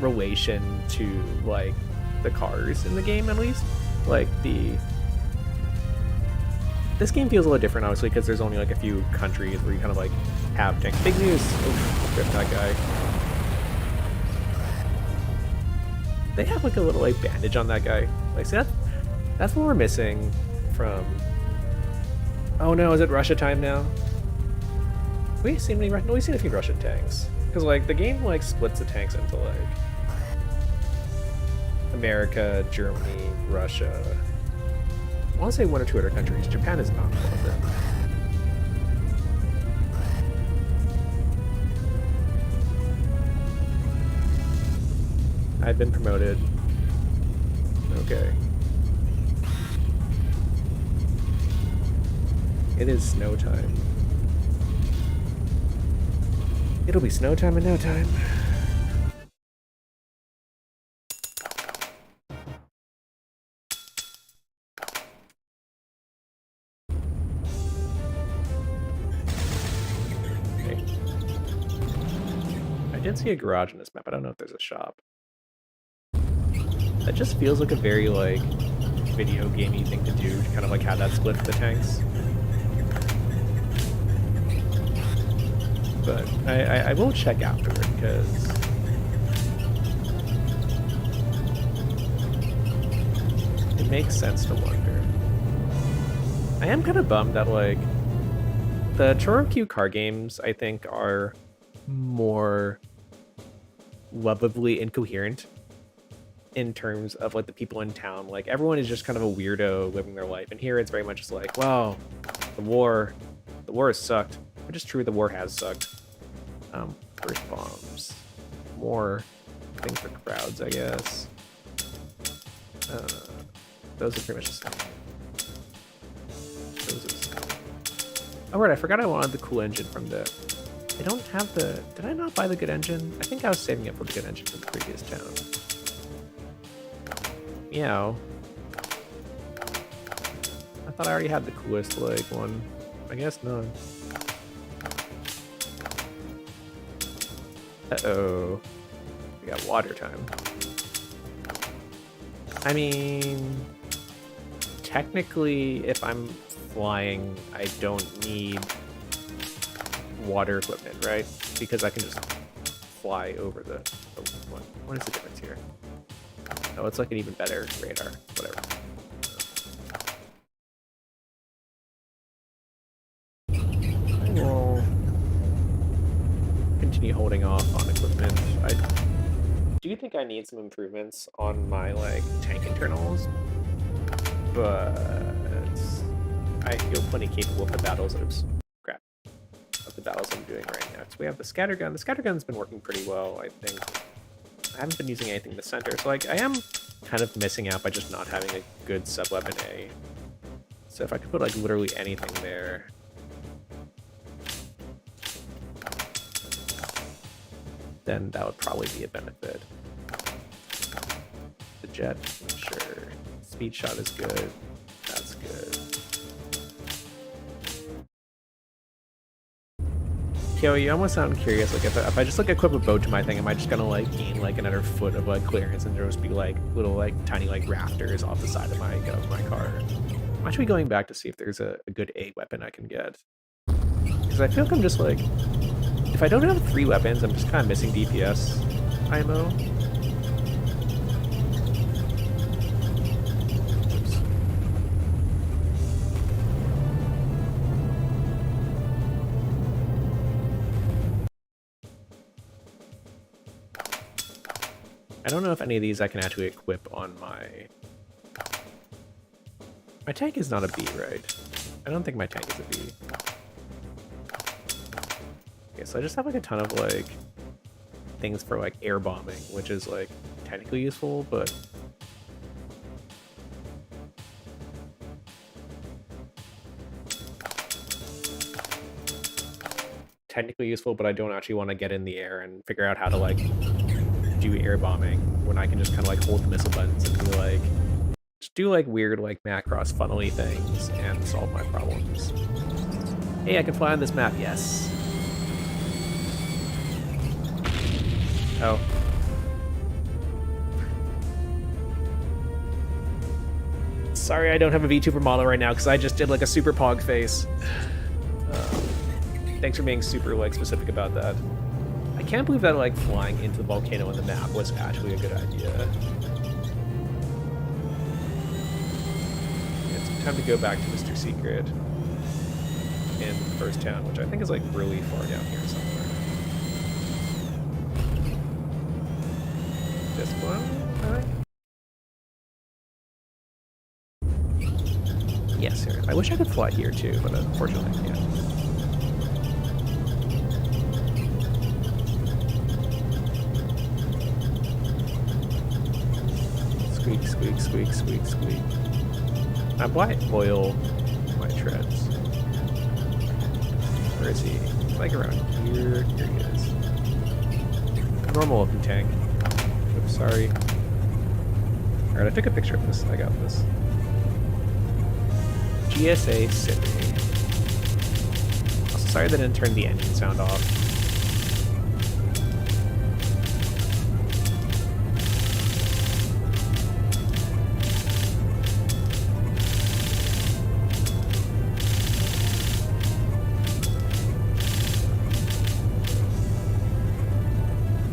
relation to like the cars in the game, at least. Like this game feels a little different obviously because there's only like a few countries where you kind of like have tanks. Big news! Oh, rip that guy. They have like a little like bandage on that guy. Like, see, that's what we're missing from. Oh no, is it Russia time now? We've seen a few Russian tanks because like the game like splits the tanks into like America, Germany, Russia. I want to say one or two other countries. Japan is not one of them. I've been promoted. Okay. It is snow time. It'll be snow time in no time. Okay. I did see a garage in this map. I don't know if there's a shop. That just feels like a very like video gamey thing to do, to kind of like have that split for the tanks. But I will check afterward because it makes sense to wonder. I am kind of bummed that like the Choro Q car games I think are more lovably incoherent in terms of like the people in town. Like everyone is just kind of a weirdo living their life, and here it's very much just like, wow, the war has sucked. Which is true, the war has sucked. First bombs, more things for crowds, I guess. Those are pretty much the same. Those are the same. Oh right, I forgot I wanted the cool engine from the. I don't have the. Did I not buy the good engine? I think I was saving up for the good engine from the previous town. Meow. I thought I already had the coolest like one. I guess not. Uh-oh. We got water time. I mean, technically, if I'm flying, I don't need water equipment, right? Because I can just fly over the one. What is the difference here? Oh, it's like an even better radar. Whatever. I will continue holding off on equipment. I do think I need some improvements on my like tank internals, but I feel plenty capable of the battles. Oops, crap. Of the battles I'm doing right now. So we have the scattergun. The scattergun's been working pretty well, I think. I haven't been using anything in the center, so like I am kind of missing out by just not having a good sub-weapon A. So if I could put like literally anything there. Then that would probably be a benefit. The jet, sure. Speed shot is good. That's good. Kyo, you almost sound curious. Like if I just like equip a boat to my thing, am I just gonna like gain like another foot of like clearance and there just be like little like tiny like rafters off the side of my car? I'm actually going back to see if there's a good A weapon I can get. Because I feel like I'm just like, if I don't have 3 weapons, I'm just kind of missing DPS IMO. Oops. I don't know if any of these I can actually equip on my... My tank is not a B, right? I don't think my tank is a B. Okay, so I just have like a ton of like things for like air bombing, which is like technically useful, but I don't actually want to get in the air and figure out how to like do air bombing when I can just kind of like hold the missile buttons and be like just do like weird like Macross funnely things and solve my problems. Hey, I can fly on this map, yes. Oh. Sorry I don't have a VTuber model right now because I just did like a super pog face. Thanks for being super like specific about that. I can't believe that like flying into the volcano on the map was actually a good idea. It's time to go back to Mr. Secret in the first town, which I think is like really far down here somewhere. This one, I think? Yes, here. I wish I could fly here too, but unfortunately I can't. Squeak, squeak, squeak, squeak, squeak. Why oil my treads? Where is he? He's like around here. Here he is. Normal looking tank. Oops, sorry. Alright, I took a picture of this. I got this. GSA Sydney. Also, sorry that I didn't turn the engine sound off.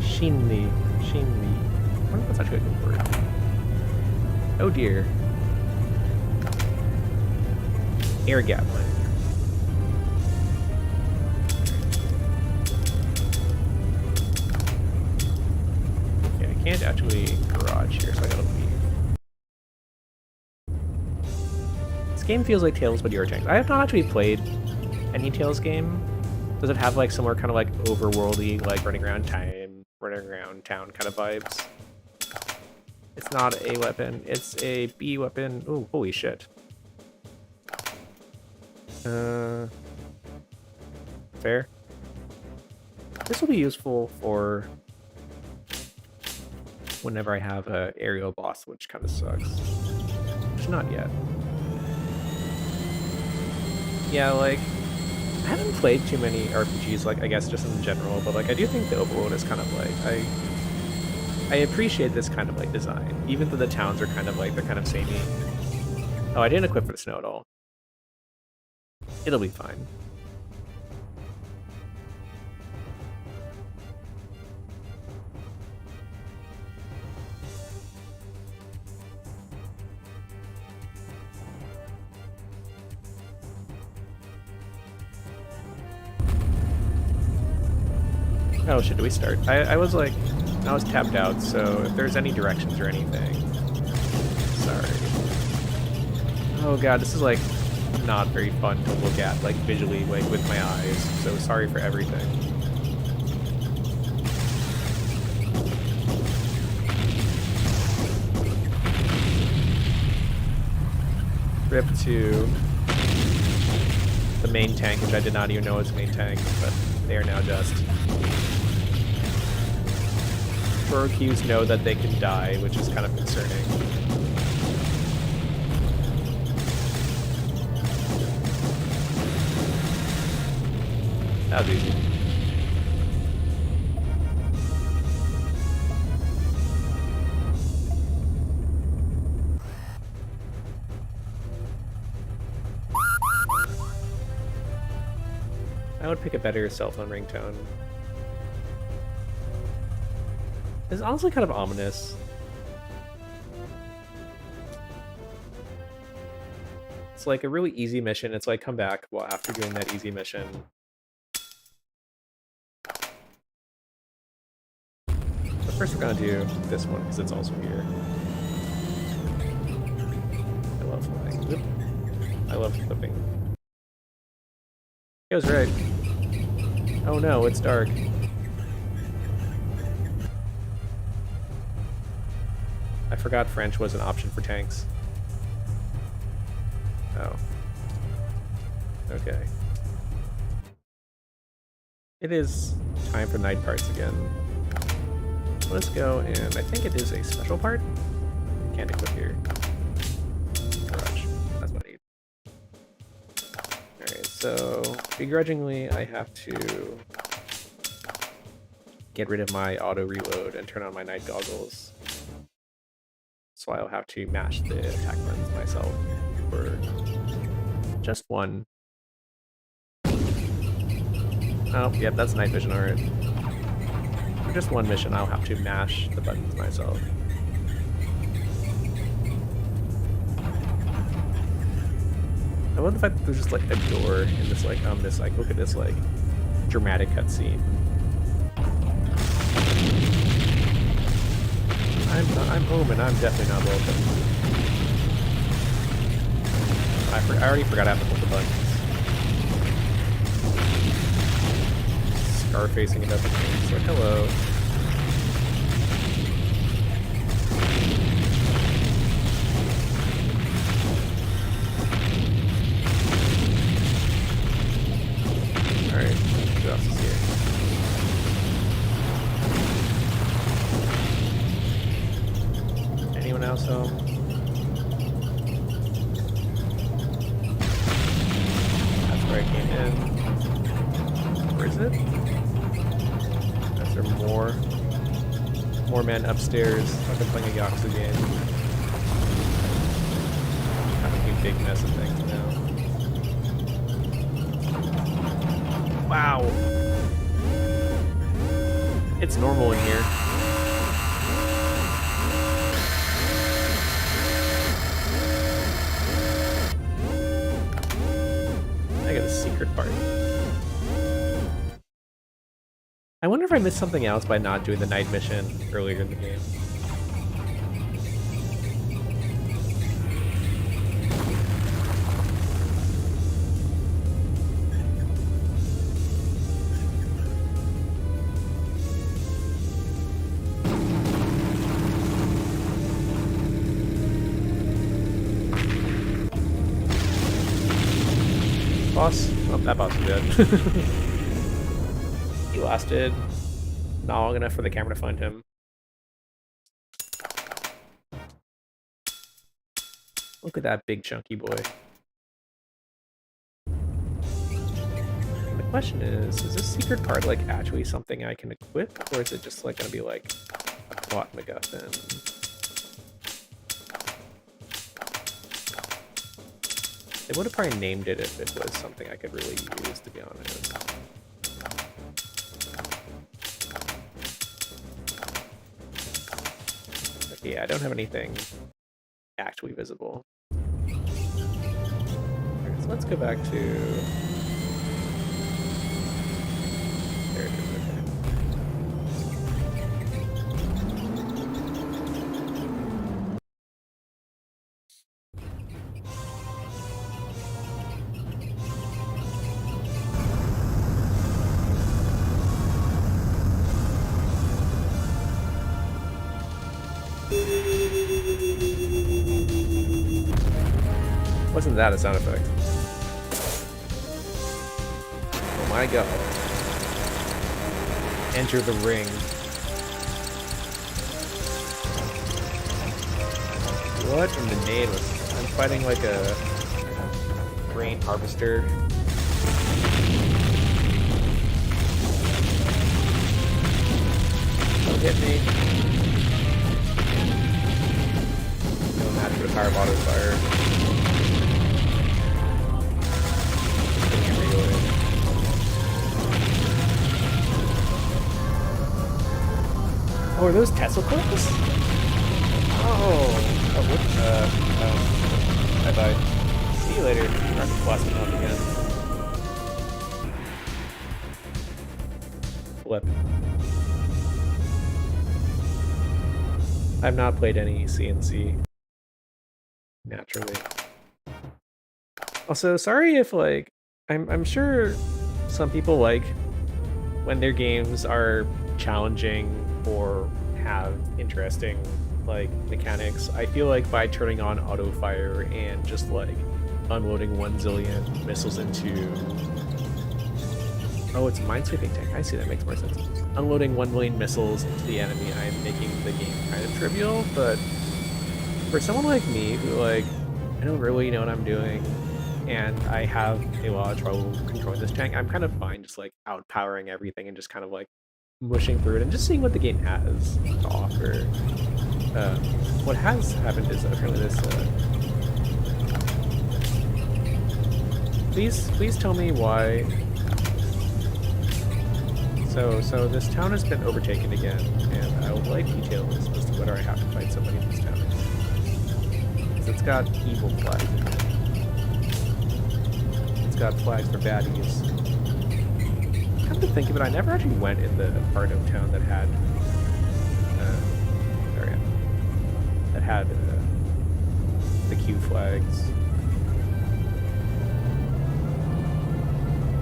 Shinli. I wonder if that's actually a good word. Oh dear. Air Gatling. Okay, I can't actually garage here, so I gotta leave. This game feels like Tales but Euro Tanks. I have not actually played any Tales game. Does it have like somewhere kind of like overworldy, like running around town kind of vibes? It's not a weapon, it's a B weapon. Ooh, holy shit. Fair. This will be useful for whenever I have a aerial boss, which kind of sucks. Which not yet. Yeah, like, I haven't played too many RPGs, like, I guess just in general, but, like, I do think the overworld is kind of, like, I appreciate this kind of, like, design, even though the towns are kind of, like, they're kind of samey. Oh, I didn't equip for the snow at all. It'll be fine. Oh shit, do we start? I was like, I was tapped out, so if there's any directions or anything. Sorry. Oh god, this is like not very fun to look at, like, visually, like, with my eyes. So sorry for everything. Rip to the main tank, which I did not even know was main tank, but they are now dust. Choro know that they can die, which is kind of concerning. That was easy. I would pick a better cell phone ringtone. It's honestly kind of ominous. It's like a really easy mission. It's like come back well after doing that easy mission. But first we're gonna do this one because it's also here. I love flying. I love flipping. He was right. Oh no, it's dark. I forgot French was an option for tanks. Oh. Okay. It is time for night parts again. Let's go, and I think it is a special part. Can't equip here. Garage. That's what I need. Alright, so begrudgingly I have to get rid of my auto reload and turn on my night goggles. So I'll have to mash the attack lens myself for just one. Oh, yep, that's night vision art. For just one mission, I'll have to mash the buttons myself. I love the fact that there's just like a door in this like look at this like dramatic cutscene. I'm home and I'm definitely not welcome. I already forgot I have to hold the buttons. Scar facing it up at things like hello. Alright, who else is here? Anyone else home? That's where I came in. Where is it? Is there more men upstairs? I've been playing a Yakuza game. Having a big mess of things now. Wow. It's normal in here. I got a secret part. I wonder if I missed something else by not doing the night mission earlier in the game. Boss? Oh, that boss is dead. He lasted not long enough for the camera to find him. Look at that big chunky boy. And the question is this secret part like actually something I can equip, or is it just like gonna be like a plot MacGuffin? They would have probably named it if it was something I could really use, to be honest. But yeah, I don't have anything actually visible. Alright, so let's go back to... There it is, okay. Wasn't that a sound effect? Oh my god. Enter the ring. What in the name of... I'm fighting like a grain harvester. Don't hit me. No match with higher water fire. Oh, are those Tesla coils? Oh, bye-bye. See you later. Rocket blasting off again. Flip. I've not played any CNC. Naturally. Also, sorry if, like, I'm sure some people like when their games are challenging or have interesting like mechanics. I feel like by turning on auto fire and just like unloading 1 zillion missiles into... Oh, it's a minesweeping tank. I see, that makes more sense. Unloading 1 million missiles into the enemy, I'm making the game kind of trivial, but for someone like me who like, I don't really know what I'm doing and I have a lot of trouble controlling this tank, I'm kind of fine just like outpowering everything and just kind of like mushing through it and just seeing what the game has to offer. What has happened is apparently this... Please tell me why... So this town has been overtaken again, and I would like details as to whether I have to fight somebody in this town. Because it's got evil flags in it. It's got flags for baddies. Come to think of it, I never actually went in the part of town that had... that had the Q flags.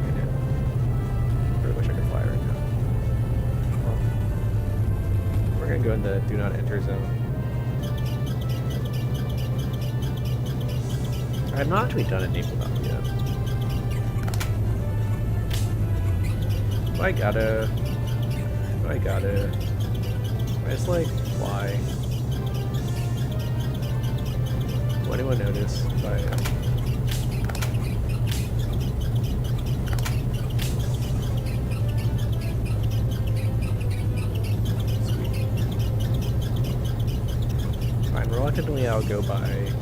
I really wish I could fly right now. Well, we're gonna go in the do not enter zone. I've not actually done a naval battle yet. I just like fly. Will anyone notice if I... Sweet. Fine, reluctantly I'll go by...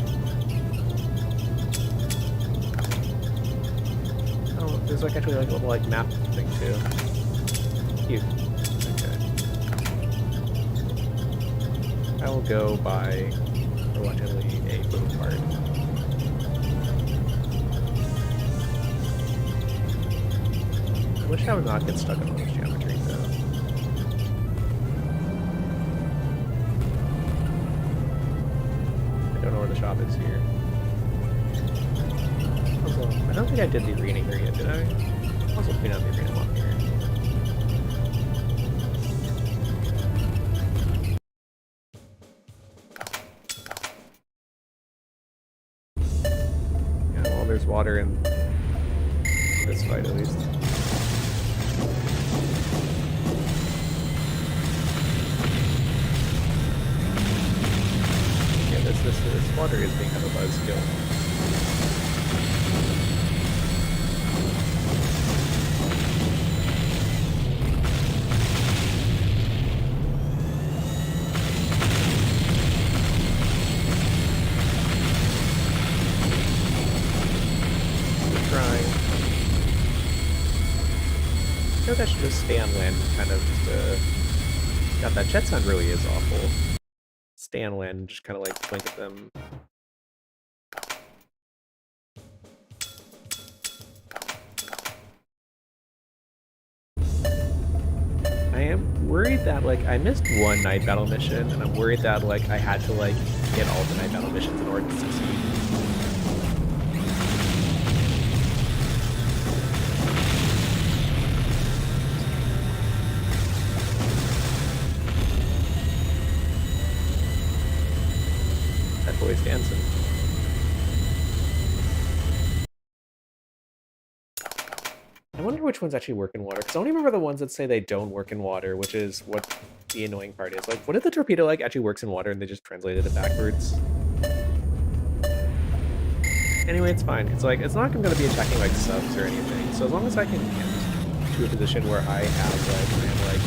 Oh, there's like actually like a little like map thing too. Cute. Okay. I will go by reluctantly a boom part. I wish I would not get stuck on all this geometry though. I don't know where the shop is here. Also, I don't think I did the arena here yet, did I? Also clean out the arena one here. There's water in this fight, at least. Yeah, this water is being kind of a buzzkill. I feel like I should just stay on land and kind of just, God, that jet sound really is awful. Stay on land and just kind of like blink at them. I am worried that like I missed one night battle mission, and I'm worried that like I had to like get all the night battle missions in order to succeed. That boy's dancing. wonder which ones actually work in water, because I only remember the ones that say they don't work in water, which is what the annoying part is. Like, what if the torpedo like actually works in water and they just translated it backwards? Anyway, it's fine. It's like, it's not going to be attacking like subs or anything, so as long as I can get to a position where I have like,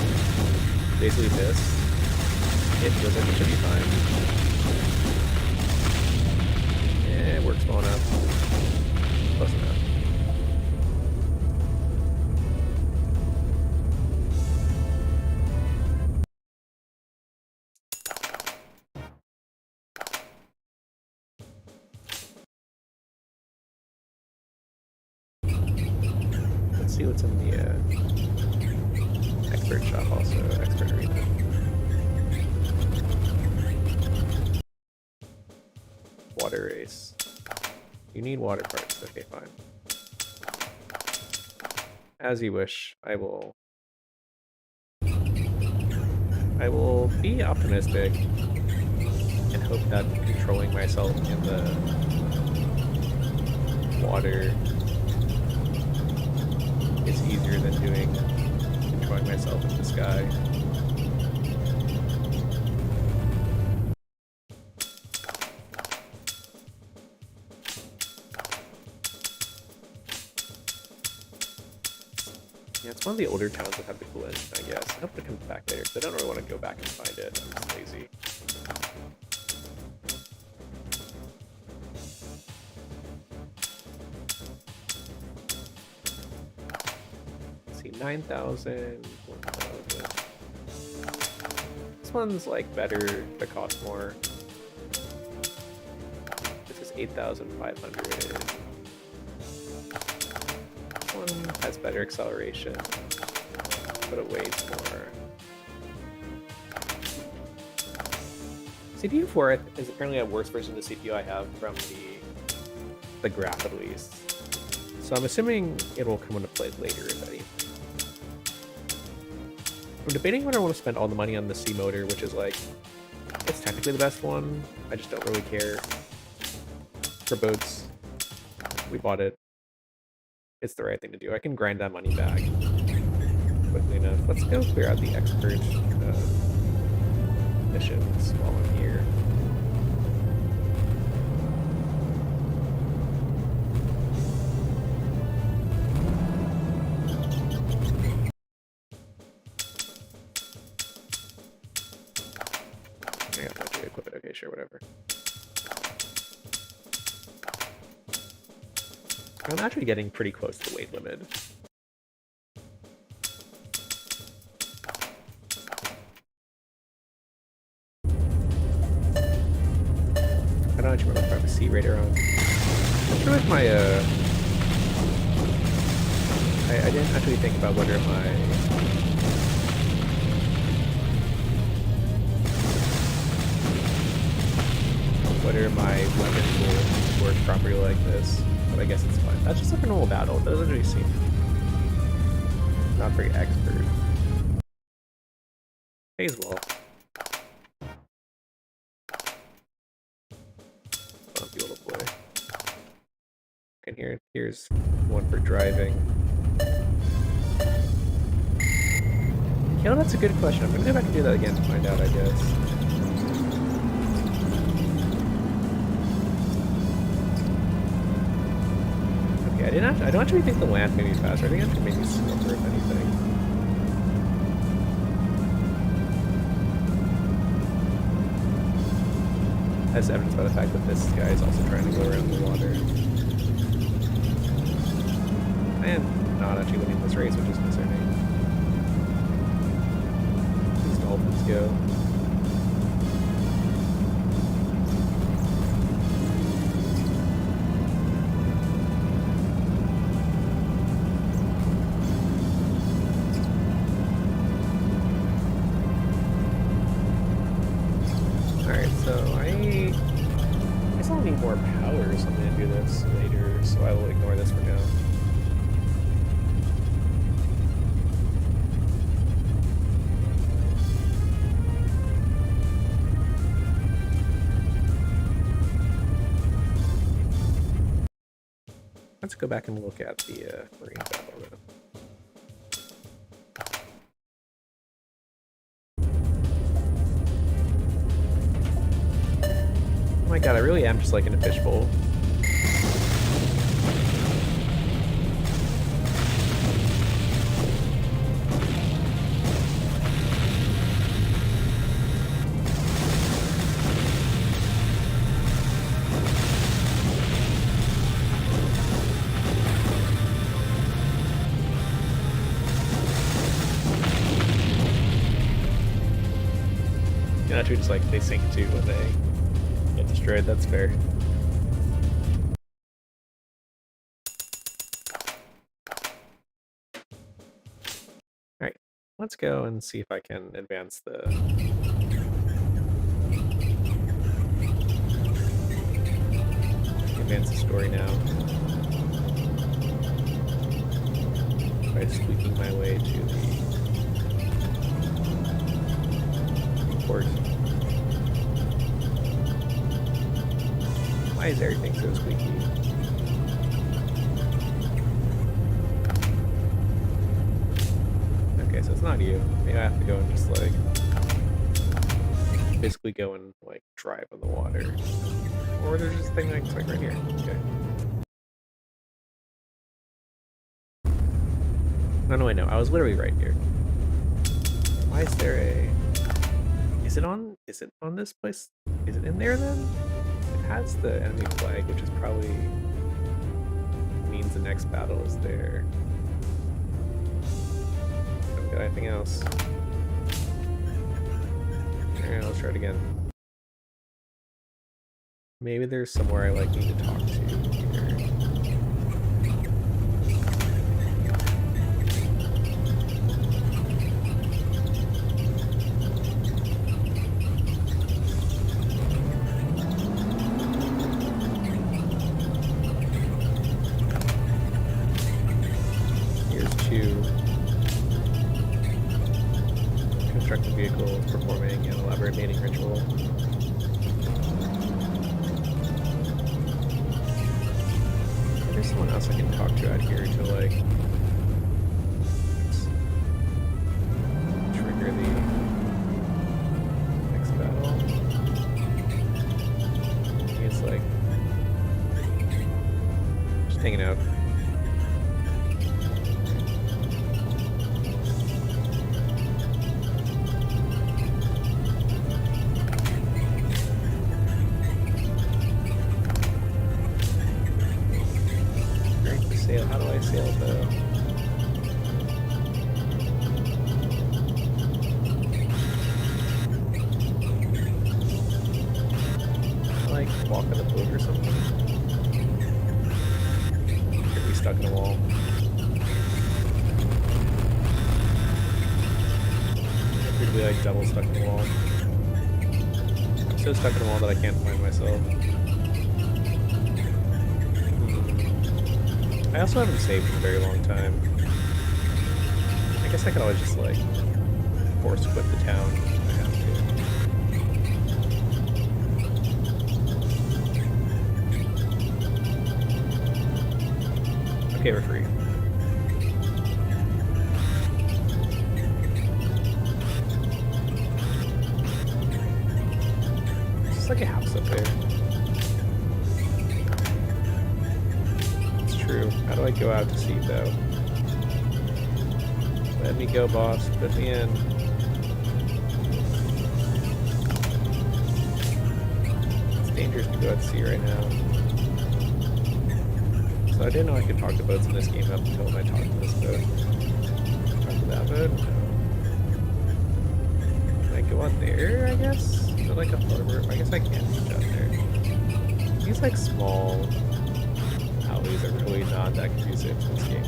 basically this, it feels like it should be fine. Yeah, it works well enough. Close enough. Let's see what's in the expert shop also, expert arena. Water race. You need water parts. Okay, fine. As you wish. I will be optimistic and hope that controlling myself in the water is easier than controlling myself in the sky. Yeah, it's one of the older towns that have the cool engine, I guess. I hope it comes back later, because I don't really want to go back and find it. I'm just lazy. Let's see, 9,000, 1,000. This one's like better, but costs more. This is 8,500. One has better acceleration, but it weighs more. CPU 4 is apparently a worse version of the CPU I have from the graph at least. So I'm assuming it will come into play later, if any. I'm debating whether I want to spend all the money on the C motor, which is like, it's technically the best one. I just don't really care. For boats, we bought it. It's the right thing to do. I can grind that money back quickly enough. Let's go clear out the expert missions while I'm here. I got to equip it. Okay, sure, whatever. I'm actually getting pretty close to the weight limit. I don't actually remember if I have a C radar on. I'm sure if my I didn't actually think about whether my weapons will work properly like this. But I guess it's fine. That's just like a normal battle. It doesn't really seem not very expert. Pays well. Fun fuel to play. And here's one for driving. Yeah, that's a good question. I'm gonna go back and do that again to find out, I guess. I don't actually think the land made me faster. I think it actually made me slower, if anything. As evidenced by the fact that this guy is also trying to go around the water. I am not actually winning this race, which is concerning. These dolphins go. More power or something to do this later, so I will ignore this for now. Let's go back and look at the marine battle though. God, I really am just like in a fishbowl. And actually just like they sink too when they get destroyed, that's fair. Alright, let's go and see if I can advance the story now by squeaking my way to the port. Why is everything so squeaky? Okay, so it's not you. Maybe I have to go and just like basically go and like drive on the water. Or there's this thing like right here. Okay. No, I know. I was literally right here. Why is there a... Is it on this place? Is it in there then? It has the enemy flag, which is probably means the next battle is there. Don't got anything else. Alright, let's try it again. Maybe there's somewhere I like need to talk to here. Constructing vehicles, performing an elaborate mating ritual. There's someone else I can talk to out here to like trigger the next battle. It's like just hanging out. How do I sail though? Like walk on the boat or something? Could be stuck in a wall. Could be like double stuck in a wall. I'm so stuck in a wall that I can't find myself. I also haven't saved in a very long time. I guess I could always just like force quit the town if I have to. Okay, we're free. It's just like a house up there. How do I go out to sea though? Let me go, boss. Put me in. It's dangerous to go out to sea right now. So I didn't know I could talk to boats in this game up until I talked to this boat. Talk to that boat? No. Can I go out there, I guess? Is it like a harbor? I guess I can't reach out there. These like small alleys are really not that conducive to this game.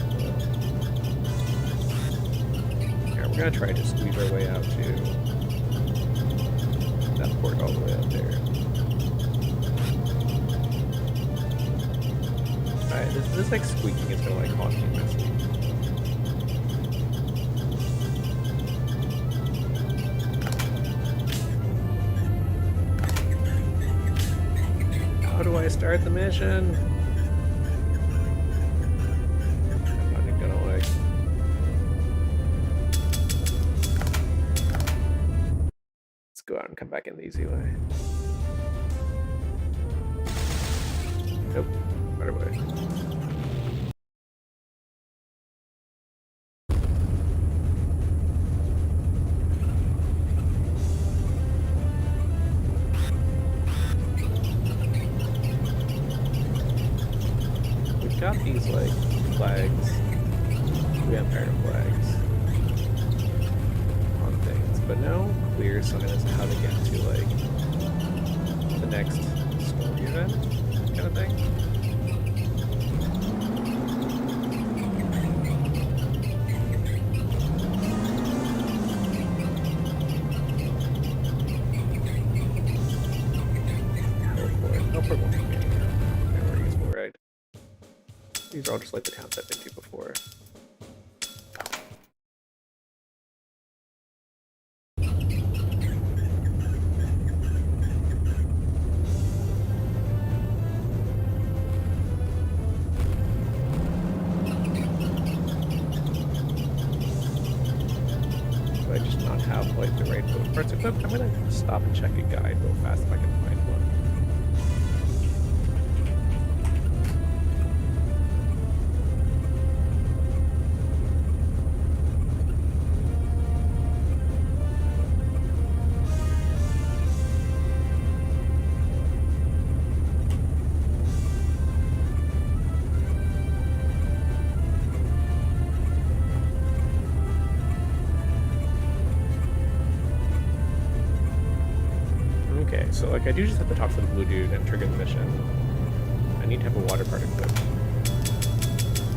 Yeah, we're gonna try to squeeze our way out to that port all the way up there. Alright, this like squeaking is gonna like haunt me in my sleep. How do I start the mission? Go out and come back in the easy way. Nope. Right away. We've got these like flags. We have iron flags on things, but no clear sign as to how to get to like the next story event kind of thing. Teleport won't be very useful, right? These are all just like the towns I've been to before. Do I just not have like the right boat parts equipped? I'm gonna stop and check a guide real fast if I can find one. Okay, so like I do just have to talk to the blue dude and trigger the mission. I need to have a water part equipped.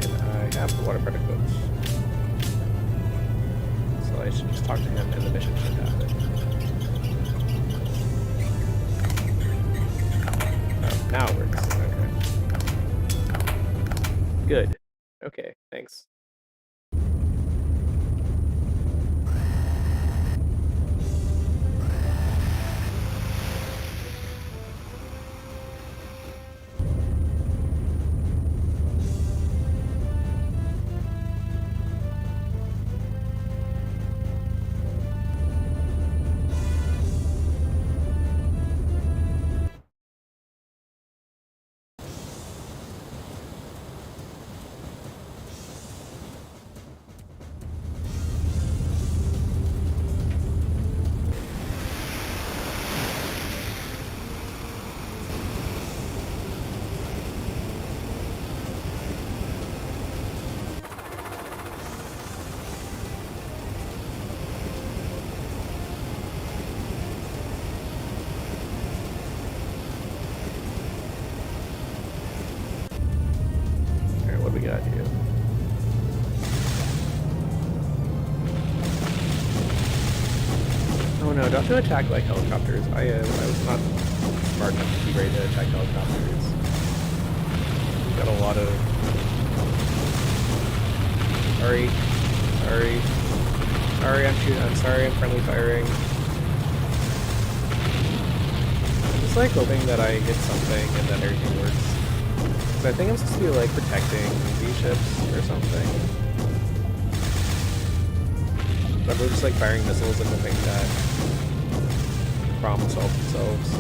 And I have the water part equipped. So I should just talk to him and the mission should happen. Oh, now it works. Okay. Good. Okay, thanks. What do we got here? Oh no, don't attack like helicopters. I was not smart enough to be ready to attack helicopters. We've got a lot of... Sorry. I'm shooting. I'm sorry, I'm friendly firing. I'm just like hoping that I hit something and that everything works. But I think I'm supposed to be like protecting these ships or something. But we're just like firing missiles and hoping that the problem solves themselves.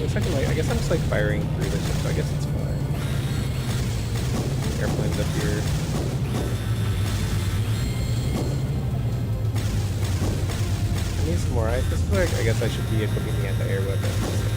Looks like I guess I'm just like firing through the ship, so I guess it's fine. Airplanes up here. I need some more. This is like I guess I should be equipping the anti-air weapons.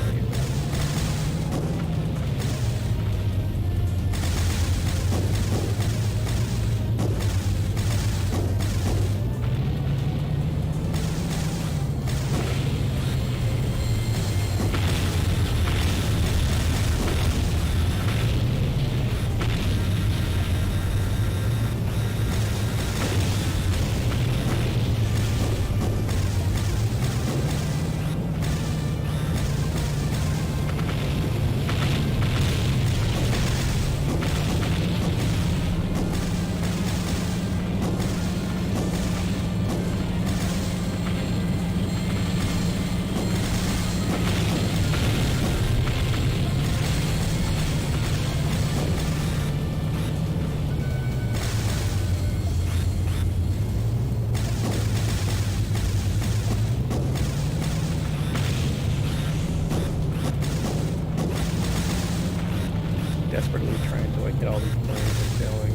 desperately trying to like get all these planes going.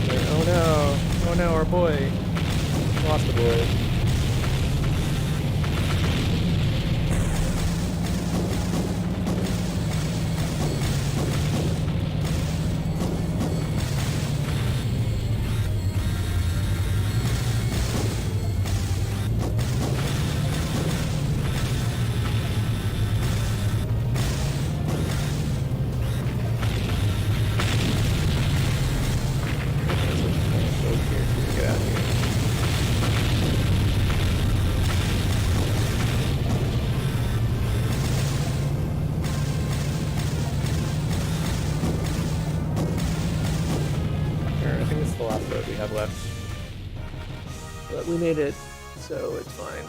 Like, oh no! Oh no, our boy! Lost the boy. Get out of here. I think it's the last road we have left. But we made it, so it's fine.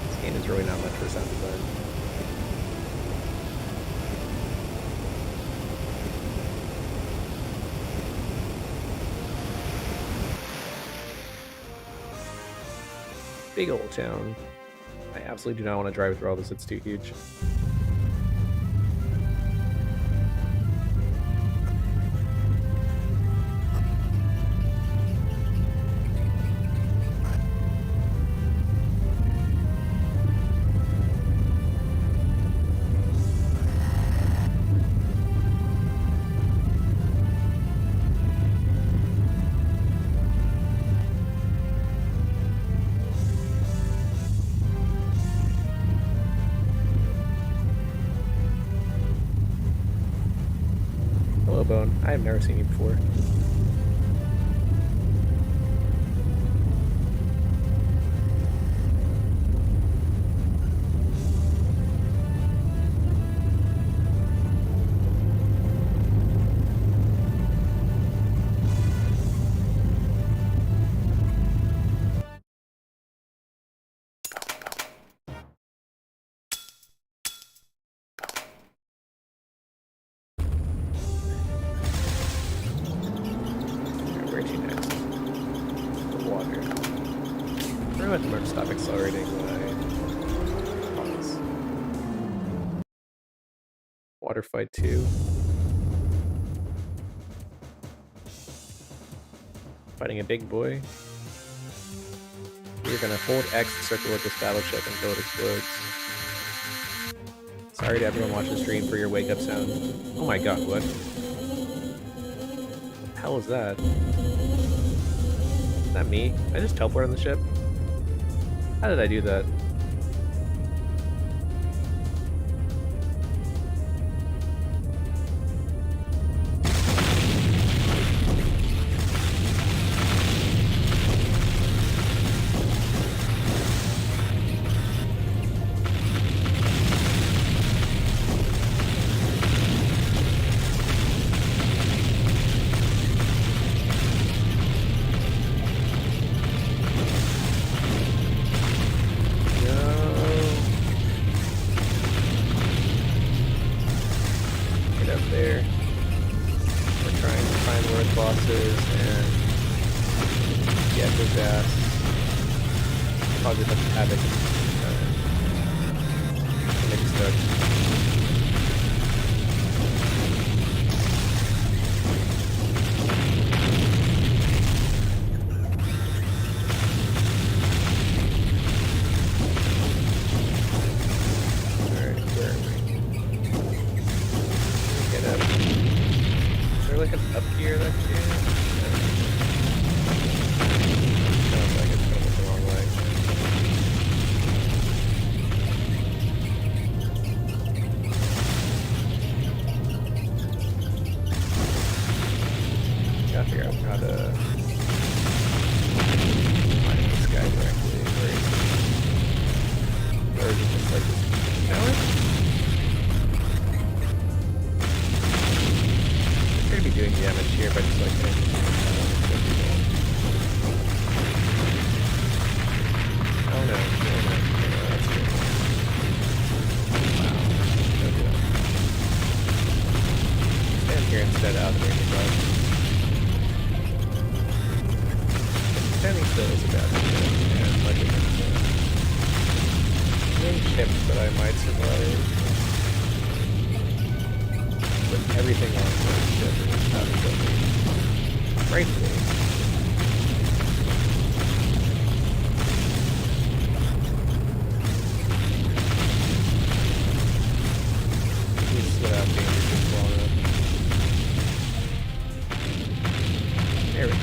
This game is really not much for sound design. Big old town. I absolutely do not want to drive through all this, it's too huge. Hello, Bone. I have never seen you before. Where to next? The water. I'm going to remember to stop accelerating when I pause. Water fight 2. Fighting a big boy. You're gonna hold X to circle with this battleship until it explodes. Sorry to everyone watching the stream for your wake up sound. Oh my god, what? What the hell is that? Is that me? Did I just teleport on the ship? How did I do that? There. We're trying to find where the boss is and get his ass. Probably a bunch of havoc. Make it stuck. Like up here that can sounds like it's going the wrong way. Gotta figure out how to find this guy directly. Or is it just like this? Challenge? Be doing damage here, but just like out of range of. Standing still is a bad idea, and like main ship that I might survive. But everything on the ship is out of building. Rightfully. Without being too blown up. There we go.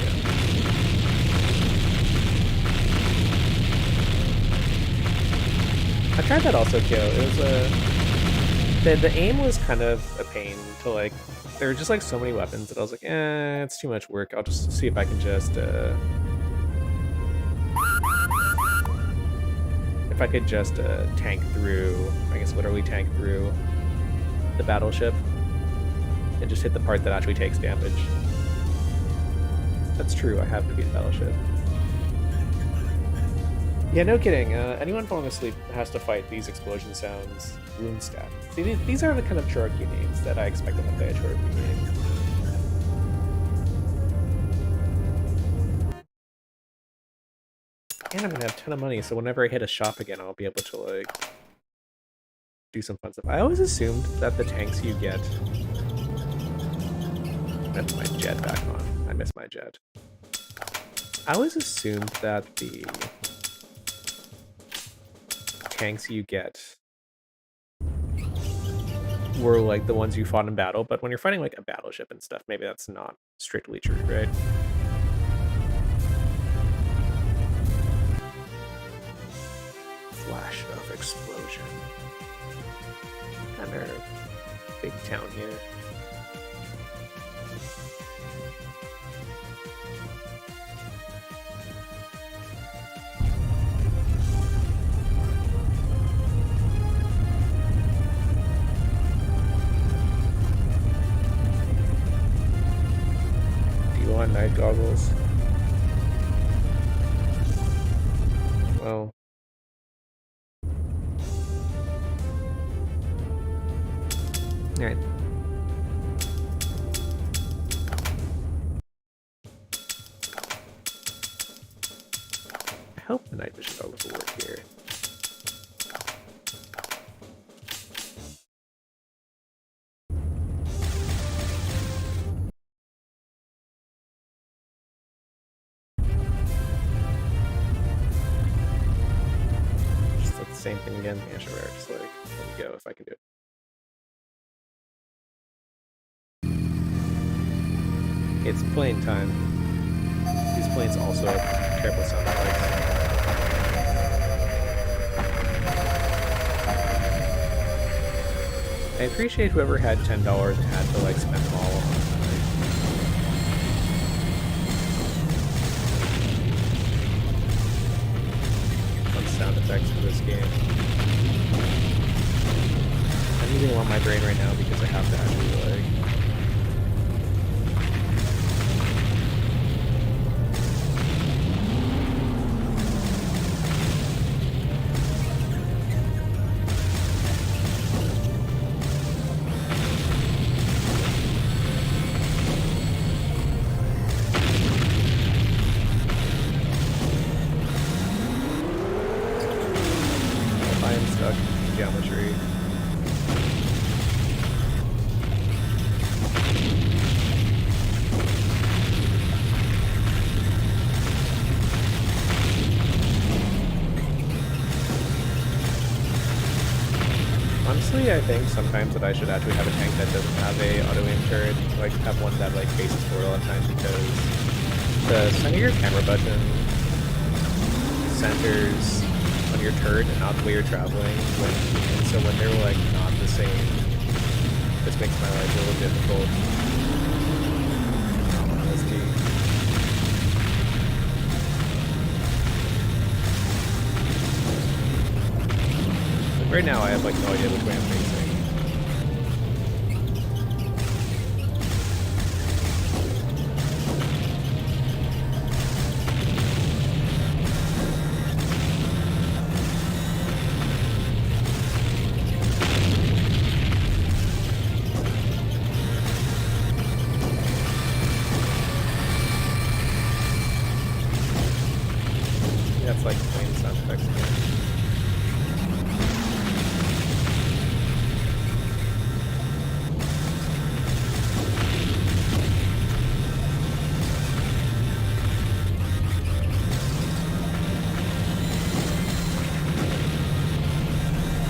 I tried that also, Kyo. It was the aim was kind of a pain to like. There were just like so many weapons that I was like, it's too much work. I'll just see if I can just if I could just tank through. I guess literally tank through the battleship and just hit the part that actually takes damage. That's true, I have to beat the battleship. Yeah, no kidding. Anyone falling asleep has to fight these explosion sounds. Wound stat. See, these are the kind of Choroku names that I expect when I play a Choroku game. And I'm gonna have a ton of money, so whenever I hit a shop again, I'll be able to like do some fun stuff. I always assumed that the tanks you get. That's my jet back on. I miss my jet. I always assumed that the tanks you get were like the ones you fought in battle, but when you're fighting like a battleship and stuff, maybe that's not strictly true, right? Flash of explosion. Another big town here. Do you want night goggles? Well, alright. I hope the night vision goggles will work here. Just the same thing again. Yeah, sure. Just like, let me go if I can do it. It's plane time. These planes also have terrible sound effects. I appreciate whoever had $10 and had to like spend them all on sound effects for this game. I'm using a lot of my brain right now because I have to actually like geometry. Honestly, I think sometimes that I should actually have a tank that doesn't have a auto-aim turret, like have one that like faces forward all the time, because the center of your camera button centers on your turret and not the way you're traveling. And so when they're like not the same, this makes my life a little difficult. Like right now I have like no idea which way I'm facing. just like playing sound effects again.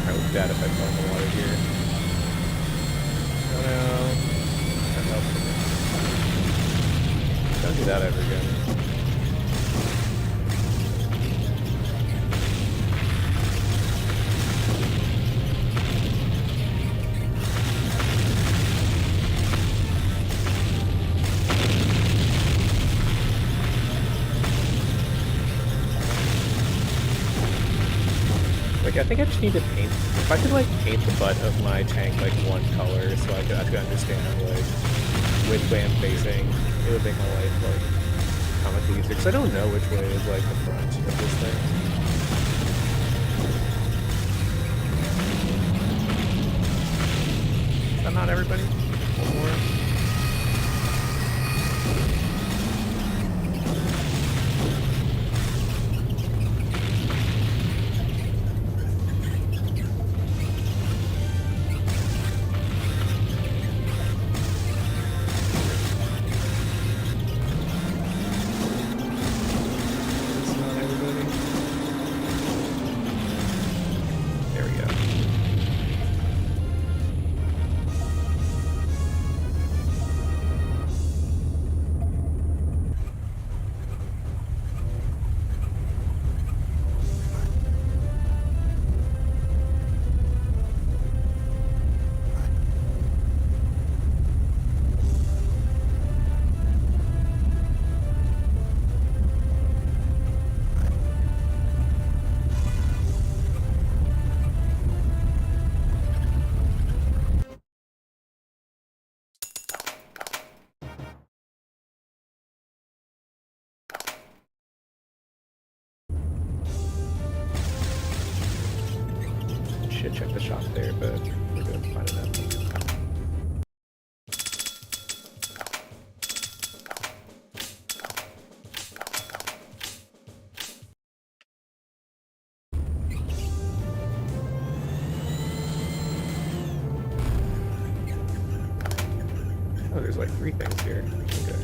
Alright, look at that if I fall in the water here. Oh no. That helped. Don't do that ever again. Like, I think I just need to paint. If I could like paint the butt of my tank like one color, so I could actually understand like which way I'm facing, it would make my life like comically easier. Because I don't know which way is like the front of this thing. Is that not everybody? One more. Should check the shop there, but we're doing fine enough. Oh, there's like 3 things here. Okay.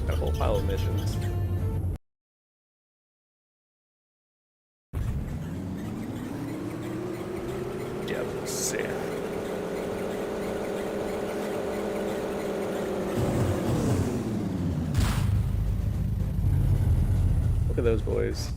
Got a whole pile of missions. Devil Sith. Look at those boys.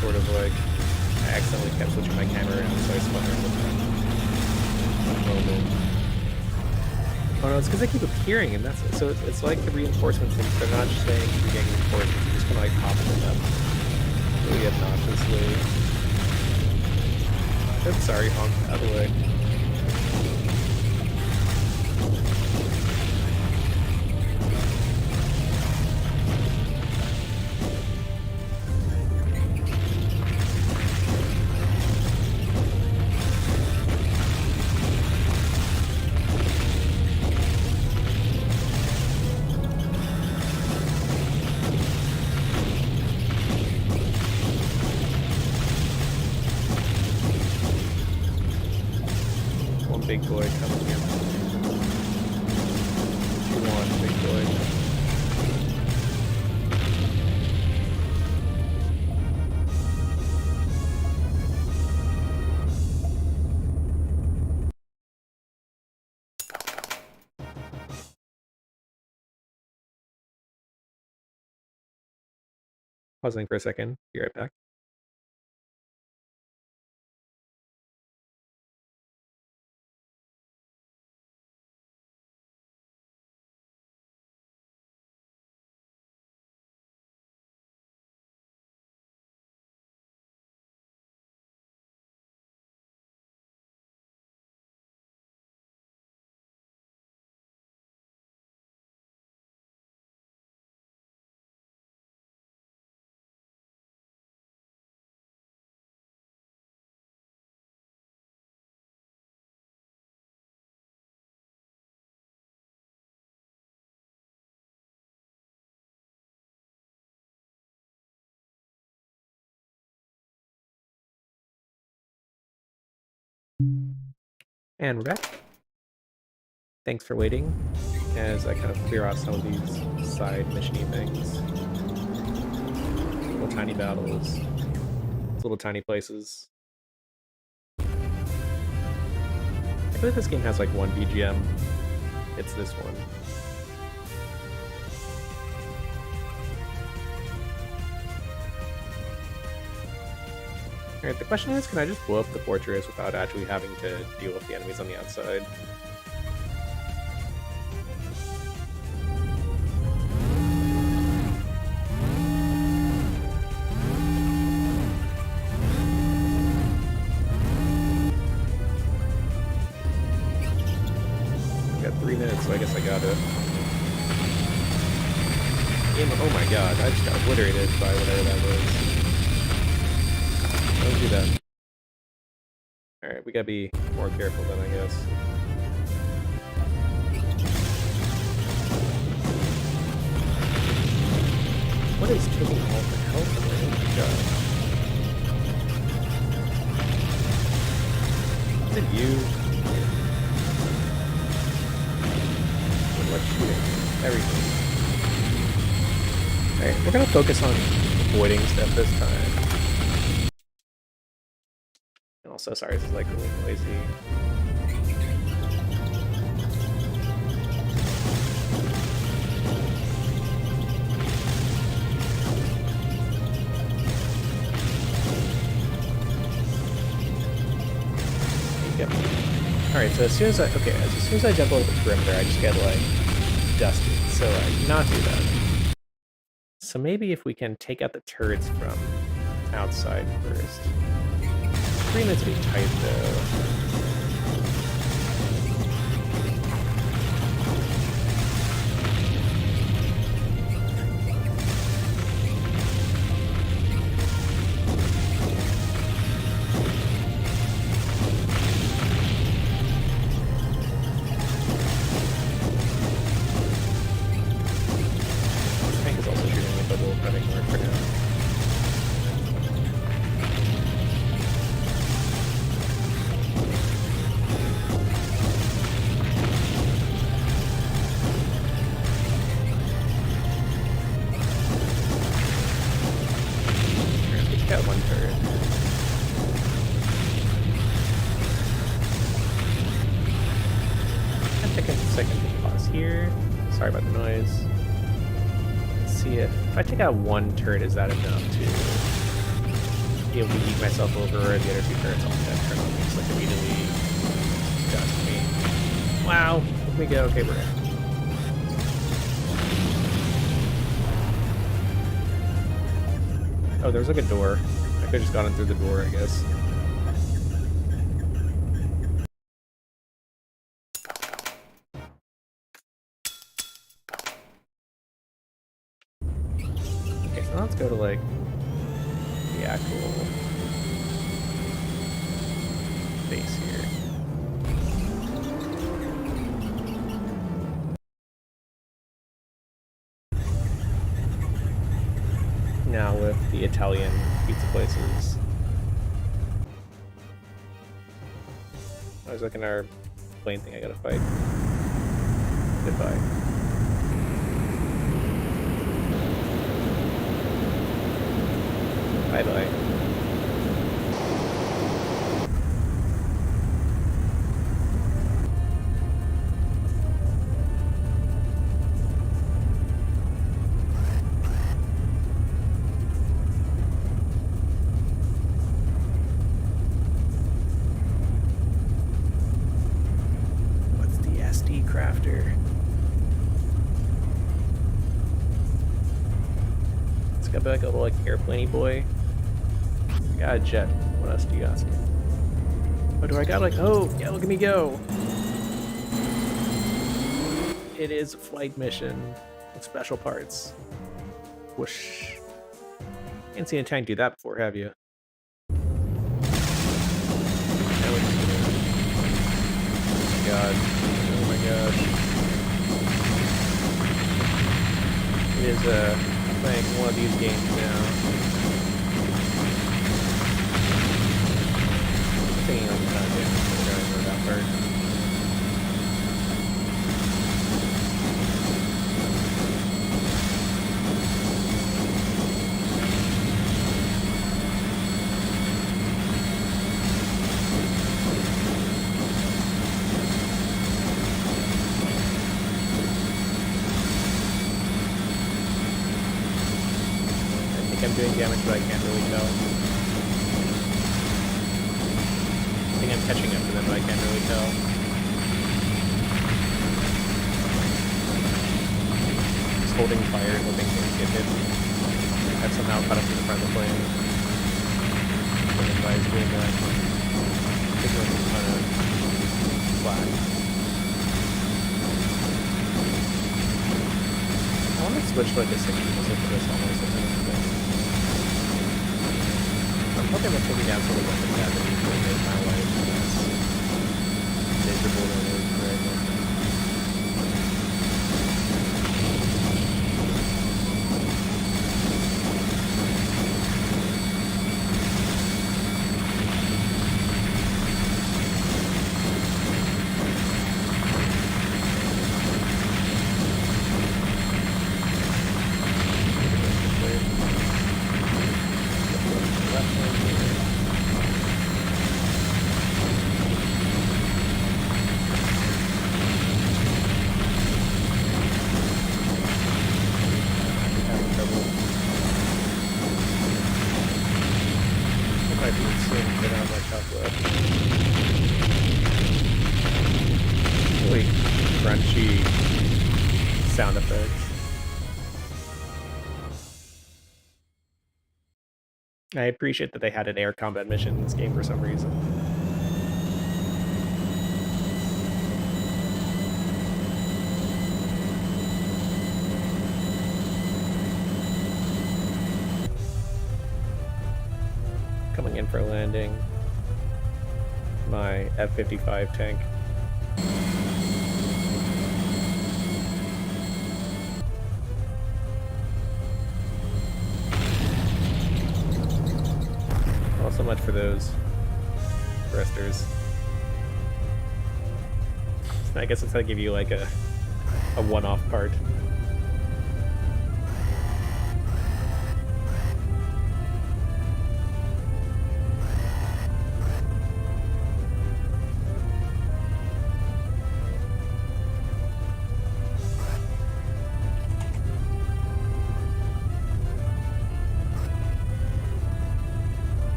Sort of like, I accidentally kept switching my camera around, so I spun around the moment. Oh no, it's because I keep appearing, and that's it. So it's like the reinforcement things. They're not just saying you're getting reinforcements, you're just kind of like popping it up really obnoxiously. I'm sorry, honk out of the way. Big boy coming here. Come on, big boy. Pausing for a second. Be right back. And we're back. Thanks for waiting as I kind of clear out some of these side mission-y things. Little tiny battles. Little tiny places. I believe this game has like one BGM. It's this one. Alright, the question is, can I just blow up the fortress without actually having to deal with the enemies on the outside? I've got 3 minutes, so I guess I gotta... Oh my god, I just got obliterated by whatever that was. Don't do that. Alright, we gotta be more careful then, I guess. What is taking all the health away? Oh my god. Is it you? What's shooting? Everything. Alright, we're gonna focus on avoiding stuff this time. And also, sorry, this is like really noisy. Alright, so as soon as I jump over the perimeter, I just get like dusted. So not do that. So maybe if we can take out the turrets from outside first. 3 minutes would be tight though. Sorry about the noise. Let's see if I take out one turret, is that enough to be able to eat myself over, or the other 2 turrets all gonna turn on me, just like immediately dust me. Wow, let me go. Okay, we're in. Oh, there was like a door. I could've just gotten through the door, I guess. Let's go to like the actual base here. Now with the Italian pizza places. I was looking at our plane thing I gotta fight. Goodbye. Bye-bye. What's the SD crafter? It's got like a little like airplane-y boy. I got a jet. What else do you ask? Oh, do I got like, oh, yeah, look at me go. It is a flight mission with special parts. Whoosh. Ain't seen a tank do that before, have you? Oh my god. Oh my gosh. It is playing one of these games now. Thinking on the time, yeah. doing damage, but I can't really tell. I think I'm catching up to them, but I can't really tell. Just holding fire and hoping things get hit. I've somehow caught up to the front of the plane. If I was doing that, taking a ton of slack. I want to switch to like a 60 missile for this almost a minute. I'm hoping that taking down some of the weapon capacities will make my life less miserable than it is right now. Really crunchy sound effects. I appreciate that they had an air combat mission in this game for some reason. Coming in for a landing. My F-55 tank. Well, so much for those thrusters. So I guess it's gonna give you like a one-off part.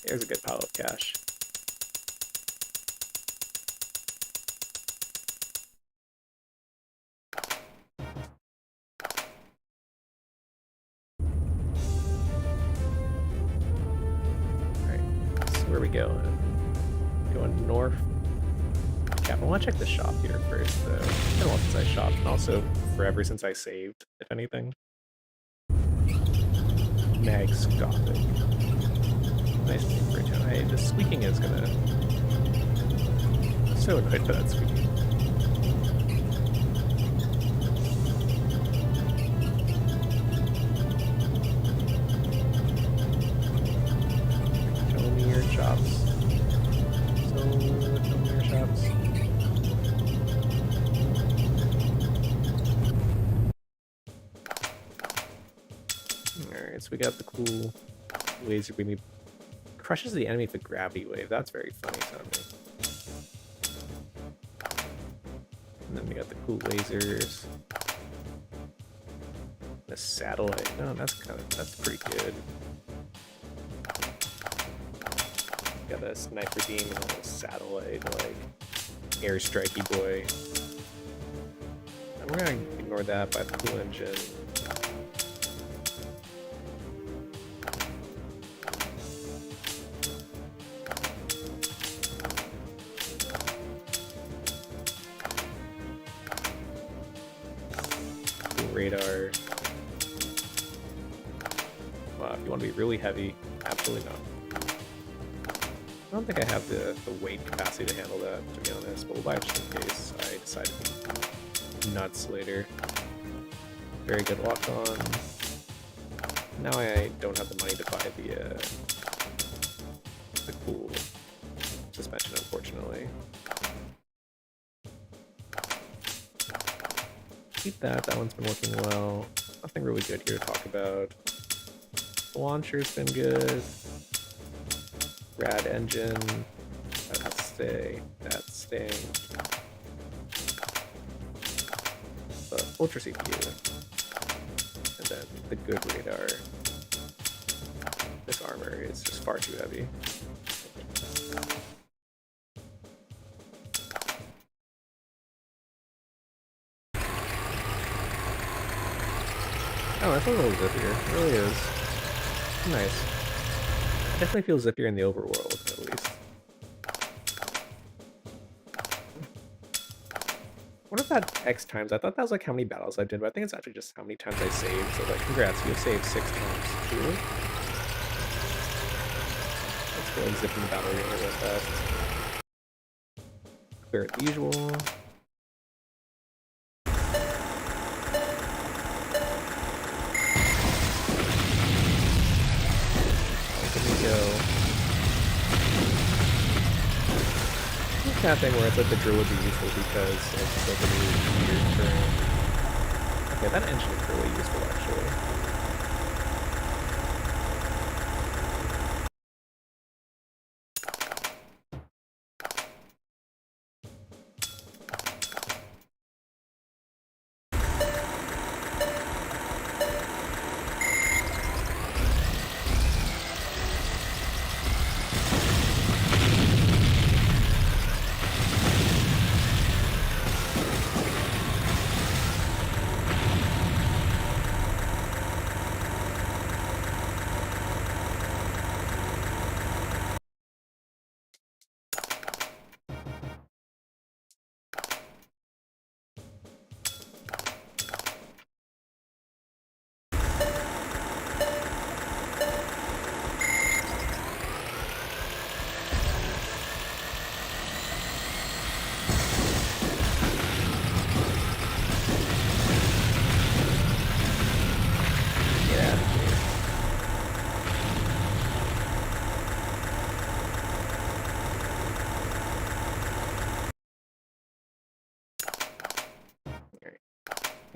There's a good pile of cash. Alright, so where are we going? Going north? Yeah, I want to check the shop here first, though. It's been a while since I shopped, and also forever since I saved, if anything. Mag's Gothic. Nice name for a town. Hey, the squeaking is gonna... I'm so annoyed by that squeaking. Show me your shops. Show me your shops. Alright, so we got the cool laser beam. Crushes the enemy with a gravity wave. That's very funny sounding. And then we got the cool lasers. The satellite. No, that's pretty good. Got a sniper beam and a satellite, like airstrikey boy. And we're gonna ignore that by the cool engine. Radar. Wow, if you want to be really heavy, absolutely not. I don't think I have the weight capacity to handle that, to be honest, but we'll buy it just in case I decide to be nuts later. Very good lock on. Now I don't have the money to buy the cool suspension, unfortunately. Keep that. That one's been working well. Nothing really good here to talk about. The launcher's been good. Rad engine. That'll stay. That's staying. ultra CPU, and then the good radar. This armor is just far too heavy. Oh, that's a little zippier. It really is. Nice. Definitely feels zippier in the overworld, at least. What if that X times? I thought that was like how many battles I did, but I think it's actually just how many times I saved. So like, congrats, you have saved 6 times. Truly. Let's go and zip in the battle arena real fast. Clear it the usual. Kind of thing where it's like the drill would be useful because it's like a new weird terrain. Okay, that engine is really useful actually.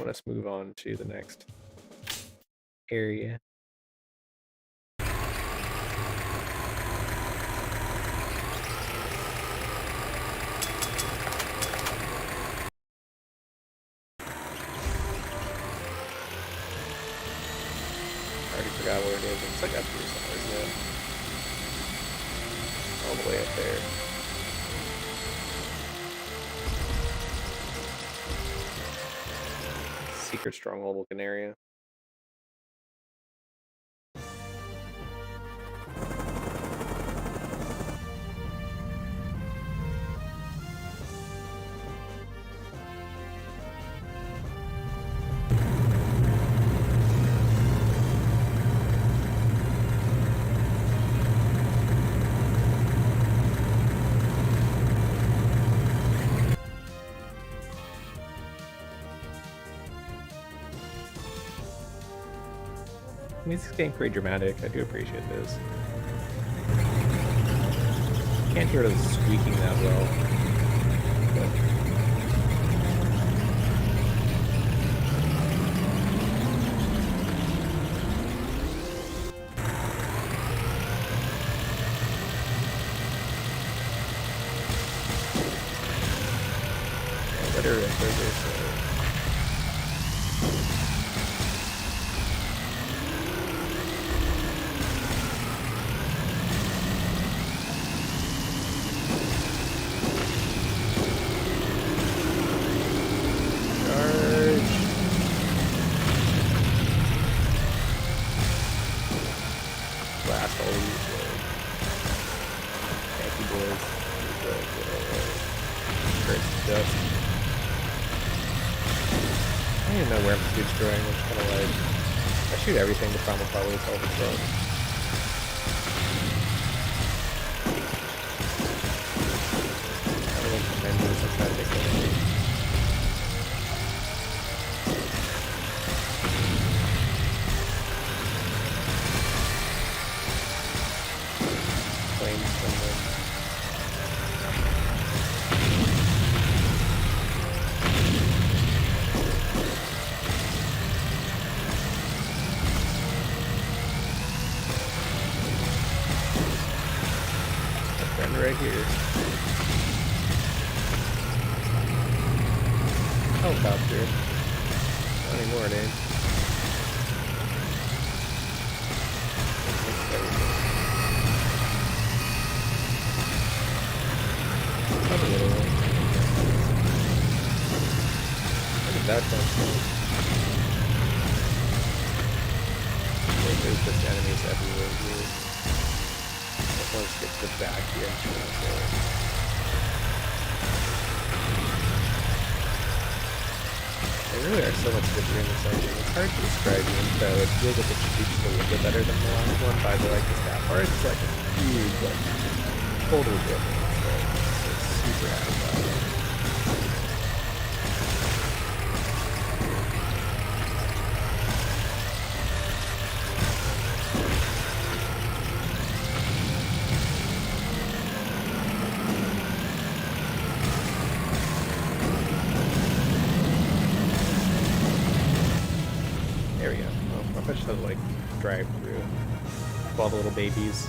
Let's move on to the next area. I already forgot where it is. It's like up here somewhere, isn't it? All the way up there. Secret stronghold looking area. Music's getting pretty dramatic. I do appreciate this. Can't hear the squeaking that well. But better shoot everything, the problem will probably solve itself. I don't want the menus, I'm trying to make it. Flames from the right here. Helicopter. Not anymore, dude. Where did that come from? There's just enemies everywhere here. Let's get to the back here and try to go. There really are so much different in this engine. It's hard to describe even though it feels like it should be just a little bit better than the last one by the like the stat part. It's like a huge like total difference. It's super satisfying. To like drive through all the little babies.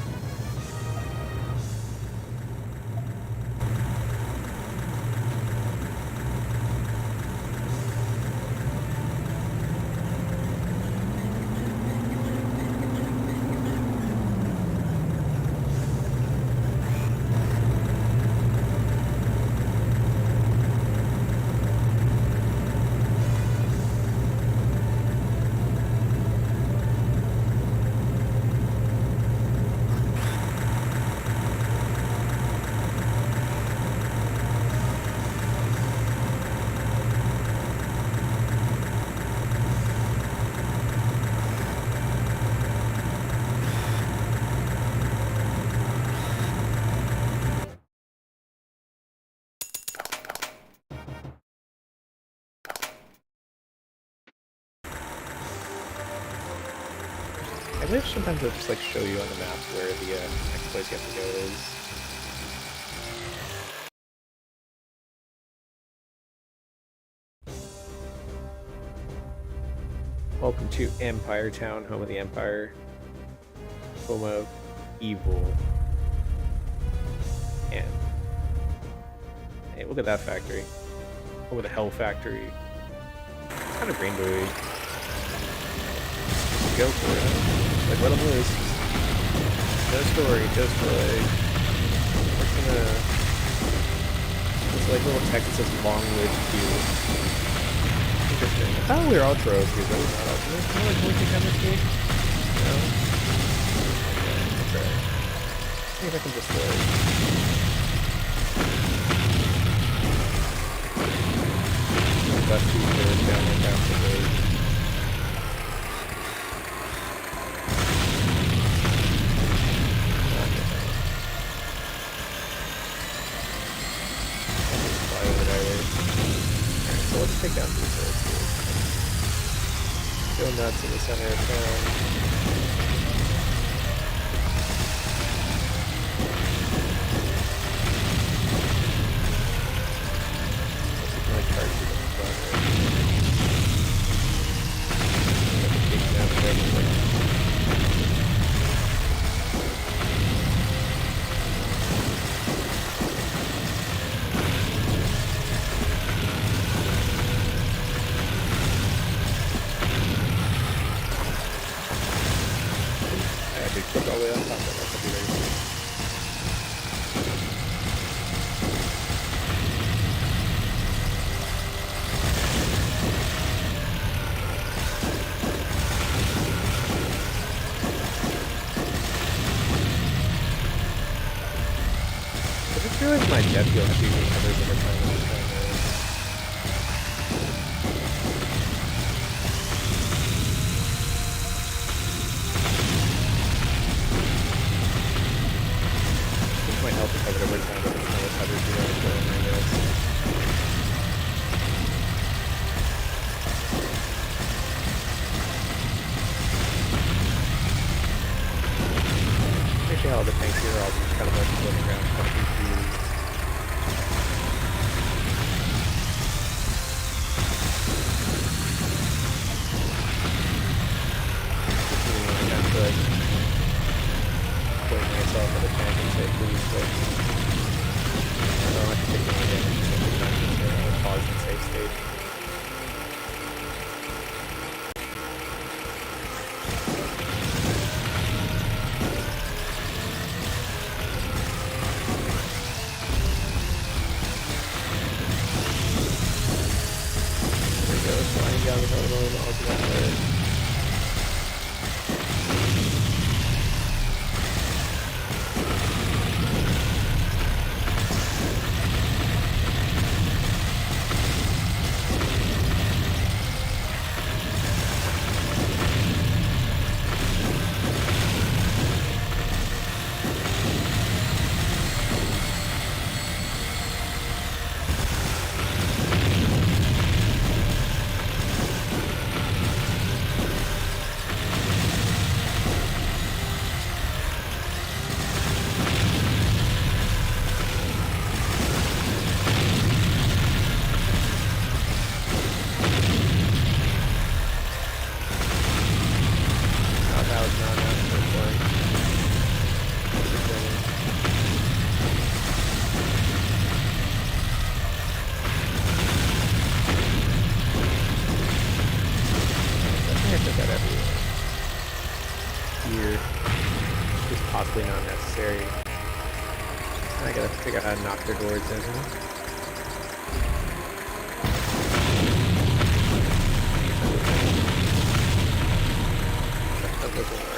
I wish sometimes they'll just like show you on the map where the next place you have to go is. Welcome to Empire Town, home of the Empire, home of evil. And hey, look at that factory. Home of the Hell Factory. It's kind of rainbowy. Go for it. Like, let them loose. No story, just like... What's gonna... It's like little text that says long live Q. Interesting. I thought we were all Choros here, but we're not all Choros. Can I like voice again this week? No? Okay, I'll try. See if I can just like... Best feature down like after the... Let's take down these roads here. Go nuts in the center of town. Let's see if I can charge you in the front right? Take down the road. Click all the way on top of it. That'll be very cool. I just realized my jet fuel actually recovers over time when I'm trying to... Might help recover it over time, but it's not recovered here, I guess. Actually, all the tanks here are all just kind of like floating around, kind of confused. I have to like point myself at the tank and say, please, but I don't have to take any damage, so I'll pause in safe state. here is possibly not necessary. I gotta figure out how to knock their doors in. That doesn't work.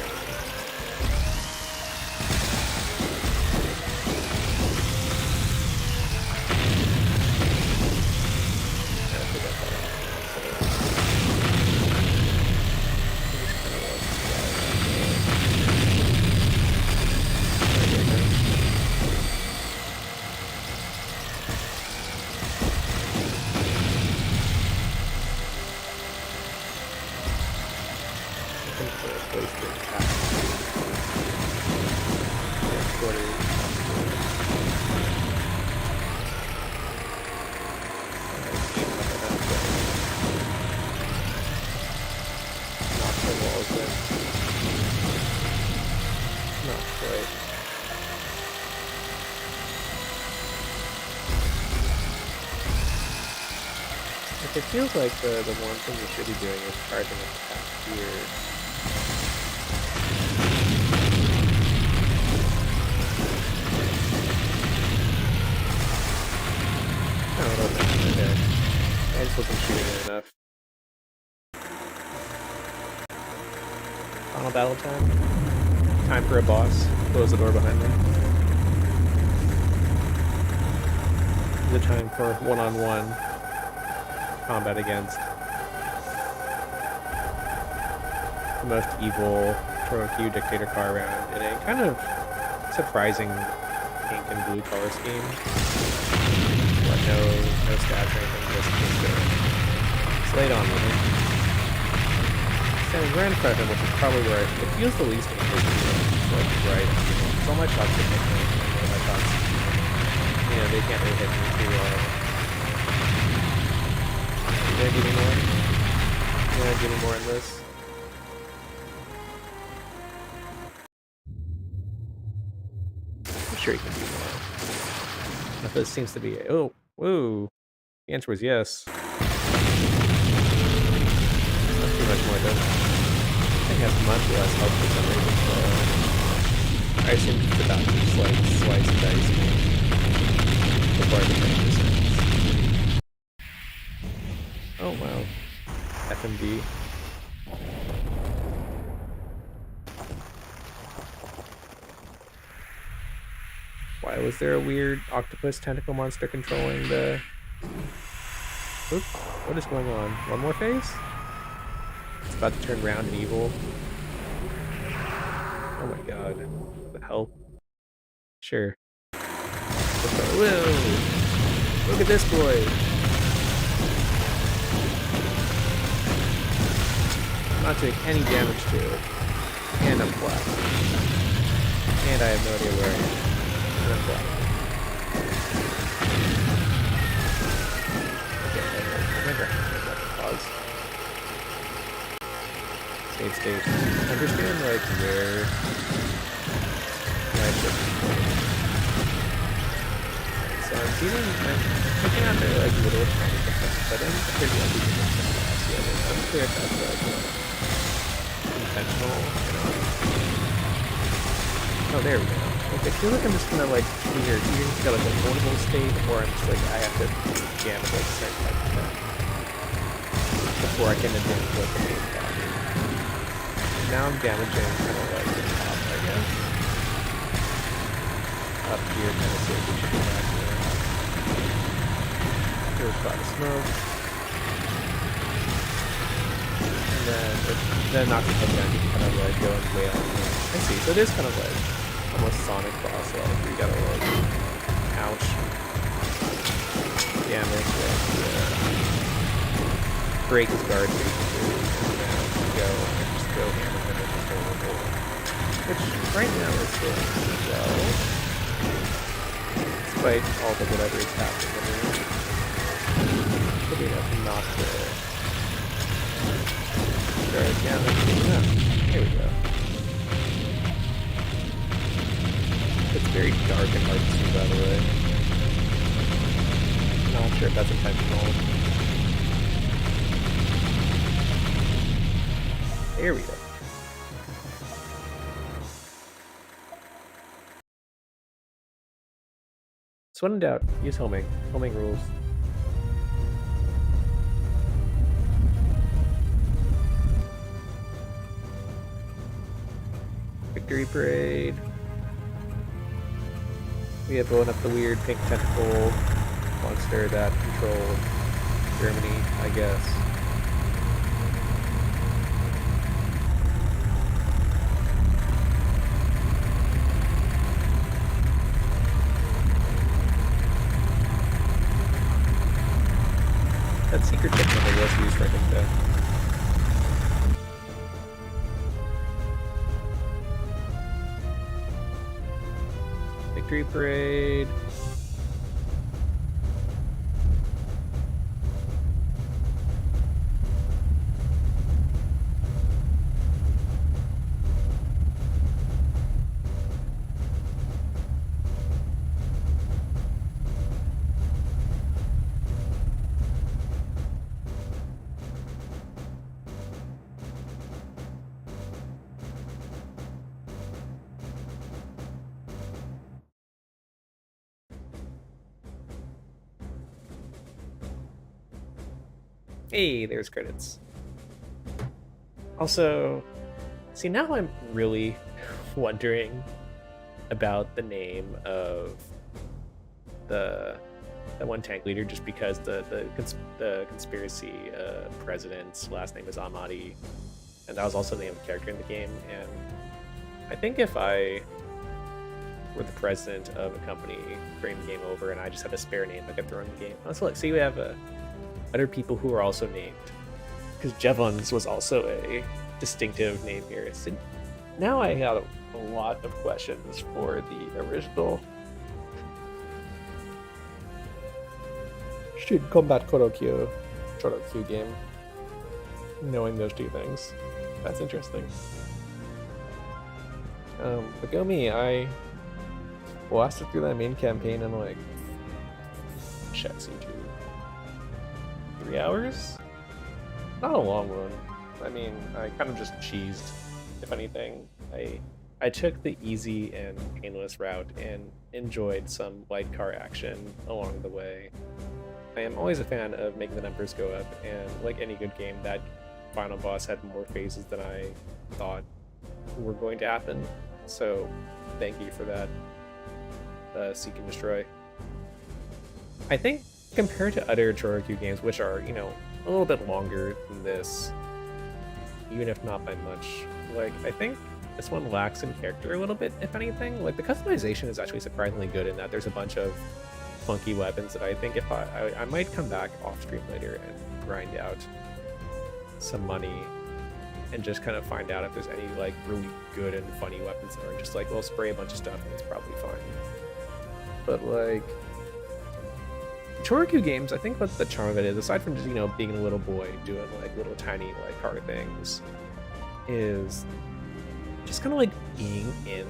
It feels like the one thing you should be doing is charging up the path here. Oh, I don't think okay. I just wasn't shooting it enough. Final battle time. Time for a boss. Close the door behind me. The time for one-on-one combat against the most evil Cherokee dictator car around in a kind of surprising pink and blue color scheme. But no stats or anything, just laid on with it. Standing right in front of him, which is probably where it feels the least interesting, like right. So my shots are hitting my shots. You know, they can't really hit me too well. You gonna give me more? You gonna give me more in this? I'm sure you can do more. If this seems to be oh, whoa. The answer was yes. Not too much more though. I think it has much less health for some reason, so I assume it's about to just like slice and dice me before I can finish this. Oh wow. FMD. Why was there a weird octopus tentacle monster controlling the... Oop, what is going on? One more phase? It's about to turn round and evil. Oh my god. What the hell? Sure. Whoa! Look at this boy! Not doing any damage to it. And I'm flat. And I have no idea where I am. And I'm flat. Okay, pause. Save stage. Understand like where I should be. So I'm looking at the like little tiny difference, but I'm pretty unclear if that's like intentional. Oh, there we go. Like, I feel like I'm just gonna like either just got like a vulnerable state, or I'm just like I have to jam it like certain type of thing before I can advance like the main body. Now I'm damaging kind of like the top, I guess. Up here, kind of see if we should be back here. Here's a cloud of smoke. Then not to come down, you can kind of like go and wail. I see, so it is kind of like almost Sonic boss level where you gotta like ouch damage break his guard basically and go and just go hammer him with his vulnerable. Which right now is doing well. Despite all the whatever is happening. Could be enough not to yeah, here we go. It's very dark and hard to see, by the way. Not sure if that's intentional. There we go. So when in doubt, use homing. Homing rules. Victory parade. We have blown up the weird pink tentacle monster that controlled Germany, I guess. That secret tip number was used right there. Victory parade. Hey, there's credits. Also, see, now I'm really wondering about the name of the one tank leader, just because the conspiracy president's last name is Ahmadi, and that was also the name of the character in the game. And I think if I were the president of a company during the game over, and I just had a spare name I could throw in the game. Also, like, see, we have other people who are also named, because Jevons was also a distinctive name here. So now I have a lot of questions for the original Shin Combat Choro game, knowing those two things. That's interesting. But go me, I blasted through that main campaign in like checks into 3 hours? Not a long one. I mean, I kind of just cheesed, if anything. I took the easy and painless route and enjoyed some light car action along the way. I am always a fan of making the numbers go up, and like any good game, that final boss had more phases than I thought were going to happen. So, thank you for that, Seek and Destroy. I think compared to other Chorokyu games, which are, you know, a little bit longer than this, even if not by much, like, I think this one lacks in character a little bit, if anything. Like, the customization is actually surprisingly good in that there's a bunch of funky weapons that I think if I might come back off stream later and grind out some money and just kind of find out if there's any, like, really good and funny weapons that are just like, well, spray a bunch of stuff and it's probably fine. But, like, Chorokyu games, I think what the charm of it is, aside from just, you know, being a little boy doing, like, little tiny, like, car things, is just kind of like being in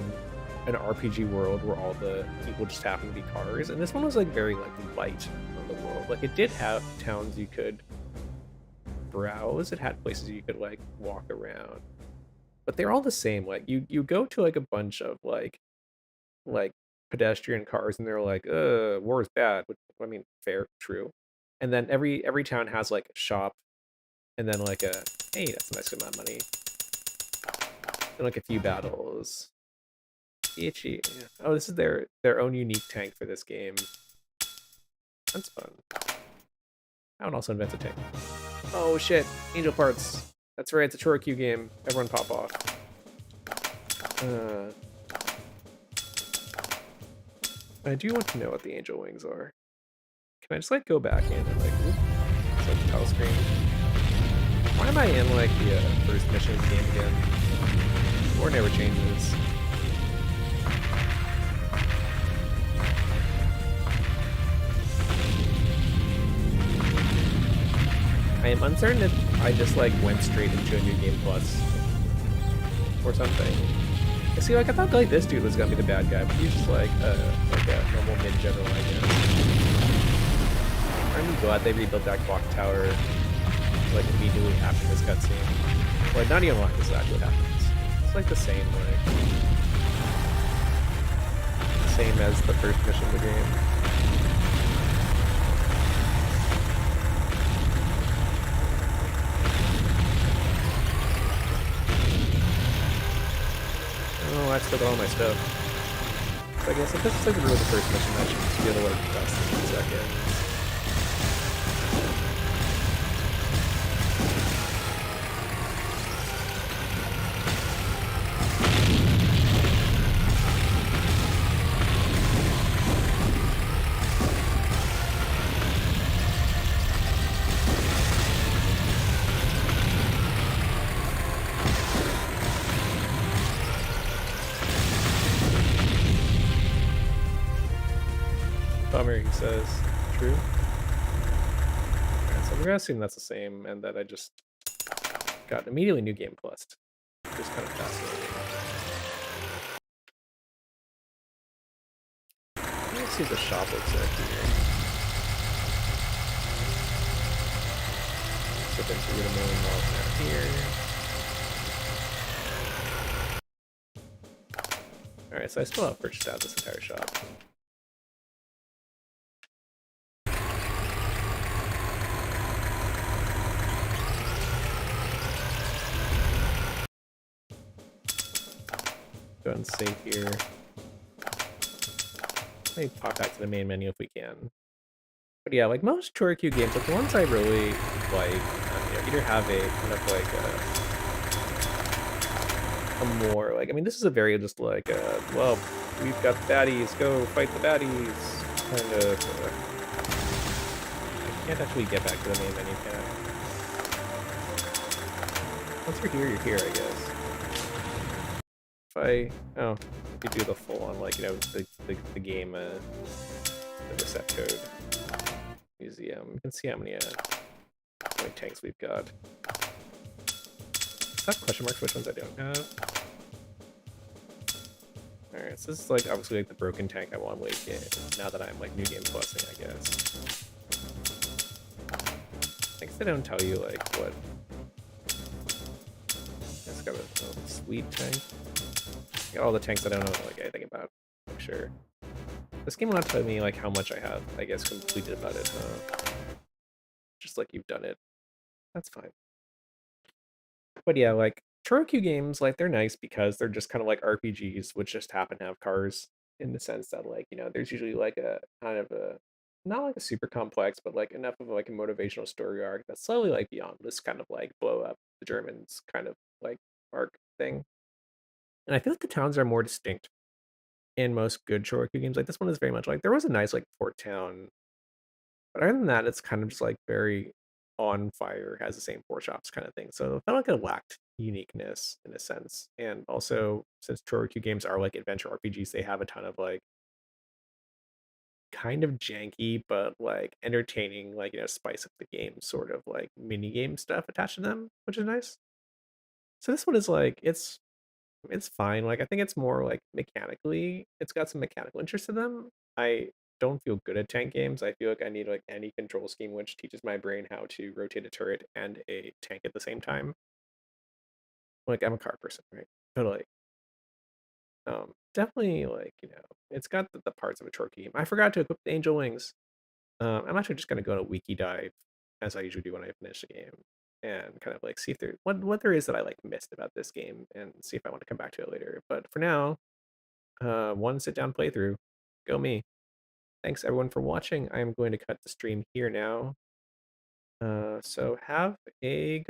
an RPG world where all the people just happen to be cars. And this one was, like, very, like, light on the world. Like, it did have towns you could browse, it had places you could, like, walk around, but they're all the same. Like, you go to, like, a bunch of, like pedestrian cars, and they're like, war is bad, which, I mean, fair, true. And then every town has, like, a shop, and then, like, a, hey, that's a nice amount of money, and, like, a few battles. Itchy. Oh, this is their own unique tank for this game. That's fun. I would also invent a tank. Oh shit, angel parts. That's right, it's a Chorokyu game. Everyone pop off. I do want to know what the angel wings are. Can I just, like, go back in and, like, whoop, it's like the title screen. Why am I in, like, the first mission of the game again? Or never changes. I am uncertain if I just, like, went straight into a New Game Plus or something. I see, like, I thought, like, this dude was gonna be the bad guy, but he's just like a normal mid-general, I guess. I'm glad they rebuilt that clock tower, like, immediately after this cutscene. Like, not even like exactly what happens. It's like the same, like, same as the first mission of the game. I still got all my stuff. So I guess if this is like really the first mission, I should be able to like dust in a second. Bummer, he says. True. Alright, so we're gonna assume that's the same, and that I just got immediately new game plus, which is kind of fascinating. Let's see what the shop looks like here. So then we get $1 million down here. Alright, so I still have purchased out this entire shop. Go and save here. Maybe pop back to the main menu if we can. But yeah, like most Chorikyu games, like the ones I really like, either have a kind of like a more like, I mean, this is a very just like, well, we've got baddies, go fight the baddies, kind of. I can't actually get back to the main menu, can I? Once you're here, I guess. Oh, you do the full on, like, the game, the reset code museum. You can see how many tanks we've got. Is that question marks which ones I don't have? Alright, so this is like obviously like the broken tank I want late game, now that I'm like new game plusing, I guess. I guess they don't tell you like what. It's got a sweet tank. Got all the tanks I don't know like anything about. I'm sure. This game will not tell me like how much I have, I guess, completed about it, just like you've done it. That's fine. But yeah, like Chorokyu games, like they're nice because they're just kind of like RPGs, which just happen to have cars in the sense that like, there's usually like a kind of a not like a super complex, but like enough of like a motivational story arc that's slightly like beyond this kind of like blow up the Germans kind of like arc thing. And I feel like the towns are more distinct in most good Chorokyu games. Like this one is very much like there was a nice like port town, but other than that, it's kind of just like very on fire, has the same four shops kind of thing. So I felt like it lacked uniqueness in a sense. And also, since Chorokyu games are like adventure RPGs, they have a ton of like kind of janky but like entertaining, like spice up the game sort of like mini game stuff attached to them, which is nice. So this one is like it's fine. Like I think it's more like mechanically, it's got some mechanical interest to them. I don't feel good at tank games. I feel like I need like any control scheme which teaches my brain how to rotate a turret and a tank at the same time. Like I'm a car person, right? But like definitely like, it's got the parts of a turret game. I forgot to equip the angel wings. I'm actually just gonna go on a wiki dive as I usually do when I finish a game and kind of like see if there what there is that I like missed about this game and see if I want to come back to it later. But for now, one sit down playthrough. Go me. Thanks everyone for watching. I am going to cut the stream here now. So have a good